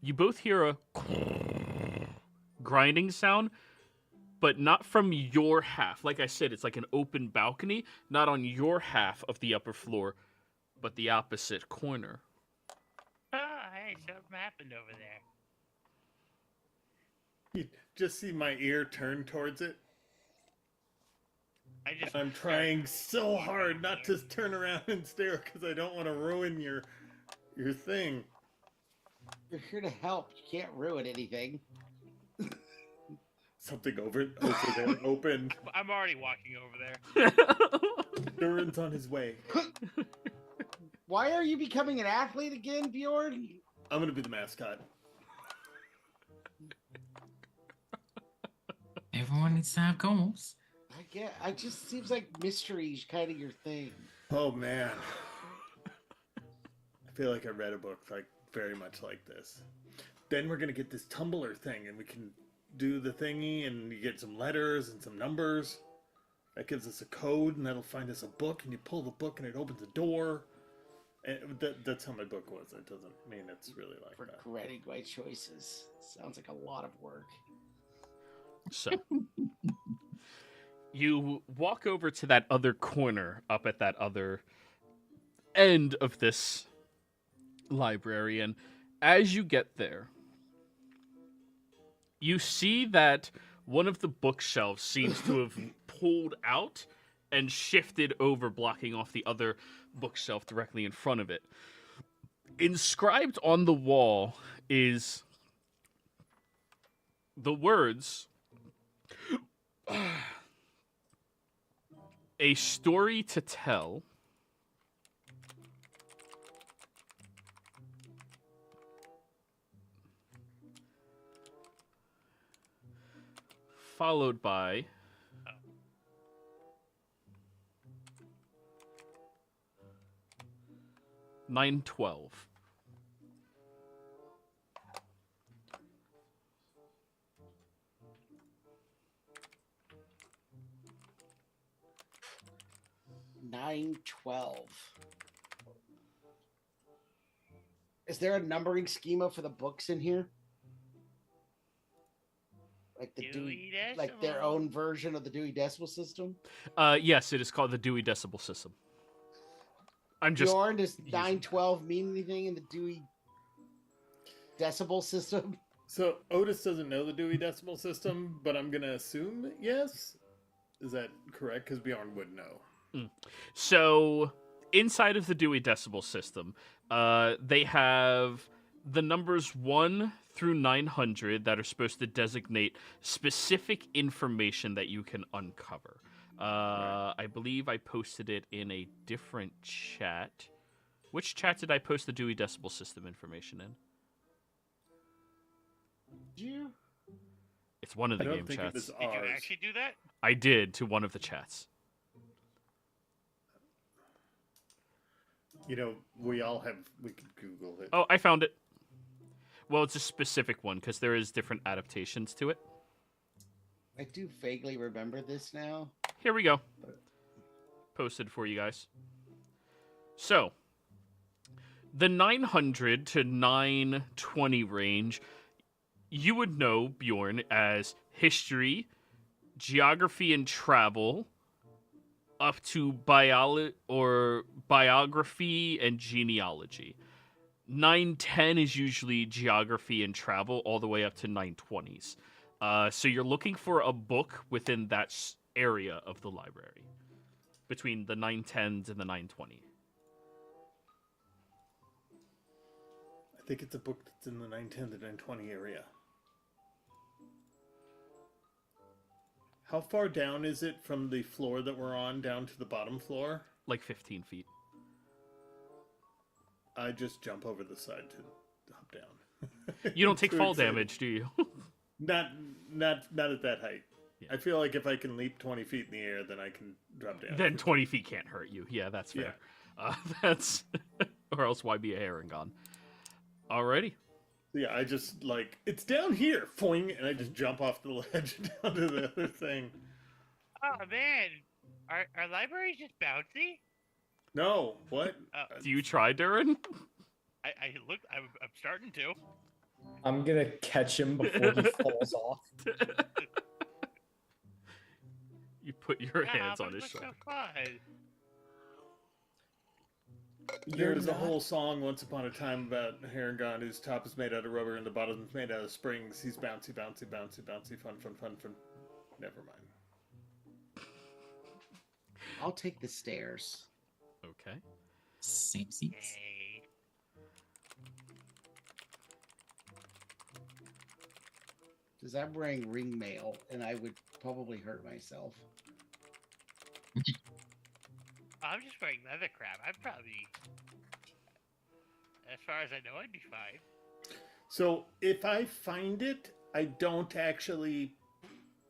you both hear a grinding sound, but not from your half. Like I said, it's like an open balcony, not on your half of the upper floor, but the opposite corner. Ah, hey, something happened over there. You just see my ear turn towards it. I'm trying so hard not to turn around and stare because I don't want to ruin your thing. You're here to help. You can't ruin anything. Something over there opened. I'm already walking over there. Durin's on his way. Why are you becoming an athlete again, Bjorn? I'm gonna be the mascot. Everyone needs to have goals. I just seems like mystery's kind of your thing. Oh man. I feel like I read a book like very much like this. Then we're gonna get this tumbler thing and we can do the thingy and you get some letters and some numbers. That gives us a code and that'll find us a book and you pull the book and it opens a door. And that's how my book was. It doesn't mean it's really like that. Regretting my choices. Sounds like a lot of work. So, you walk over to that other corner up at that other end of this library, and as you get there, you see that one of the bookshelves seems to have pulled out and shifted over, blocking off the other bookshelf directly in front of it. Inscribed on the wall is the words, "A story to tell, followed by $9.12. $9.12. Is there a numbering schema for the books in here? Like the Dewey, like their own version of the Dewey Decimal System? Yes, it is called the Dewey Decimal System. I'm just. Bjorn, does 912 mean anything in the Dewey Decimal System? So Otis doesn't know the Dewey Decimal System, but I'm gonna assume yes. Is that correct? Because Bjorn would know. So inside of the Dewey Decimal System, they have the numbers 1 through 900 that are supposed to designate specific information that you can uncover. I believe I posted it in a different chat. Which chat did I post the Dewey Decimal System information in? You? It's one of the I don't game think it was chats. Did you ours. actually do that? I did to one of the chats. You know, we could Google it. Oh, I found it. Well, it's a specific one because there is different adaptations to it. I do vaguely remember this now. Here we go. Posted for you guys. So, the 900 to 920 range, you would know, Bjorn, as history, geography and travel, up to biography and genealogy. 910 is usually geography and travel, all the way up to 920s. So you're looking for a book within that area of the library, between the 910s and the 920. I think it's a book that's in the 910 to 920 area. How far down is it from the floor that we're on down to the bottom floor? Like 15 feet. I just jump over the side to hop down. You don't take Too fall excited. damage, do you? Not at that height. Yeah. I feel like if I can leap 20 feet in the air, then I can drop down. Then 20 feet can't hurt you. Yeah, that's fair. That's... or else why be a Harangon? Alrighty. Yeah, I just, it's down here, foing, and I just jump off the ledge down to the other thing. Oh man, our library's just bouncy. No, what? Do you try, Durin? I looked. I'm starting to. I'm gonna catch him before he falls off. You put your Yeah, hands but on his it looks shoulder. so fun. There was a whole song once upon a time about Harangon whose top is made out of rubber and the bottom is made out of springs. He's bouncy, bouncy, bouncy, bouncy, fun, fun, fun, fun. Never mind. I'll take the stairs. Okay. Same seats. Hey. Because I'm wearing ring mail, and I would probably hurt myself. I'm just wearing leather crap. I'd probably, as far as I know, I'd be fine. So if I find it, I don't actually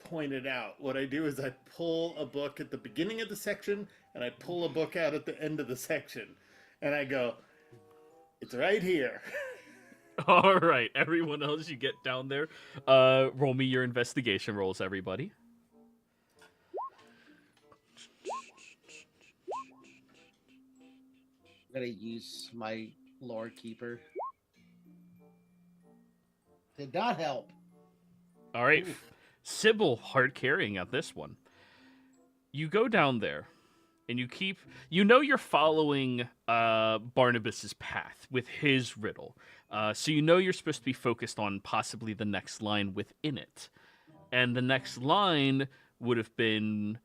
point it out. What I do is I pull a book at the beginning of the section, and I pull a book out at the end of the section. And I go, it's right here. All right, everyone else, you get down there. Roll me your investigation rolls, everybody. I'm gonna use my lore keeper. Did not help. All right, Sybil, hard carrying at this one. You go down there, and you know you're following Barnabas's path with his riddle. So you know you're supposed to be focused on possibly the next line within it. And the next line would have been,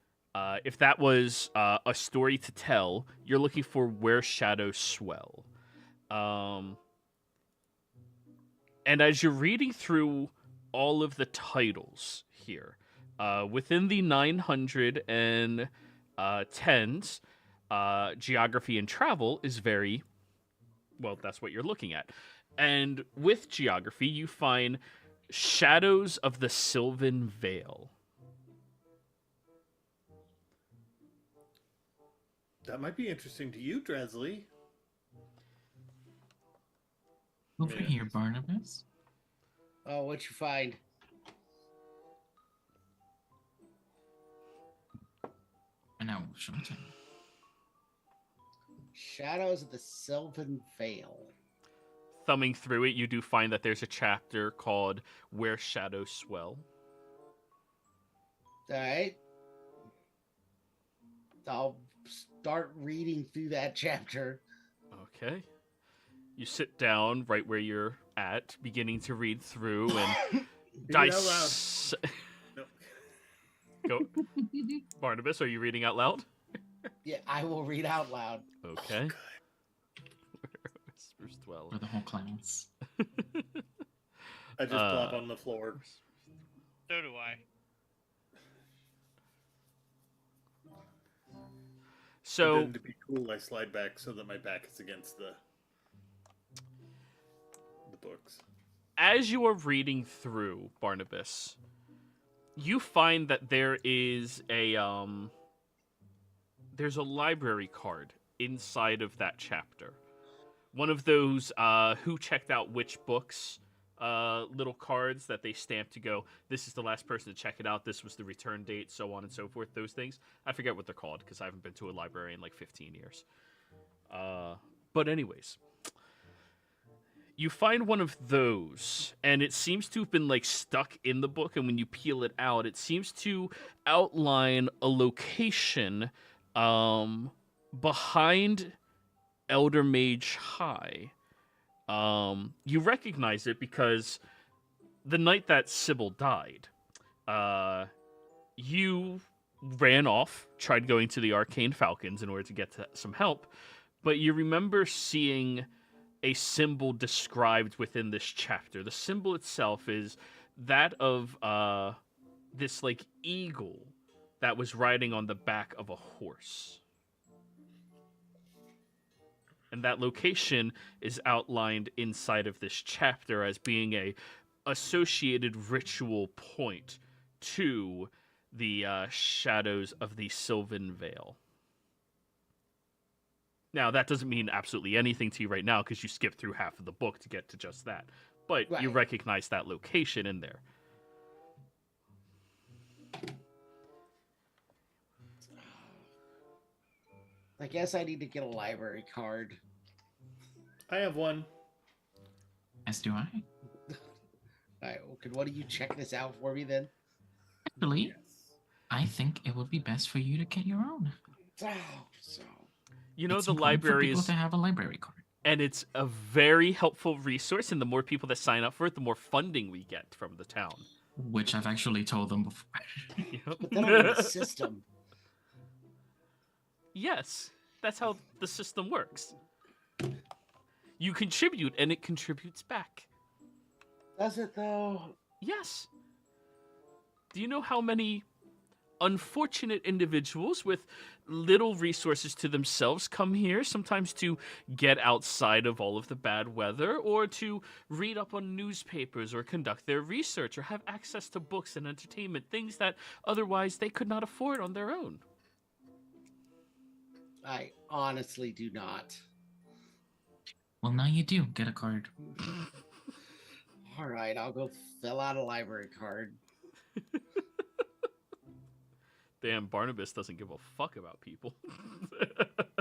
if that was a story to tell, you're looking for where shadows swell. And as you're reading through all of the titles here, within the 910s, geography and travel is very, well, that's what you're looking at. And with geography, you find Shadows of the Sylvan Vale. That might be interesting to you, Dresley. Over here, Barnabas. Oh, what'd you find? And now, Shunton. Shadows of the Sylvan Vale. Thumbing through it, you do find that there's a chapter called Where Shadows Swell. All right. I'll start reading through that chapter. Okay. You sit down right where you're at, beginning to read through and dice. Nope. Go, Barnabas. Are you reading out loud? Yeah, I will read out loud. Okay. Whispers dwell. For the whole class. I just plop on the floor. So do I. So, And then to be cool, I slide back so that my back is against the books. as you are reading through, Barnabas, you find that there is there's a library card inside of that chapter. One of those who checked out which books little cards that they stamp to go, this is the last person to check it out, this was the return date, so on and so forth, those things. I forget what they're called because I haven't been to a library in like 15 years. But anyways, you find one of those, and it seems to have been like stuck in the book, and when you peel it out, it seems to outline a location behind Eldermage High. You recognize it because the night that Sybil died, you ran off, tried going to the Arcane Falcons in order to get to some help, but you remember seeing a symbol described within this chapter. The symbol itself is that of this like eagle that was riding on the back of a horse. And that location is outlined inside of this chapter as being a associated ritual point to the shadows of the Sylvan Vale. Now, that doesn't mean absolutely anything to you right now because you skipped through half of the book to get to just that. But you Right. recognize that location in there. I guess I need to get a library card. I have one. As do I. All right, well, could one of you check this out for me then? Actually, I think it would be best for you to get your own. Oh, so You know, It's the important for library people is, to have a library card. and it's a very helpful resource, and the more people that sign up for it, the more funding we get from the town. Which I've actually told them before. But then I'm in the system. Yes, that's how the system works. You contribute, and it contributes back. Does it though? Yes. Do you know how many unfortunate individuals with little resources to themselves come here, sometimes to get outside of all of the bad weather, or to read up on newspapers, or conduct their research, or have access to books and entertainment, things that otherwise they could not afford on their own? I honestly do not. Well, now you do. Get a card. All right, I'll go fill out a library card. Damn, Barnabas doesn't give a fuck about people.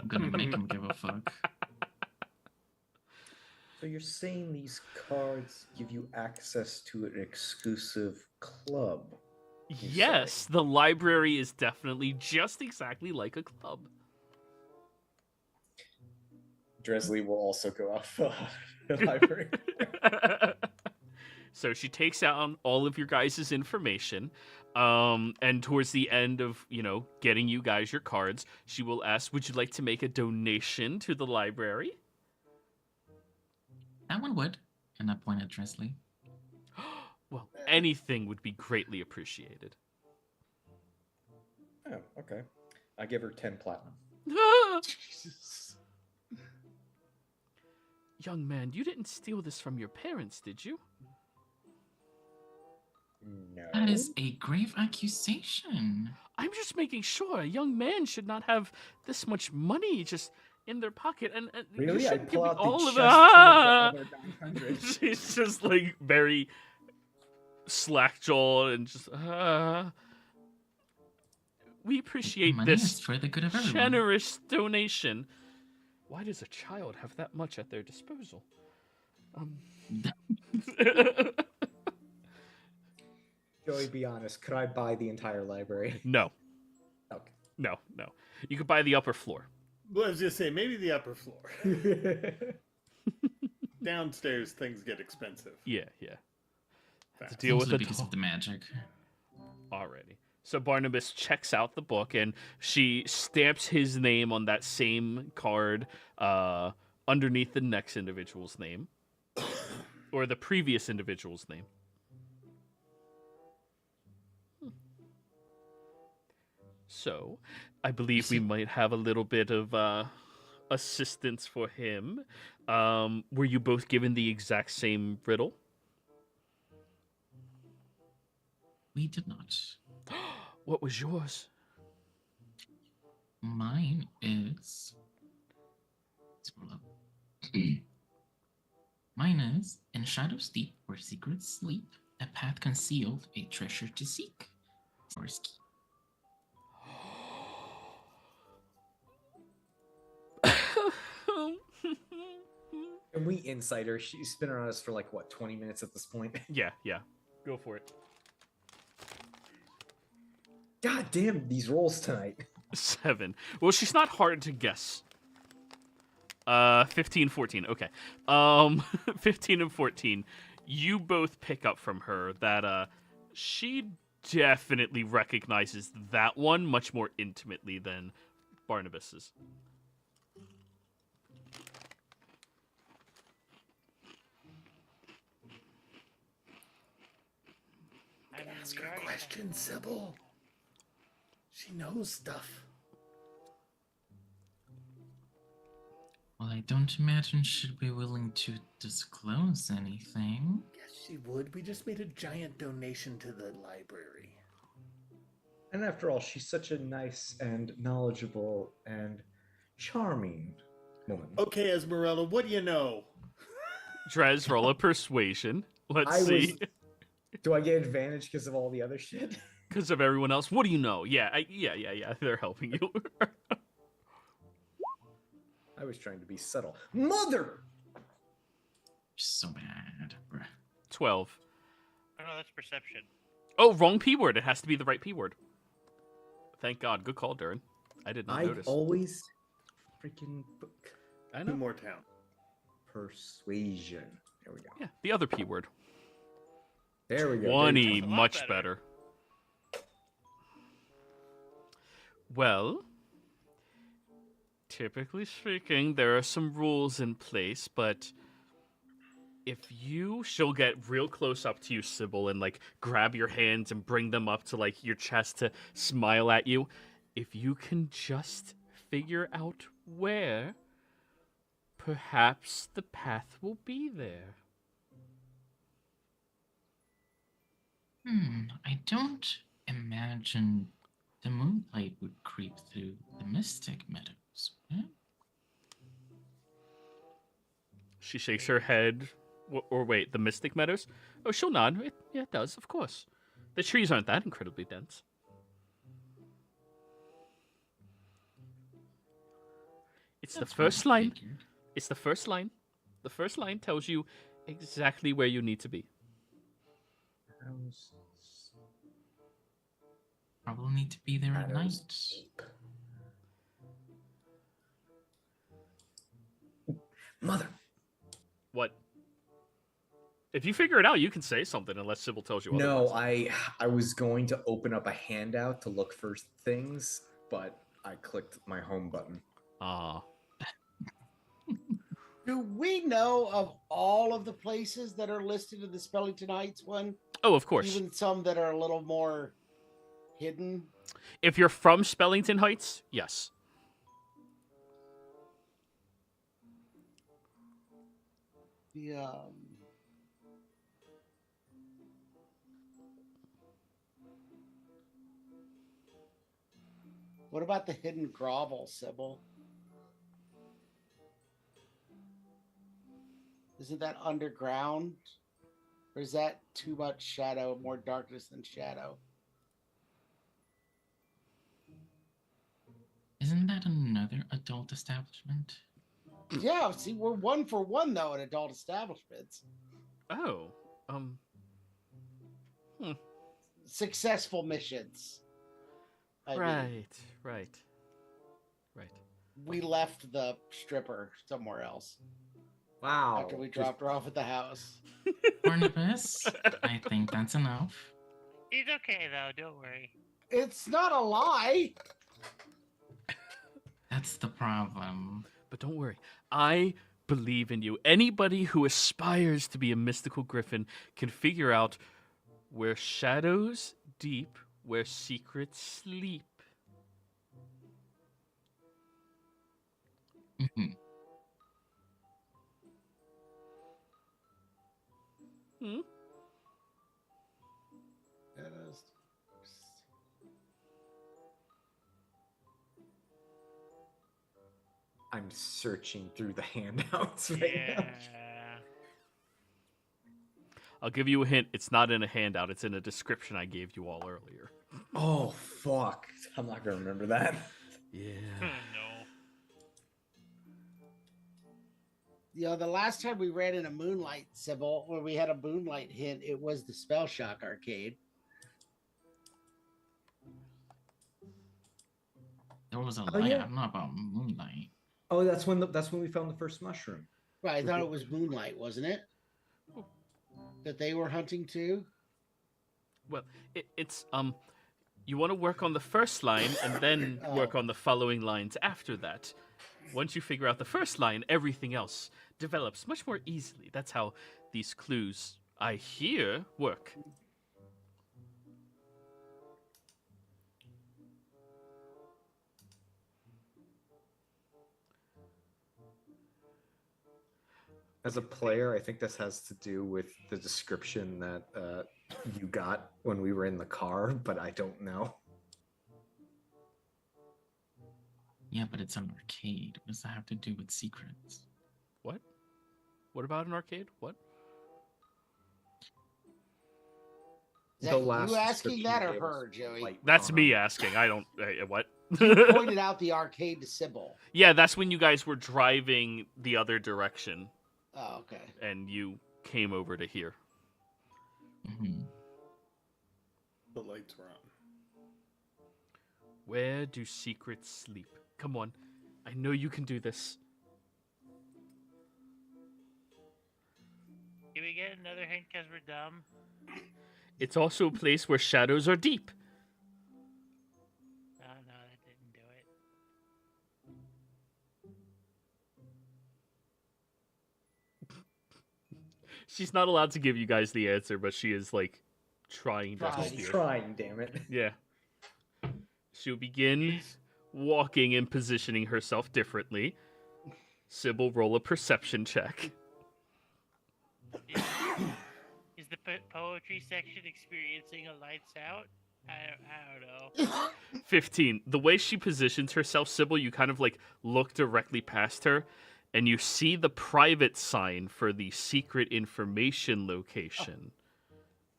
I'm gonna make him give a fuck. So you're saying these cards give you access to an exclusive club? Yes, the library is definitely just exactly like a club. Dresley will also go off the library. So she takes down all of your guys' information, and towards the end of, getting you guys your cards, she will ask, would you like to make a donation to the library? That one would. And I point at Dresley. Well, anything would be greatly appreciated. Oh, okay. I give her 10 platinum. Jesus. Young man, you didn't steal this from your parents, did you? No. That is a grave accusation. I'm just making sure a young man should not have this much money just in their pocket. And you Really? I shouldn't give pull me out the all chest of full it. of the other 900. She's just like very slack-jawed and just, we appreciate Money is this for the good of everyone. generous donation. Why does a child have that much at their disposal? Joey, be honest. Could I buy the entire library? No, Okay. no. You could buy the upper floor. Well, I was just saying, maybe the upper floor. Downstairs, things get expensive. Yeah. Have to Fast. deal with Mostly it because of the magic. already. So Barnabas checks out the book, and she stamps his name on that same card underneath the next individual's name, or the previous individual's name. So, I believe we might have a little bit of assistance for him. Were you both given the exact same riddle? We did not. What was yours? Mine is. Scroll up. Mine is in shadows deep where secrets sleep, a path concealed, a treasure to seek. First key. Can we insight her? She's been around us for like, what, 20 minutes at this point? Yeah. Go for it. God damn, these rolls tonight. 7. Well, she's not hard to guess. 15, 14. Okay. 15 and 14. You both pick up from her that she definitely recognizes that one much more intimately than Barnabas's. Ask her questions, Sybil. She knows stuff. Well, I don't imagine she'd be willing to disclose anything. Yes, she would. We just made a giant donation to the library. And after all, she's such a nice and knowledgeable and charming woman. Okay, Esmeralda, what do you know? Drez, roll a persuasion. Let's see. Do I get advantage because of all the other shit? Because of everyone else. What do you know? Yeah. They're helping you. I was trying to be subtle. Mother! So bad, bruh. 12. Oh, no, that's perception. Oh, wrong P word. It has to be the right P word. Thank God. Good call, Darren. I did not I notice. always freaking book? I Two know. more town. Persuasion. There we go. Yeah, the other P word. There we go. 20, That's a lot much better. better. Well, typically speaking, there are some rules in place, but if she'll get real close up to you, Sybil, and like grab your hands and bring them up to like your chest to smile at you. If you can just figure out where, perhaps the path will be there. I don't imagine the moonlight would creep through the Mystic Meadows. She shakes her head. Or wait, the Mystic Meadows? Oh, she'll nod. Yeah, it does, of course. The trees aren't that incredibly dense. It's That's the first what I line. figured. It's the first line. The first line tells you exactly where you need to be. Probably need to be there at night. Mother. What? If you figure it out, you can say something unless Sybil tells you No, otherwise. I was going to open up a handout to look for things, but I clicked my home button. Ah. Do we know of all of the places that are listed in the Spellington Heights one? Oh, of course. Even some that are a little more hidden? If you're from Spellington Heights, yes. The, What about the hidden grovel, Sybil? Isn't that underground? Or is that too much shadow, more darkness than shadow? Isn't that another adult establishment? Yeah, see, we're 1 for 1 though in adult establishments. Oh. Successful missions. I mean, Right. we left the stripper somewhere else Wow. after we dropped her off at the house. Barnabas, I think that's enough. It's okay though. Don't worry. It's not a lie. That's the problem. But don't worry. I believe in you. Anybody who aspires to be a mystical griffin can figure out where shadows deep, where secrets sleep. Mhm. Hmm? I'm searching through the handouts right Yeah. now. I'll give you a hint. It's not in a handout. It's in a description I gave you all earlier. Oh, fuck. I'm not going to remember that. Yeah. No. You know, the last time we ran in a Moonlight, Sybil, where we had a Moonlight hint, it was the Spell Shock arcade. There was a Oh, light. yeah. I don't know about moonlight. Oh, that's when we found the first mushroom. Right, I thought it was Moonlight, wasn't it? That they were hunting too? Well, it's you want to work on the first line and then work on the following lines after that. Once you figure out the first line, everything else develops much more easily. That's how these clues, I hear, work. As a player, I think this has to do with the description that you got when we were in the car, but I don't know. Yeah, but it's an arcade. What does that have to do with secrets? What? What about an arcade? What? Is The that last you asking description that you or gave her, us, Joey? like, That's on me a- asking. I don't. What? You pointed out the arcade to Sybil. Yeah, that's when you guys were driving the other direction Oh, okay. and you came over to here. Mhm. The lights were on. Where do secrets sleep? Come on. I know you can do this. Can we get another hint because we're dumb? It's also a place where shadows are deep. Oh, no, that didn't do it. She's not allowed to give you guys the answer, but she is, like, trying to help you. Trying, damn it. Yeah. She'll begin walking and positioning herself differently. Sybil, roll a perception check. Is the poetry section experiencing a lights out? I don't know. 15. The way she positions herself, Sybil, you kind of, like, look directly past her, and you see the private sign for the secret information location.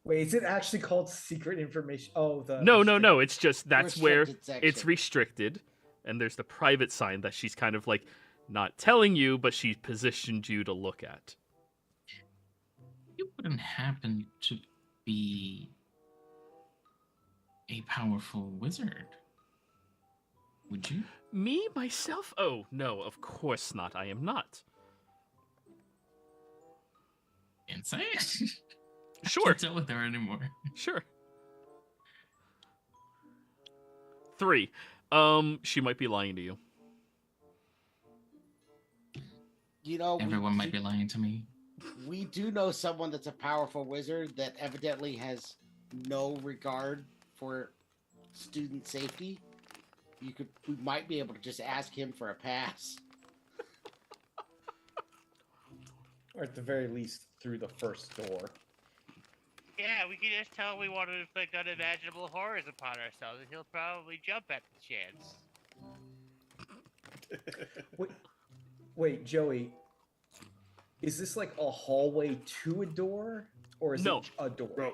Wait, is it actually called secret information? Oh, the No. It's just that's where Restricted section. it's restricted, and there's the private sign that she's kind of like not telling you, but she positioned you to look at. You wouldn't happen to be a powerful wizard, would you? Me, myself? Oh, no, of course not. I am not. Insight? Sure. I can't tell with her anymore. Sure. 3. She might be lying to you. You know, Everyone might be lying to me. we do know someone that's a powerful wizard that evidently has no regard for student safety. We might be able to just ask him for a pass. Or at the very least, through the first door. Yeah, we could just tell him we want to inflict unimaginable horrors upon ourselves, and he'll probably jump at the chance. Wait, Joey. Is this like a hallway to a door? Or is No. it a door? Bro,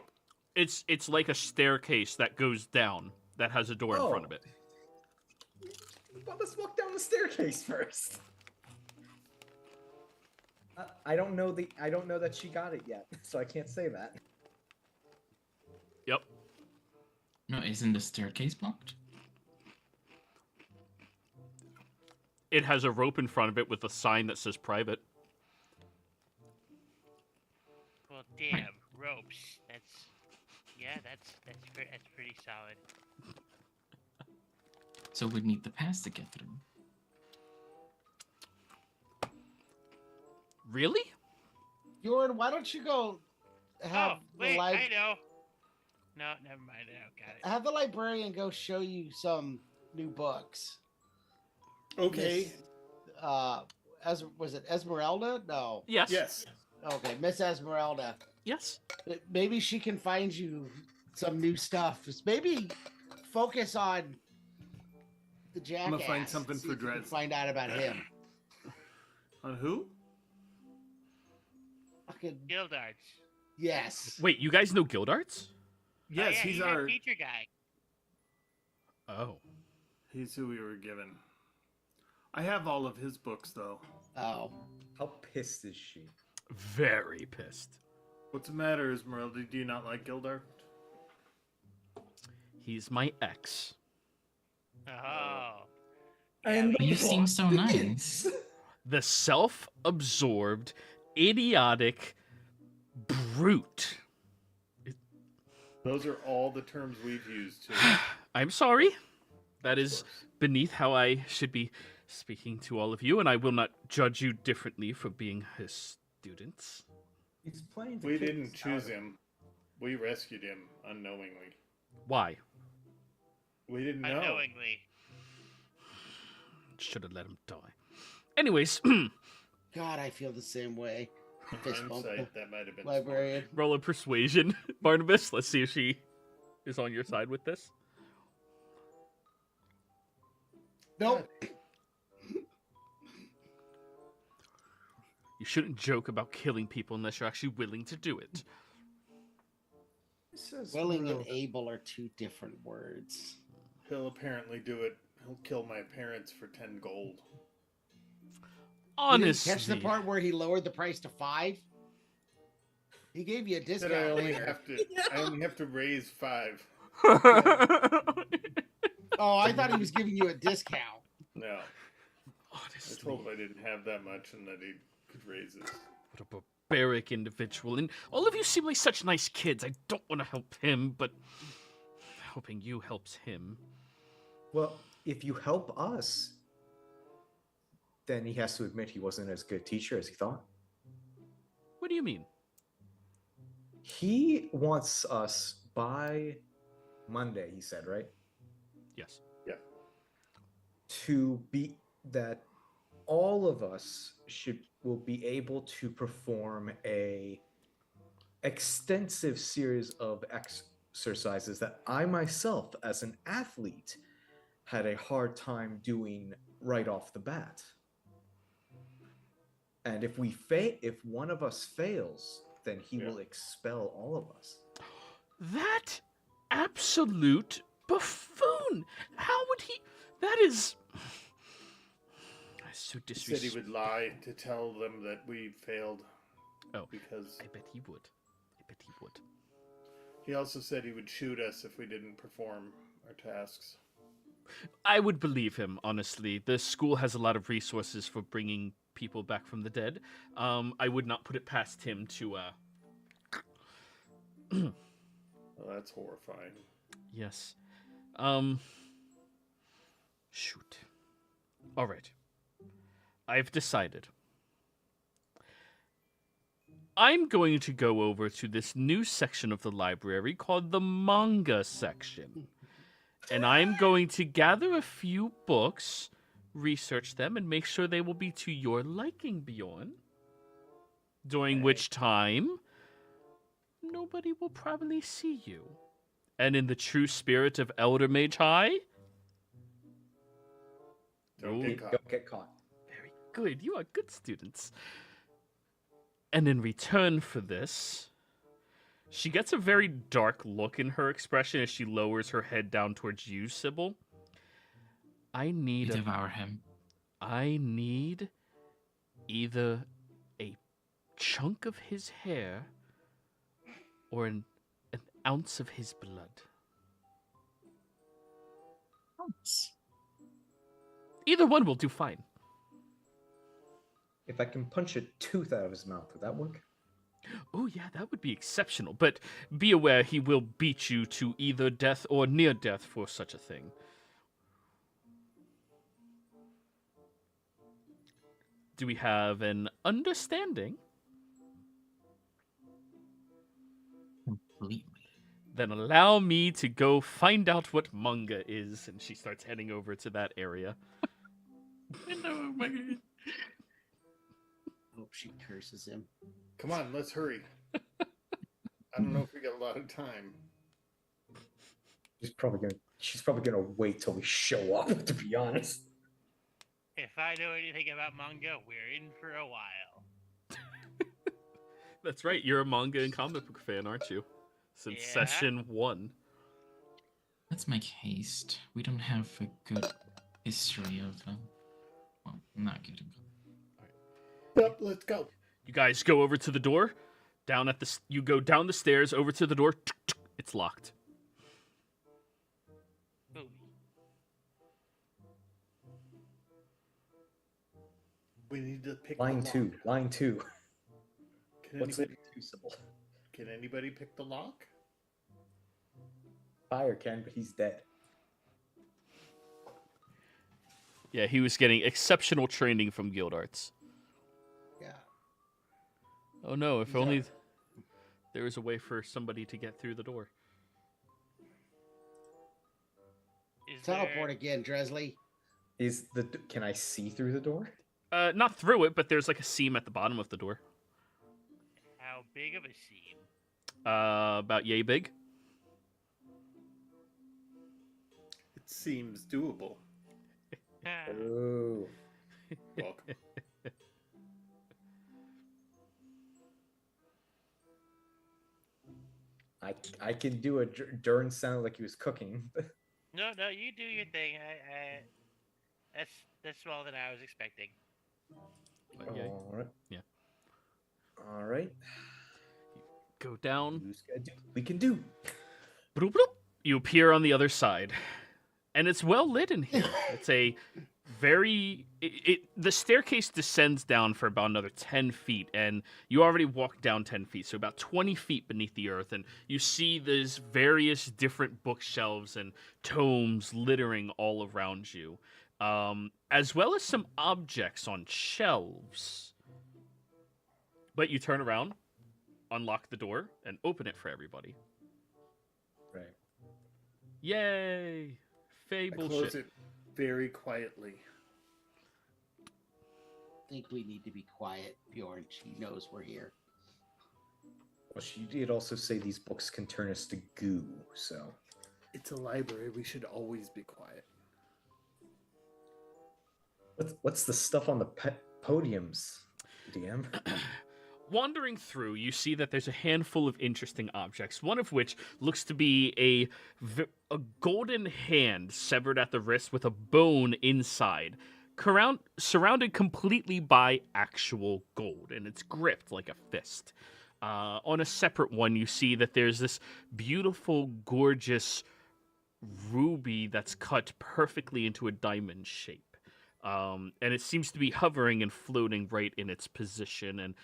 It's like a staircase that goes down that has a door in front of it. Well, let's walk down the staircase first. I don't know that she got it yet, so I can't say that. Yep. No, isn't the staircase blocked? It has a rope in front of it with a sign that says private. Well, damn, ropes. That's pretty solid. So we'd need the pass to get through. Really? Bjorn, why don't you go have I know. No, never mind. I don't got it. have the librarian go show you some new books. okay. Was it Esmeralda? No. Yes. Yes. Okay, Miss Esmeralda. Yes. Maybe she can find you some new stuff. Just maybe focus on the jackass. I'm gonna find something See for if you can Dredz. Find out about him. On who? Fucking Gildarts. yes. Wait, you guys know Gildarts? Yes, Oh, yeah, he's our our. teacher guy. Oh. He's who we were given. I have all of his books though. Oh. How pissed is she? Very pissed. What's the matter, Esmeralda? Do you not like Gildar? He's my ex. Oh. And But you seem so nice. The self-absorbed, idiotic brute. Those are all the terms we've used too. I'm sorry. That Of is course. beneath how I should be speaking to all of you, and I will not judge you differently for being his students. He's playing. to We kick didn't us choose out. him. We rescued him unknowingly. Why? We didn't know. Unknowingly. Should have let him die. Anyways, God, I feel the same way. Fist bump. Hindsight, that might have been Librarian. roll a persuasion, Barnabas. Let's see if she is on your side with this. Nope. You shouldn't joke about killing people unless you're actually willing to do it. This is Willing real. and able are two different words. He'll apparently do it. He'll kill my parents for 10 gold. You didn't Honestly, catch the part where he lowered the price to 5? He gave you a Said discount. I only later. have to raise 5. Oh, I thought he was giving you a discount. No. told him I didn't have that much and that he could raise it. What a barbaric individual. And all of you seem like such nice kids. I don't want to help him, but hoping you helps him. Well, if you help us, then he has to admit he wasn't as good a teacher as he thought. What do you mean? He wants us by Monday, he said, right? Yes. Yeah. To be that all of us will be able to perform a extensive series of exercises that I myself, as an athlete, had a hard time doing right off the bat. And if if one of us fails, then he will expel all of us. That absolute buffoon! How would he? That is so He said disrespectful. he would lie to tell them that we failed. Oh, because I bet he would. I bet he would. he also said he would shoot us if we didn't perform our tasks. I would believe him, honestly. The school has a lot of resources for bringing people back from the dead. I would not put it past him to. Well, that's horrifying. Yes. Shoot. All right. I've decided. I'm going to go over to this new section of the library called the manga section. And I'm going to gather a few books, research them, and make sure they will be to your liking, Bjorn. During which time, nobody will probably see you. And in the true spirit of Eldermage High, Don't get caught. Don't get caught. very good. You are good students. And in return for this, she gets a very dark look in her expression as she lowers her head down towards you, Sybil. I need Devour him. I need either a chunk of his hair or an ounce of his blood. Ounce. Either one will do fine. If I can punch a tooth out of his mouth, would that work? Oh, yeah, that would be exceptional. But be aware he will beat you to either death or near death for such a thing. Do we have an understanding? Completely. Then allow me to go find out what manga is. And she starts heading over to that area. No, my God. Hope she curses him. Come on, let's hurry. I don't know if we got a lot of time. She's probably gonna wait till we show up, to be honest. If I know anything about manga, we're in for a while. That's right, you're a manga and comic book fan, aren't you? Since Yeah. session 1. Let's make haste. We don't have a good history of them. Well, not good. Yep, let's go. You guys go over to the door. You go down the stairs over to the door. It's locked. Ooh. We need to pick Line the two. lock. Line two. Can What's anybody, it? Sybil? can anybody pick the lock? Fire can, but he's dead. Yeah, he was getting exceptional training from Guild Arts. Yeah. Oh no, if only there was a way for somebody to get through the door. Is Teleport there... again, Dresley. Can I see through the door? Not through it, but there's like a seam at the bottom of the door. How big of a seam? About yay big. It seems doable. Oh. Welcome. I can do a Dern sound like he was cooking. No, you do your thing. That's all that I was expecting. But yay. All right. Yeah. All right. Go down. We can do. Bloop, bloop. You appear on the other side. And it's well lit in here. It's a the staircase descends down for about another 10 feet, and you already walked down 10 feet, so about 20 feet beneath the earth, and you see there's various different bookshelves and tomes littering all around you, as well as some objects on shelves. But you turn around, unlock the door, and open it for everybody. Right. Yay! Fey I bullshit. close it very quietly. I think we need to be quiet, Bjorn. She knows we're here. Well, she did also say these books can turn us to goo, so... It's a library. We should always be quiet. What's the stuff on the podiums, DM? Wandering through, you see that there's a handful of interesting objects, one of which looks to be a golden hand severed at the wrist with a bone inside, surrounded completely by actual gold, and it's gripped like a fist. On a separate one, you see that there's this beautiful, gorgeous ruby that's cut perfectly into a diamond shape. And it seems to be hovering and floating right in its position. And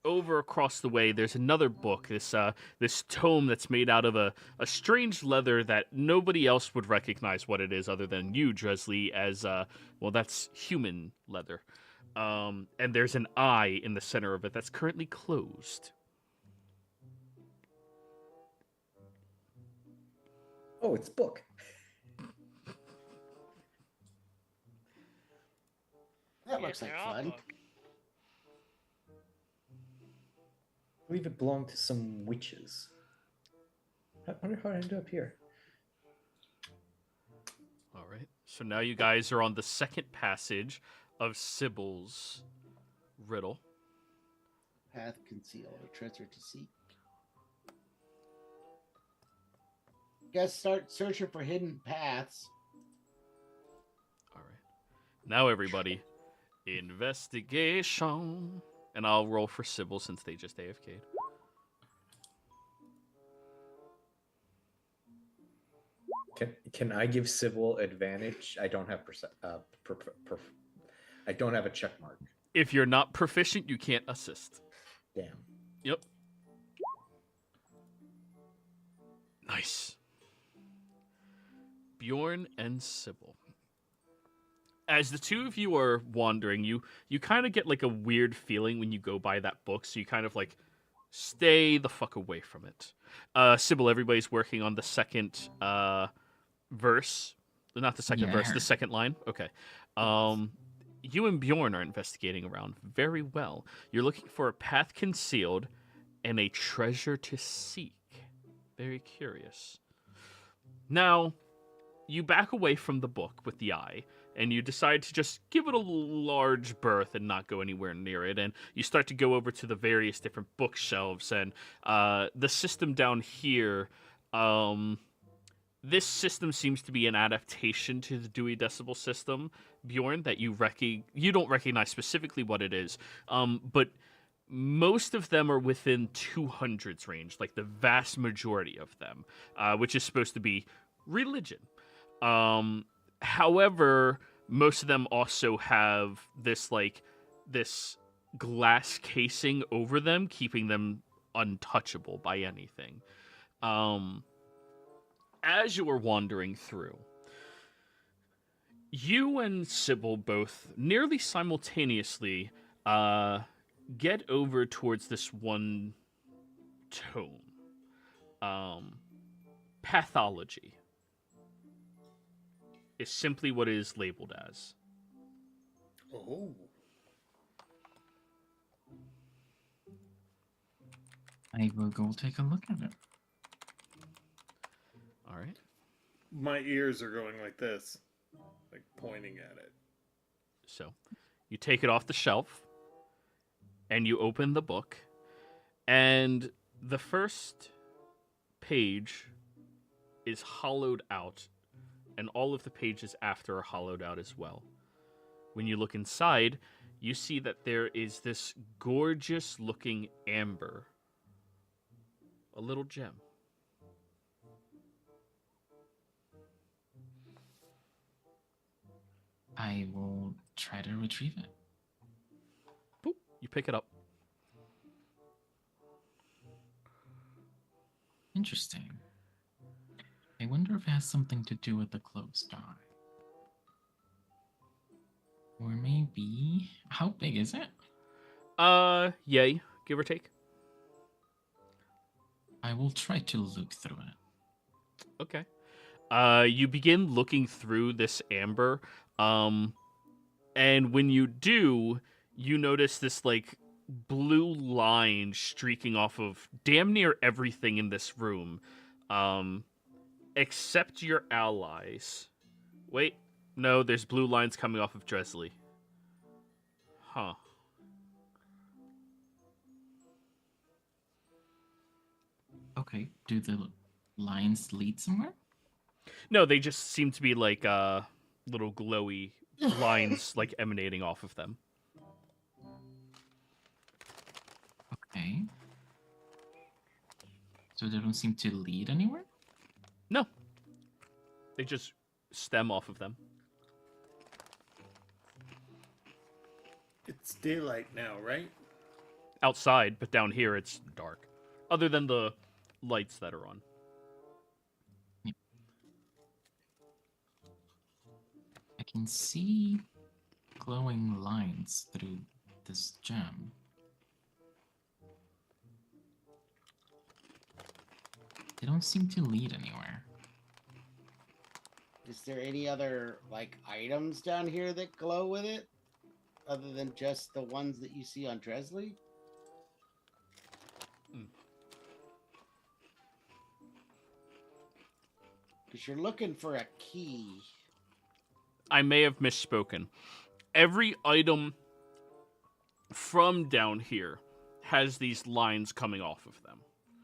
over across the way, there's another book, this tome that's made out of a strange leather that nobody else would recognize what it is other than you, Dresley, as, well, that's human leather. And there's an eye in the center of it that's currently closed. Oh, it's book. That looks like they're all fun. book. I believe it belonged to some witches. I wonder how it ended up here. All right. So now you guys are on the second passage of Sybil's riddle. Path concealed, a treasure to seek. Guess start searching for hidden paths. All right. Now, everybody, investigation. And I'll roll for Sybil since they just AFK'd. Can I give Sybil advantage? I don't have I don't have a check mark. If you're not proficient, you can't assist. Damn. Yep. Nice. Bjorn and Sybil. As the two of you are wandering, you kind of get like a weird feeling when you go by that book, so you kind of like stay the fuck away from it. Sybil, everybody's working on the second verse. Not the second verse, the second line. Okay. You and Bjorn are investigating around very well. You're looking for a path concealed and a treasure to seek. Very curious. Now, you back away from the book with the eye, and you decide to just give it a large berth and not go anywhere near it. And you start to go over to the various different bookshelves, and the system down here, this system seems to be an adaptation to the Dewey Decimal System, Bjorn, that you don't recognize specifically what it is, but most of them are within 200s range, like the vast majority of them, which is supposed to be religion. However, most of them also have this glass casing over them, keeping them untouchable by anything. As you are wandering through, you and Sybil both nearly simultaneously get over towards this one tome. Pathology is simply what it is labeled as. Oh. I will go take a look at it. All right. My ears are going like this, like pointing at it. So you take it off the shelf and you open the book, and the first page is hollowed out, and all of the pages after are hollowed out as well. When you look inside, you see that there is this gorgeous looking amber, a little gem. I will try to retrieve it. Boop, you pick it up. Interesting. I wonder if it has something to do with the closed eye. Or maybe... How big is it? Yay, give or take. I will try to look through it. Okay. You begin looking through this amber, and when you do, you notice this, like, blue line streaking off of damn near everything in this room, except your allies. Wait, no, there's blue lines coming off of Dresley. Huh. Okay, do the lines lead somewhere? No, they just seem to be like little glowy lines like emanating off of them. Okay. So they don't seem to lead anywhere? No. They just stem off of them. It's daylight now, right? Outside, but down here it's dark. Other than the lights that are on. I can see glowing lines through this gem. They don't seem to lead anywhere. Is there any other, like, items down here that glow with it? Other than just the ones that you see on Dresley? Because you're looking for a key. I may have misspoken. Every item from down here has these lines coming off of them.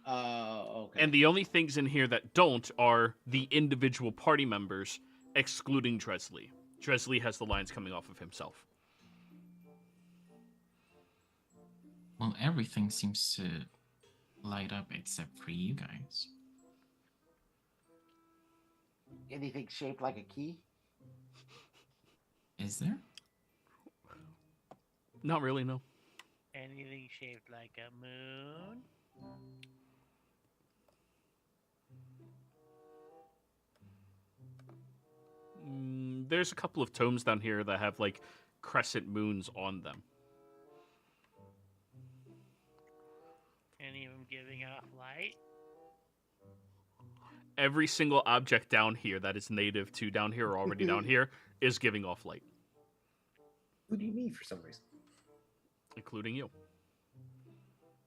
Okay. And the only things in here that don't are the individual party members, excluding Dresley. Dresley has the lines coming off of himself. Well, everything seems to light up except for you guys. Anything shaped like a key? Is there? Not really, no. Anything shaped like a moon? There's a couple of tomes down here that have, like, crescent moons on them. Any of them giving off light? Every single object down here that is native to down here or already down here is giving off light. Who do you mean for some reason? Including you.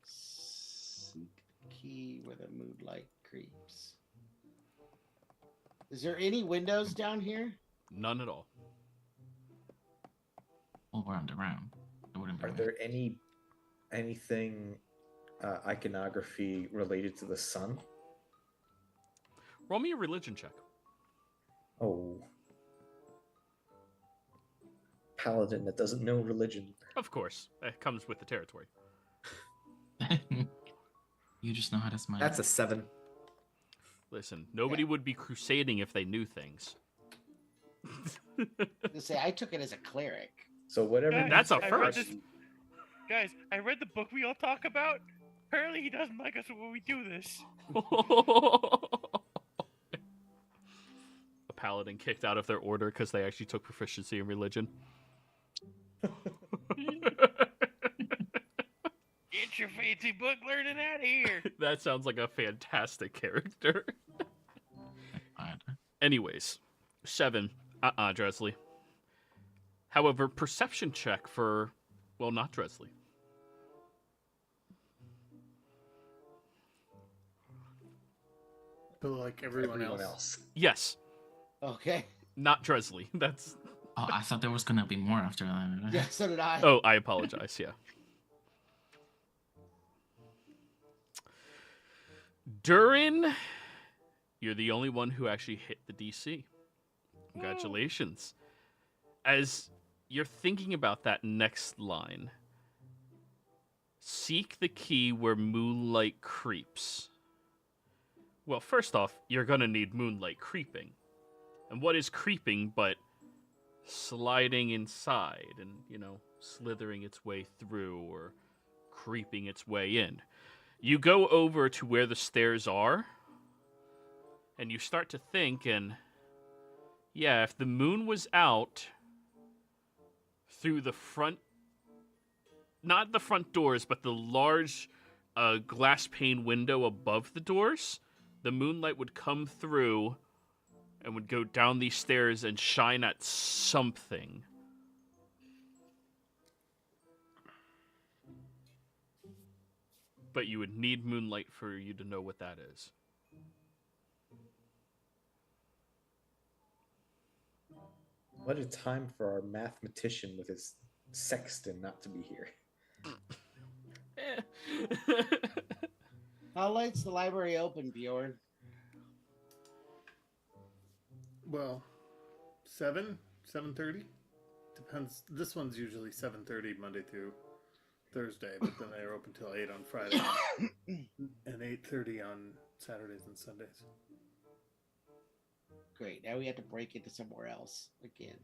Seek the key where the moonlight creeps. Is there any windows down here? None at all. Well, we're underground. It wouldn't be Are there anything iconography related to the sun? Roll me a religion check. Oh. Paladin that doesn't know religion. Of course. It comes with the territory. You just know how to smile. That's a 7. Listen, nobody would be crusading if they knew things. Say I took it as a cleric. So whatever. Guys, That's a I read first. this- Guys, I read the book we all talk about. Apparently he doesn't like us when we do this. A paladin kicked out of their order because they actually took proficiency in religion. Get your fancy book learning out of here. That sounds like a fantastic character. Anyways, 7. Dresley. However, perception check for, well, not Dresley. So like everyone else. Yes, Okay. not Dresley. That's. Oh, I thought there was gonna be more after that. Yeah, so did I. Oh, I apologize. Yeah. Durin, you're the only one who actually hit the DC. Congratulations. As you're thinking about that next line, seek the key where moonlight creeps. Well, first off, you're going to need moonlight creeping. And what is creeping but sliding inside and, slithering its way through or creeping its way in. You go over to where the stairs are, and you start to think, and yeah, if the moon was out through the front, not the front doors, but the large glass pane window above the doors, the moonlight would come through and would go down these stairs and shine at something. But you would need moonlight for you to know what that is. What a time for our mathematician with his sextant not to be here. How late's the library open, Bjorn? Well, 7:30? Depends. This one's usually 7:30 Monday through Thursday, but then they're open till 8 on Friday and 8:30 on Saturdays and Sundays. Great. Now we have to break into somewhere else again.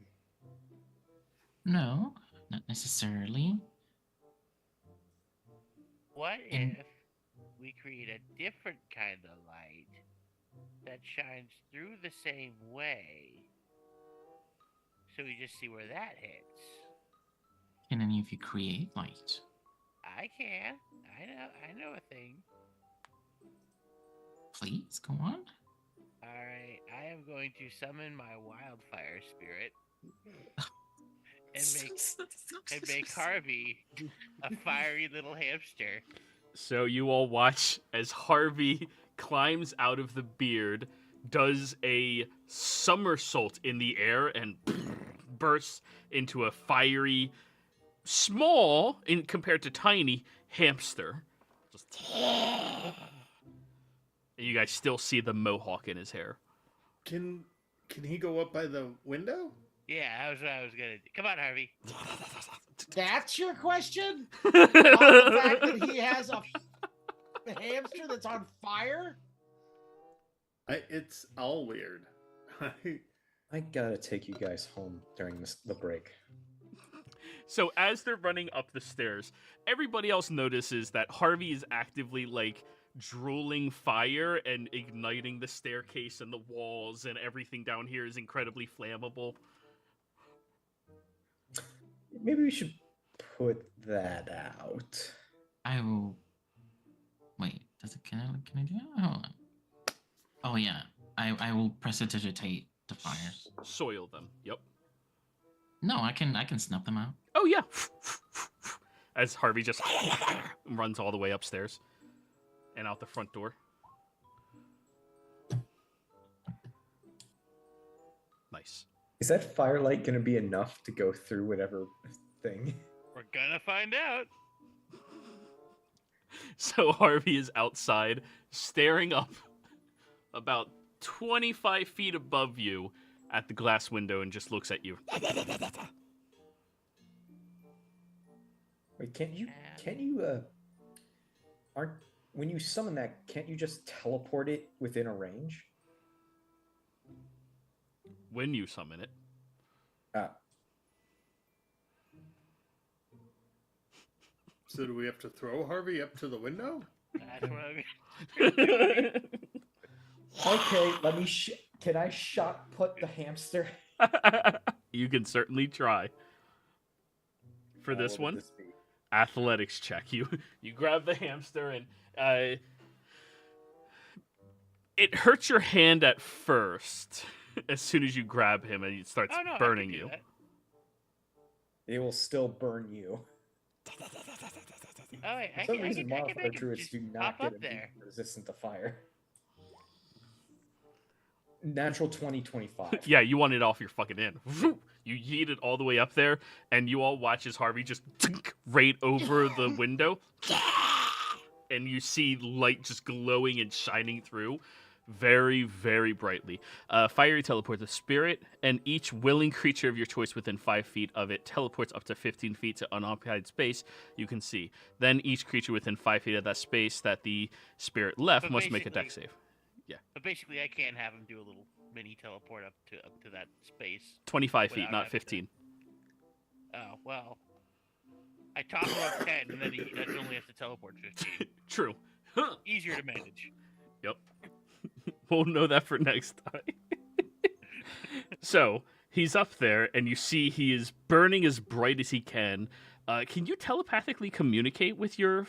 No, not necessarily. What And- if we create a different kind of light that shines through the same way, so we just see where that hits? Can any of you create light? I can. I know a thing. Please, go on. Alright, I am going to summon my wildfire spirit and make Harvey a fiery little hamster. So you all watch as Harvey climbs out of the beard, does a somersault in the air, and bursts into a fiery, small, in compared to tiny, hamster. Just and you guys still see the mohawk in his hair. Can he go up by the window? Yeah, that was what I was gonna do. Come on, Harvey. That's your question? On the fact that he has a hamster that's on fire? It's all weird. I gotta take you guys home during the break. So as they're running up the stairs, everybody else notices that Harvey is actively, drooling fire and igniting the staircase and the walls, and everything down here is incredibly flammable. Maybe we should put that out. I will. Wait, can I do that? Hold on. Oh yeah, I will precipitate the fires. Soil them. Yep. No, I can snuff them out. Oh, yeah. As Harvey just runs all the way upstairs and out the front door. Nice. Is that firelight gonna be enough to go through whatever thing? We're gonna find out. So Harvey is outside, staring up about 25 feet above you at the glass window and just looks at you. Wait, when you summon that, can't you just teleport it within a range? When you summon it. So do we have to throw Harvey up to the window? That's what I'm Okay, let me. Can I shot put the hamster? You can certainly try. For this What would one, this be? athletics check. You grab the hamster and it hurts your hand at first. As soon as you grab him and it starts Oh, no, burning I can do you. that. It will still burn you. Oh, wait, For I some can reason, make modifier him druids just do pop not up get there. resistant to fire. Natural 2025. Yeah, you want it off your fucking end. You yeet it all the way up there, and you all watch as Harvey just right over the window. And you see light just glowing and shining through very, very brightly. Fiery teleports a spirit, and each willing creature of your choice within 5 feet of it teleports up to 15 feet to unoccupied space you can see. Then each creature within 5 feet of that space that the spirit left But must make a dex basically- save. But basically, I can't have him do a little mini teleport up to that space? 25 feet, Without not having to- 15. Oh well. I toss him up 10, and then he only has to teleport 15. True. Easier to manage. Yep. We'll know that for next time. So, he's up there, and you see he is burning as bright as he can. Can you telepathically communicate with your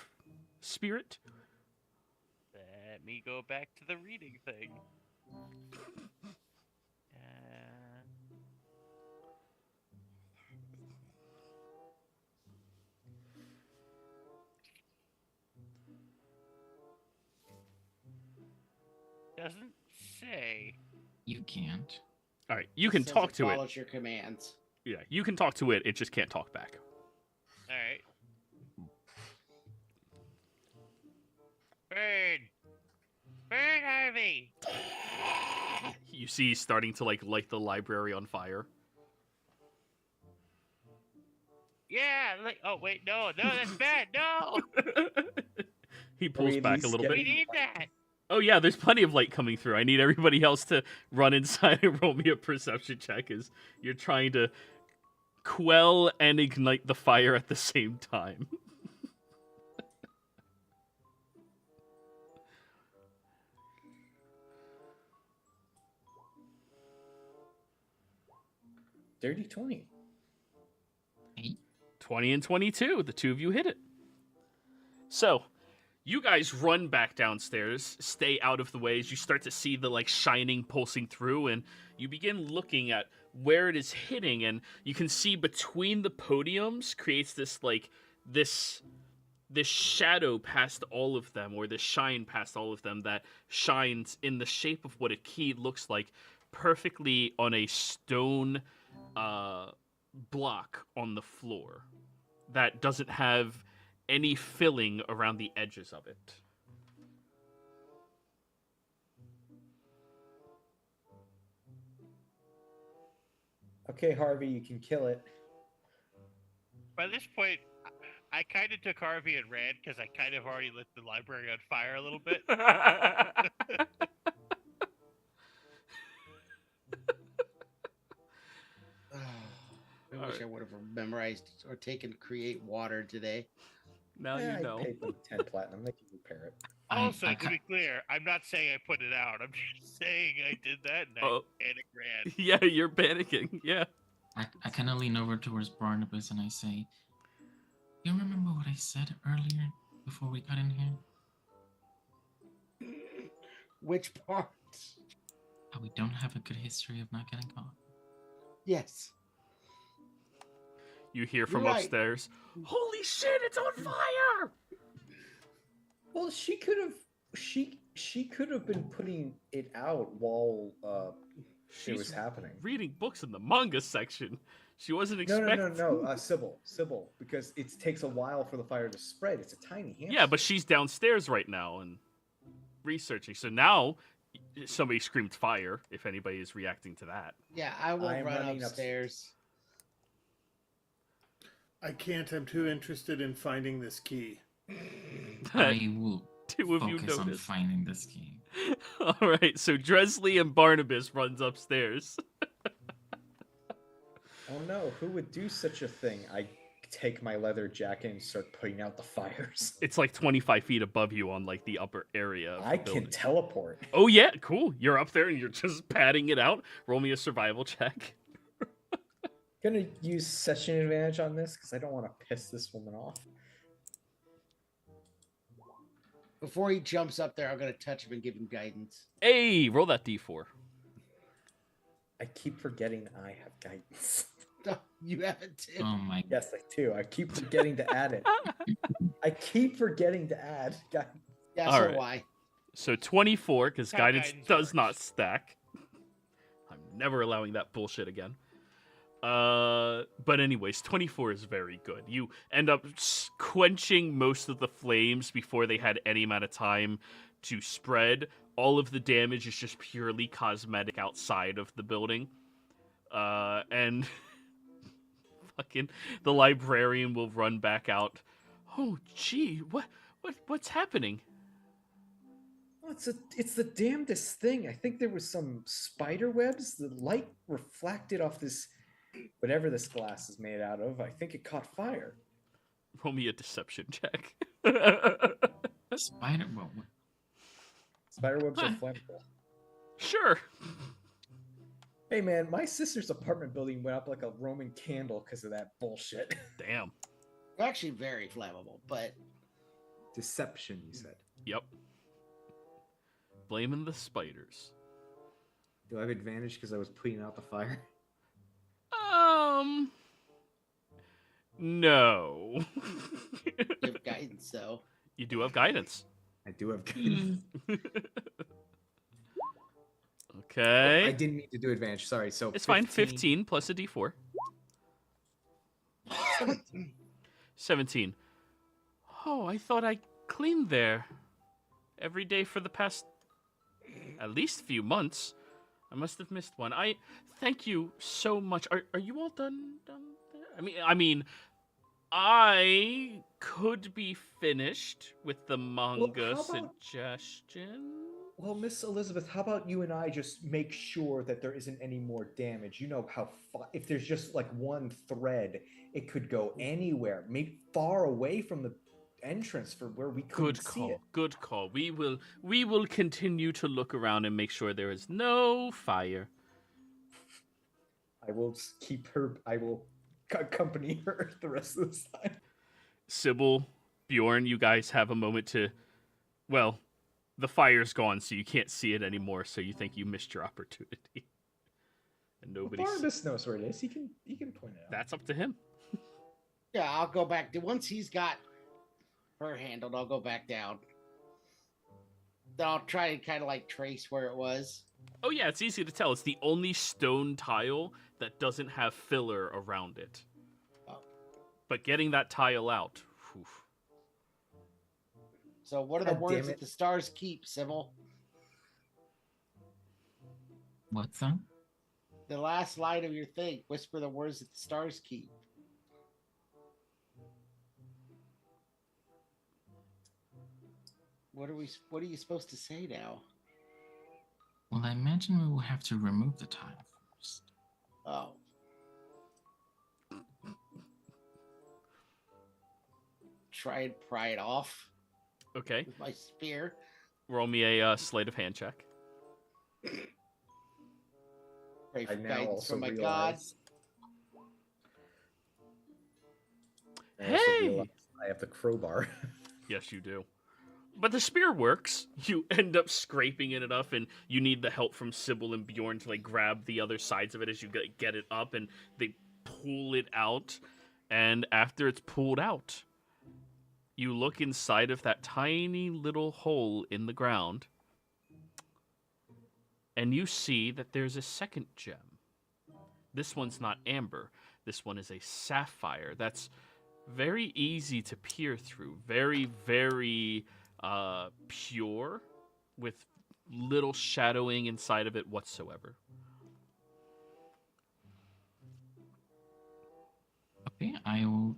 spirit? Let me go back to the reading thing. Doesn't say. You can't. All right, you can Says talk to it. Follows your commands. Yeah, you can talk to it. It just can't talk back. All right. Bird. Bird Harvey. You see he's starting to light the library on fire. Yeah. Oh wait, no, that's bad. No. He pulls at back a least little We bit. need that. Oh yeah, there's plenty of light coming through. I need everybody else to run inside and roll me a perception check as you're trying to quell and ignite the fire at the same time. Dirty 20. 20 and 22. The two of you hit it. So, you guys run back downstairs, stay out of the way as you start to see the shining pulsing through, and you begin looking at where it is hitting, and you can see between the podiums creates this this shadow past all of them, or this shine past all of them that shines in the shape of what a key looks like, perfectly on a stone block on the floor that doesn't have any filling around the edges of it. Okay, Harvey, you can kill it. By this point, I kind of took Harvey and ran because I kind of already lit the library on fire a little bit. I wish I would have memorized or taken create water today. Now Yeah, you know. I paid like 10 platinum. They can repair it. Also, I to be clear, I'm not saying I put it out. I'm just saying I did that and I Oh. panic ran. Yeah, you're panicking. Yeah. I kind of lean over towards Barnabas and I say, "You remember what I said earlier before we got in here? Which part? How we don't have a good history of not getting caught." Yes. You hear from You're right. upstairs, "Holy shit, it's on fire!" Well, she could have been putting it out while it was happening. Reading books in the manga section. She wasn't No, expecting. no. Sybil, because it takes a while for the fire to spread. It's a tiny hamster. Yeah, but she's downstairs right now and researching. So now somebody screamed fire, if anybody is reacting to that. Yeah, I will I'm run running upstairs. I can't. I'm too interested in finding this key. I will Two of you focus on notice. finding this key. All right, so Dresley and Barnabas runs upstairs. Oh no, who would do such a thing? I take my leather jacket and start putting out the fires. It's like 25 feet above you on the upper area. Of I the can building. teleport. Oh yeah, cool. You're up there and you're just patting it out. Roll me a survival check. Gonna use session advantage on this because I don't want to piss this woman off. Before he jumps up there, I'm going to touch him and give him guidance. Hey, roll that d4. I keep forgetting I have guidance. Oh, you have it too. Oh my! Yes, I do. I keep forgetting to add it. I keep forgetting to add guidance. Yeah, All so right. do I. So 24, because How guidance guidance does works. not stack. I'm never allowing that bullshit again. But anyways, 24 is very good. You end up quenching most of the flames before they had any amount of time to spread. All of the damage is just purely cosmetic outside of the building. And fucking the librarian will run back out. Oh, gee, what's happening? It's the damnedest thing. I think there was some spider webs. The light reflected off this, whatever this glass is made out of. I think it caught fire. Roll me a deception check. Spider. Well, Spider webs are flammable. Sure. Hey man, my sister's apartment building went up like a Roman candle because of that bullshit. Damn. They're actually very flammable, but Deception, you said. Yep. Blaming the spiders. Do I have advantage because I was putting out the fire? No. you have guidance, though. You do have guidance. I do have guidance. Okay. I didn't mean to do advantage. Sorry. So It's fine. 15 plus a d4. 17. Oh, I thought I cleaned there every day for the past at least few months. I must have missed one. I thank you so much. Are you all done there? I mean, I could be finished with the manga how about- suggestion. Well, Miss Elizabeth, how about you and I just make sure that there isn't any more damage? You know how if there's just like one thread, it could go anywhere, maybe far away from the entrance for where we couldn't Good see call. it. Good call. We will continue to look around and make sure there is no fire. I will keep her. I will accompany her the rest of the time. Sybil, Bjorn, you guys have a moment to. Well, the fire's gone, so you can't see it anymore. So you think you missed your opportunity, and nobody's. Barnabas knows where it is. He can point it out. That's up to him. Yeah, I'll go back. Once he's got her handled, I'll go back down. Then I'll try and kind of like trace where it was. Oh yeah, it's easy to tell. It's the only stone tile that doesn't have filler around it. Oh. But getting that tile out. Whew. So what are the God words damn that it. the stars keep, Sybil? what's that? The last line of your thing. Whisper the words that the stars keep. What are you supposed to say now? Well, I imagine we will have to remove the tile first. Oh. Try and pry it off Okay. with my spear. Roll me a sleight of hand check. Pray for I now guidance also from my realize. god. I also Hey! realize I have the crowbar. Yes, you do. But the spear works. You end up scraping it enough, and you need the help from Sybil and Bjorn to like grab the other sides of it as you get it up, and they pull it out. And after it's pulled out, you look inside of that tiny little hole in the ground, and you see that there's a second gem. This one's not amber. This one is a sapphire. That's very easy to peer through. Very, very pure, with little shadowing inside of it whatsoever. Okay, I will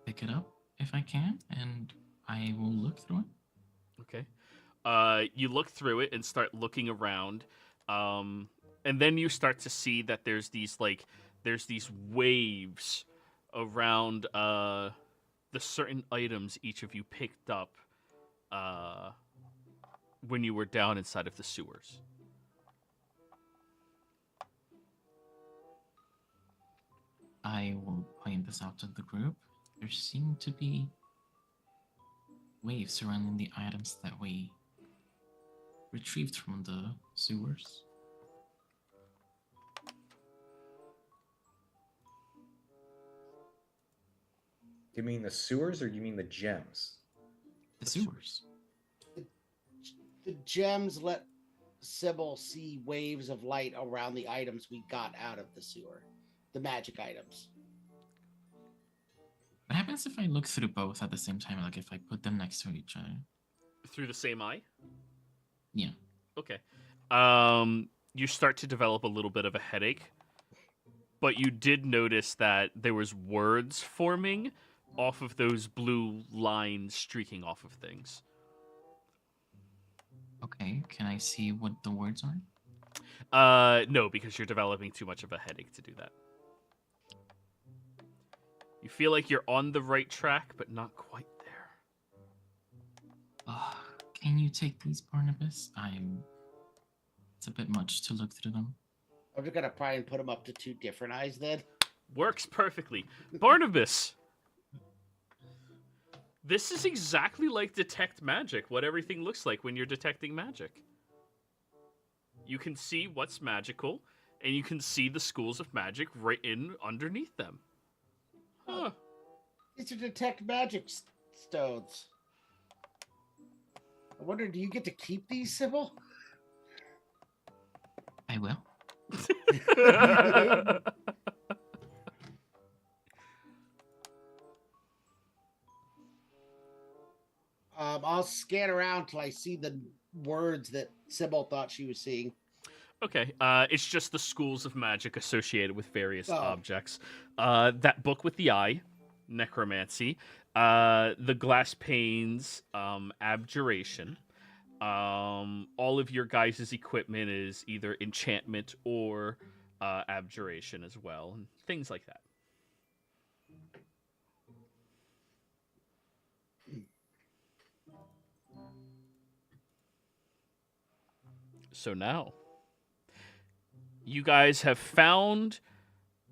pick it up if I can, and I will look through it. Okay. You look through it and start looking around, and then you start to see that there's these waves around the certain items each of you picked up when you were down inside of the sewers. I will point this out to the group. There seem to be waves surrounding the items that we retrieved from the sewers. Do you mean the sewers or do you mean the gems? The sewers. The gems let Sybil see waves of light around the items we got out of the sewer. The magic items. What happens if I look through both at the same time, like if I put them next to each other? Through the same eye? Yeah. Okay. You start to develop a little bit of a headache, but you did notice that there was words forming off of those blue lines streaking off of things. Okay, can I see what the words are? No, because you're developing too much of a headache to do that. You feel like you're on the right track, but not quite there. Can you take these, Barnabas? It's a bit much to look through them. I'm just gonna try and put them up to 2 different eyes then. Works perfectly. Barnabas! This is exactly like Detect Magic, what everything looks like when you're detecting magic. You can see what's magical, and you can see the schools of magic right in underneath them. Huh. These are Detect Magic stones. I wonder, do you get to keep these, Sybil? I will. I'll scan around till I see the words that Sybil thought she was seeing. Okay, it's just the schools of magic associated with various Oh. objects. That book with the eye, necromancy. The glass panes, abjuration. All of your guys' equipment is either enchantment or abjuration as well, and things like that. So now, you guys have found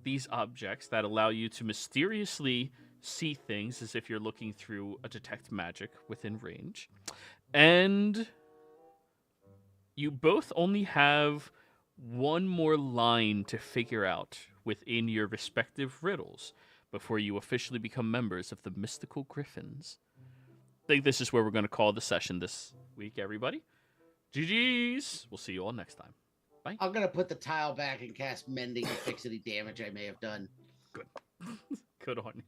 these objects that allow you to mysteriously see things as if you're looking through a detect magic within range. And you both only have one more line to figure out within your respective riddles before you officially become members of the Mystical Griffins. I think this is where we're going to call the session this week, everybody. GG's. We'll see you all next time. Bye. I'm gonna put the tile back and cast Mending to fix any damage I may have done. Good. Good on you.